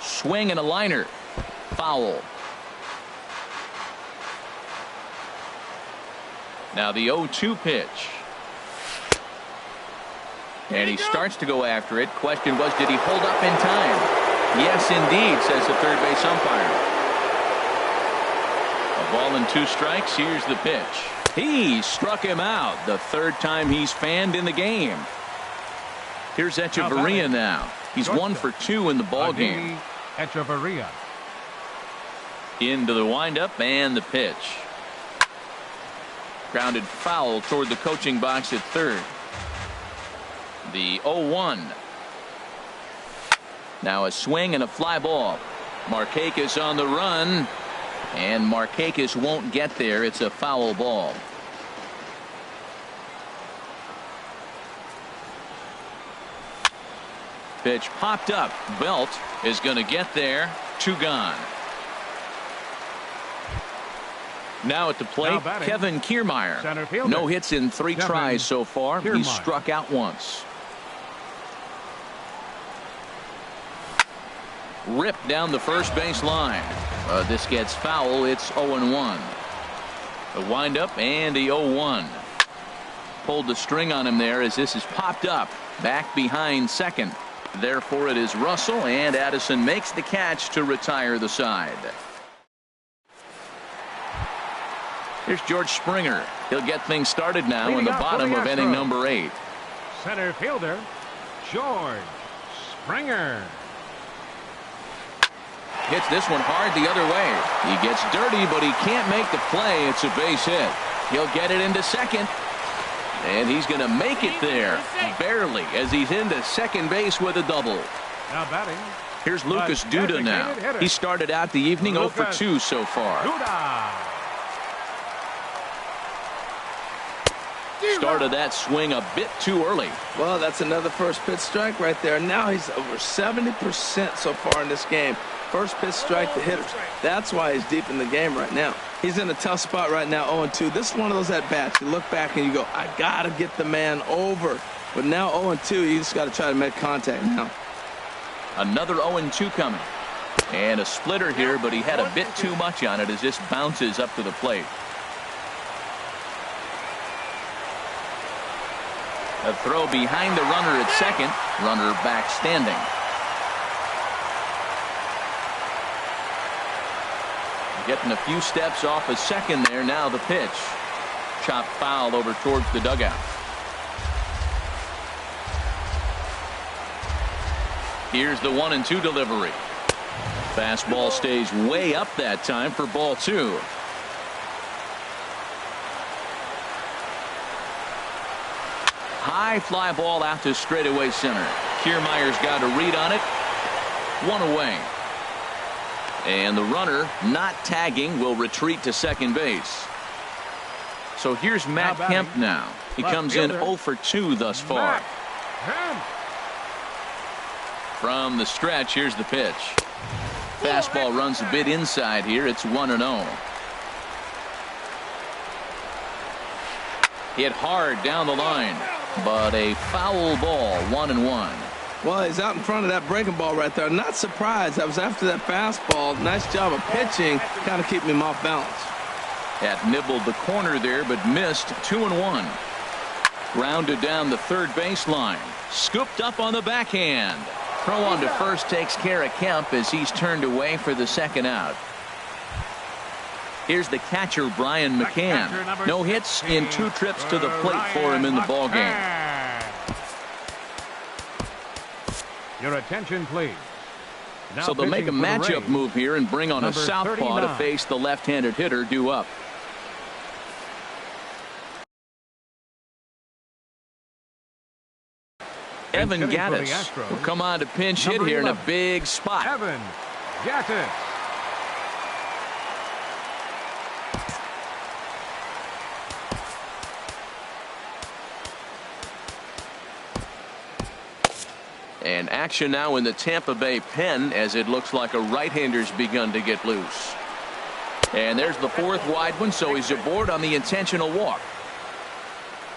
Swing and a liner. Foul. Now the 0-2 pitch. And he starts to go after it. Question was, did he hold up in time? Yes, indeed, says the third base umpire. A ball and 2 strikes. Here's the pitch. He struck him out. The third time he's fanned in the game. Here's Echeverria now. He's 1 for 2 in the ball game. Echeverria. Into the windup and the pitch. Grounded foul toward the coaching box at third. The 0-1. Now a swing and a fly ball. Markakis on the run. And Markakis won't get there. It's a foul ball. Pitch popped up. Belt is going to get there. 2 gone. Now at the plate, Kevin Kiermaier. No hits in 3 tries so far. He's struck out once. Ripped down the first base line. This gets foul. It's 0-1. The windup and the 0-1. Pulled the string on him there as this is popped up. Back behind second. Therefore it is Russell, and Addison makes the catch to retire the side. Here's George Springer. He'll get things started now in the bottom of inning number 8. Center fielder George Springer. Hits this one hard the other way. He gets dirty, but he can't make the play. It's a base hit. He'll get it into second. And he's going to make it there. Barely, as he's into second base with a double. Now batting. Here's Lucas Duda now. He started out the evening 0 for 2 so far. Started that swing a bit too early. Well, that's another first pitch strike right there. Now he's over 70% so far in this game. First pitch strike to hitters. That's why he's deep in the game right now. He's in a tough spot right now, 0-2. This is one of those at-bats. You look back and you go, I got to get the man over. But now 0-2, you just got to try to make contact now. Another 0-2 coming. And a splitter here, but he had a bit too much on it as this bounces up to the plate. A throw behind the runner at second. Runner back standing. Getting a few steps off a second there. Now the pitch. Chopped foul over towards the dugout. Here's the 1-2 delivery. Fastball stays way up that time for ball 2. High fly ball out to straightaway center. Kiermaier's got a read on it. 1 away. And the runner, not tagging, will retreat to second base. So here's Matt Kemp now. He comes in 0 for 2 thus far. From the stretch, here's the pitch. Fastball runs a bit inside here. It's 1-0. Hit hard down the line, but a foul ball, 1-1. Well, he's out in front of that breaking ball right there. Not surprised. I was after that fastball. Nice job of pitching, kind of keeping him off balance. That nibbled the corner there, but missed. 2-1. Grounded down the third baseline. Scooped up on the backhand. Throw on to first takes care of Kemp as he's turned away for the second out. Here's the catcher, Brian McCann. No hits in 2 trips to the plate for him in the ballgame. Your attention, please. Now so they'll make a matchup move here and bring on a southpaw to face the left-handed hitter due up. Evan Gattis will come on to pinch hit here in a big spot. Evan Gattis. And action now in the Tampa Bay pen as it looks like a right-hander's begun to get loose. And there's the 4th wide one, so he's aboard on the intentional walk.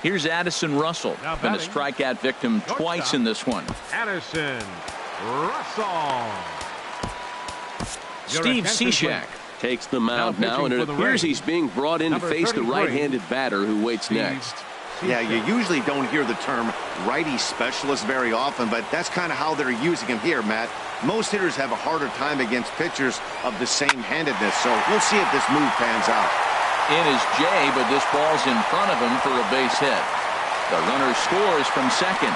Here's Addison Russell. Been a strikeout victim twice in this one. Addison Russell. Steve Cishek Takes the mound now, and it appears he's being brought in to face the right-handed batter who waits next. Yeah, you usually don't hear the term righty specialist very often, but that's kind of how they're using him here, Matt. Most hitters have a harder time against pitchers of the same handedness, so we'll see if this move pans out. In is Jay, but this ball's in front of him for a base hit. The runner scores from second.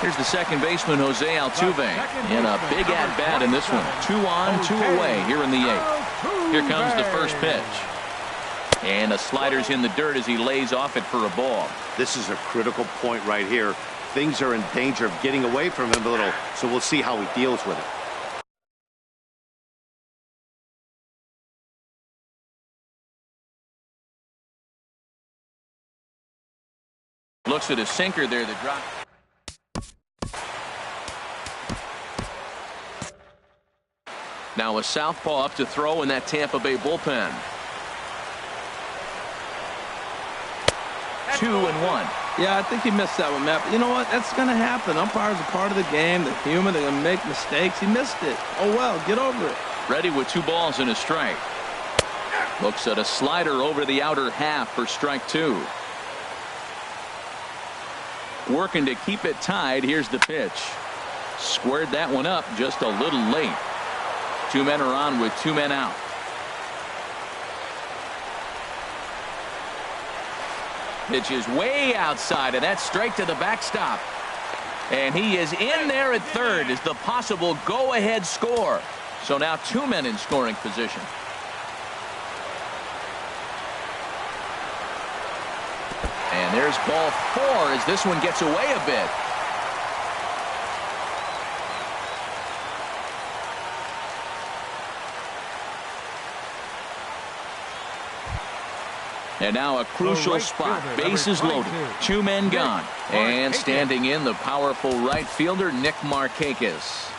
Here's the second baseman, Jose Altuve, in a big at-bat in this one. 2 on, 2 away here in the 8th. Here comes the first pitch. And the slider's in the dirt as he lays off it for a ball. This is a critical point right here. Things are in danger of getting away from him a little, so we'll see how he deals with it. Looks at a sinker there that dropped. Now a southpaw up to throw in that Tampa Bay bullpen. 2-1. Yeah, I think he missed that one, Matt. But you know what? That's going to happen. Umpires are part of the game. They're human. They're going to make mistakes. He missed it. Oh, well, get over it. Ready with 2 balls and a strike. Looks at a slider over the outer half for strike 2. Working to keep it tied. Here's the pitch. Squared that one up just a little late. 2 men are on with 2 men out. Pitch is way outside, and that's straight to the backstop. And he is in there at third as the possible go-ahead score. So now 2 men in scoring position. And there's ball 4 as this one gets away a bit. And now a crucial spot. Bases loaded. 2 men gone. And standing in, the powerful right fielder, Nick Markakis.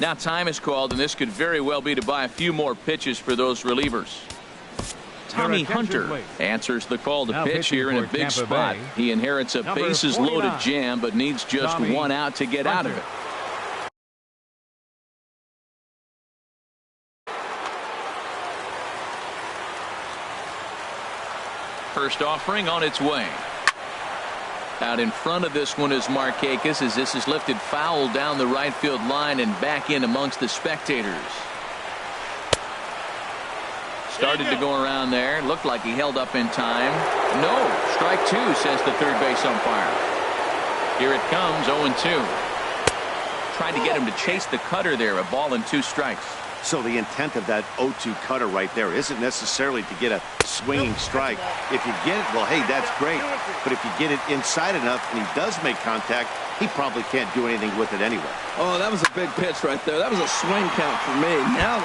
Now time is called, and this could very well be to buy a few more pitches for those relievers. Tommy Hunter answers the call to pitch here in a big spot. He inherits a bases loaded jam, but needs just 1 out to get out of it. First offering on its way. Out in front of this one is Markakis as this is lifted foul down the right field line and back in amongst the spectators. Started to go around there. Looked like he held up in time. No. Strike 2, says the third base umpire. Here it comes, 0-2. Tried to get him to chase the cutter there. A ball and 2 strikes. So the intent of that 0-2 cutter right there isn't necessarily to get a swinging strike. If you get it, well, hey, that's great. But if you get it inside enough and he does make contact, he probably can't do anything with it anyway. Oh, that was a big pitch right there. That was a swing count for me. Now,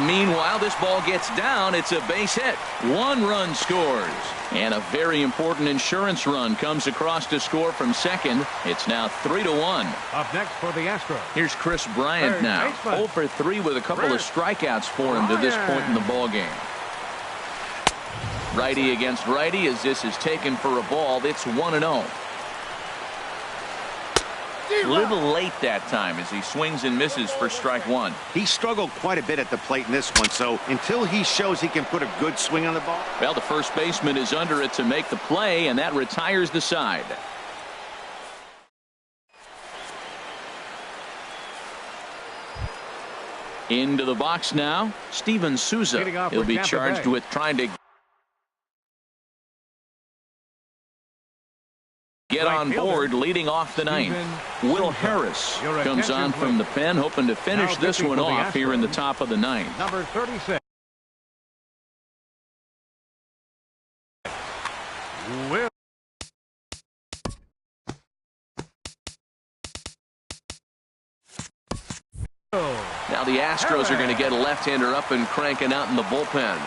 meanwhile, this ball gets down. It's a base hit. 1 run scores. And a very important insurance run comes across to score from second. It's now 3-1. Up next for the Astros. Here's Chris Bryant now. 0 for 3 with a couple of strikeouts for him to this point in the ball game. Righty against righty as this is taken for a ball. It's 1-0. A little late that time as he swings and misses for strike 1. He struggled quite a bit at the plate in this one, so until he shows he can put a good swing on the ball. Well, the first baseman is under it to make the play, and that retires the side. Into the box now, Steven Souza. He'll be charged with trying to get on board, leading off the 9th. Will Harris comes on from the pen, hoping to finish this one off here in the top of the 9th. Number 36. Will. Now the Astros are going to get a left-hander up and cranking out in the bullpen.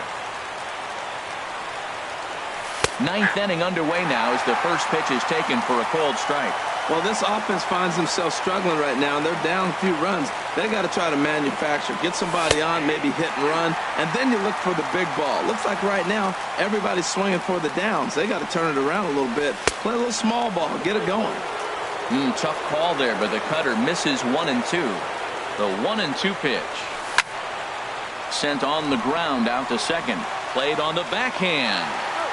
9th inning underway now as the first pitch is taken for a called strike. Well, this offense finds themselves struggling right now, and they're down a few runs. They got to try to manufacture, get somebody on, maybe hit and run, and then you look for the big ball. Looks like right now everybody's swinging for the downs. They got to turn it around a little bit, play a little small ball, get it going. Tough call there, but the cutter misses 1 and 2. The 1 and 2 pitch. Sent on the ground out to second. Played on the backhand.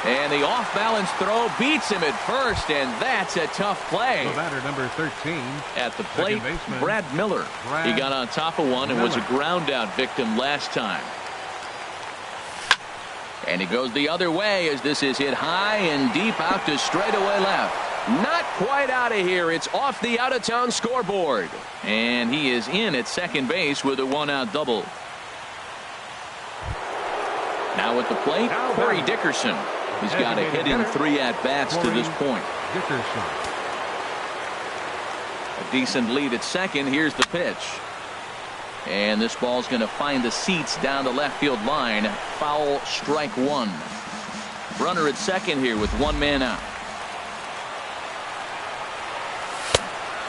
And the off-balance throw beats him at first, and that's a tough play. The batter, number 13. At the plate, Brad Miller. He got on top of one and was a ground-out victim last time. And he goes the other way as this is hit high and deep out to straightaway left. Not quite out of here. It's off the out-of-town scoreboard. And he is in at second base with a one-out double. Now at the plate, Corey Dickerson. He's got a hit in 3 at-bats to this point. A decent lead at second. Here's the pitch. And this ball's going to find the seats down the left field line. Foul, strike 1. Runner at second here with 1 man out.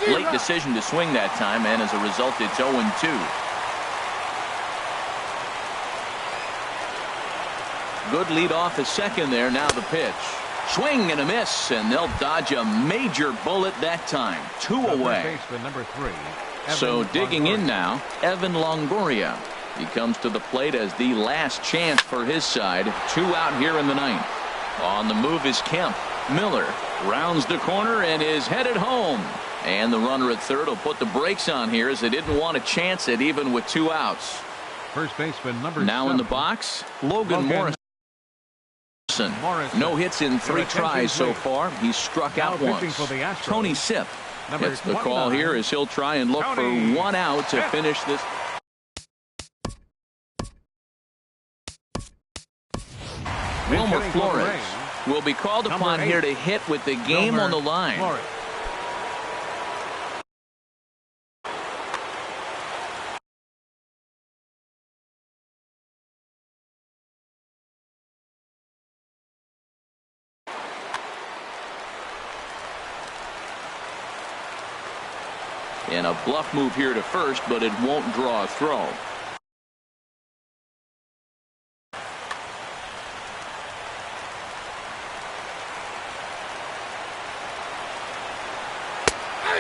Late decision to swing that time, and as a result, it's 0-2. Good lead off the second there. Now the pitch. Swing and a miss, and they'll dodge a major bullet that time. 2 away. Number 3. So digging in now, Evan Longoria. He comes to the plate as the last chance for his side. 2 out here in the 9th. On the move is Kemp. Miller rounds the corner and is headed home. And the runner at third will put the brakes on here as they didn't want to chance it even with 2 outs. First baseman number now 7. In the box, Logan Morrison. No hits in 3 tries so far. He's struck out once. Tony Sipp gets the call here as he'll try and look for 1 out to finish this. Wilmer Flores will be called upon here to hit with the game on the line. And a bluff move here to first, but it won't draw a throw.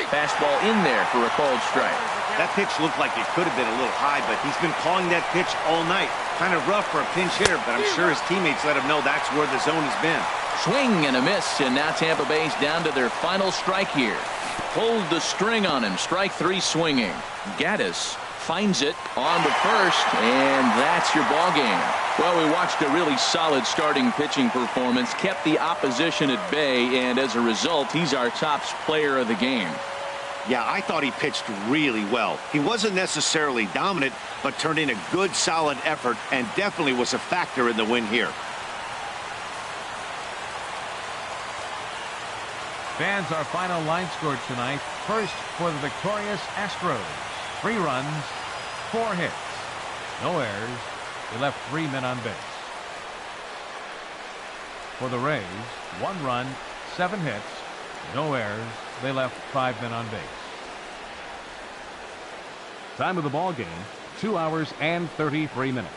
Fastball in there for a called strike. That pitch looked like it could have been a little high, but he's been calling that pitch all night. Kind of rough for a pinch hitter, but I'm sure his teammates let him know that's where the zone has been. Swing and a miss, and now Tampa Bay's down to their final strike here. Pulled the string on him. Strike 3 swinging. Gaddis finds it on to first, and that's your ball game. Well, we watched a really solid starting pitching performance, kept the opposition at bay, and as a result, he's our top player of the game. Yeah, I thought he pitched really well. He wasn't necessarily dominant, but turned in a good, solid effort and definitely was a factor in the win here. Fans, our final line score tonight. First for the victorious Astros. 3 runs, 4 hits. No errors. They left 3 men on base. For the Rays, 1 run, 7 hits. No errors. They left 5 men on base. Time of the ball game, 2 hours and 33 minutes.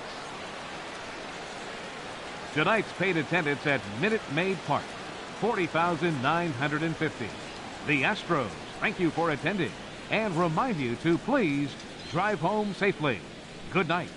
Tonight's paid attendance at Minute Maid Park, 40,950. The Astros thank you for attending and remind you to please drive home safely. Good night.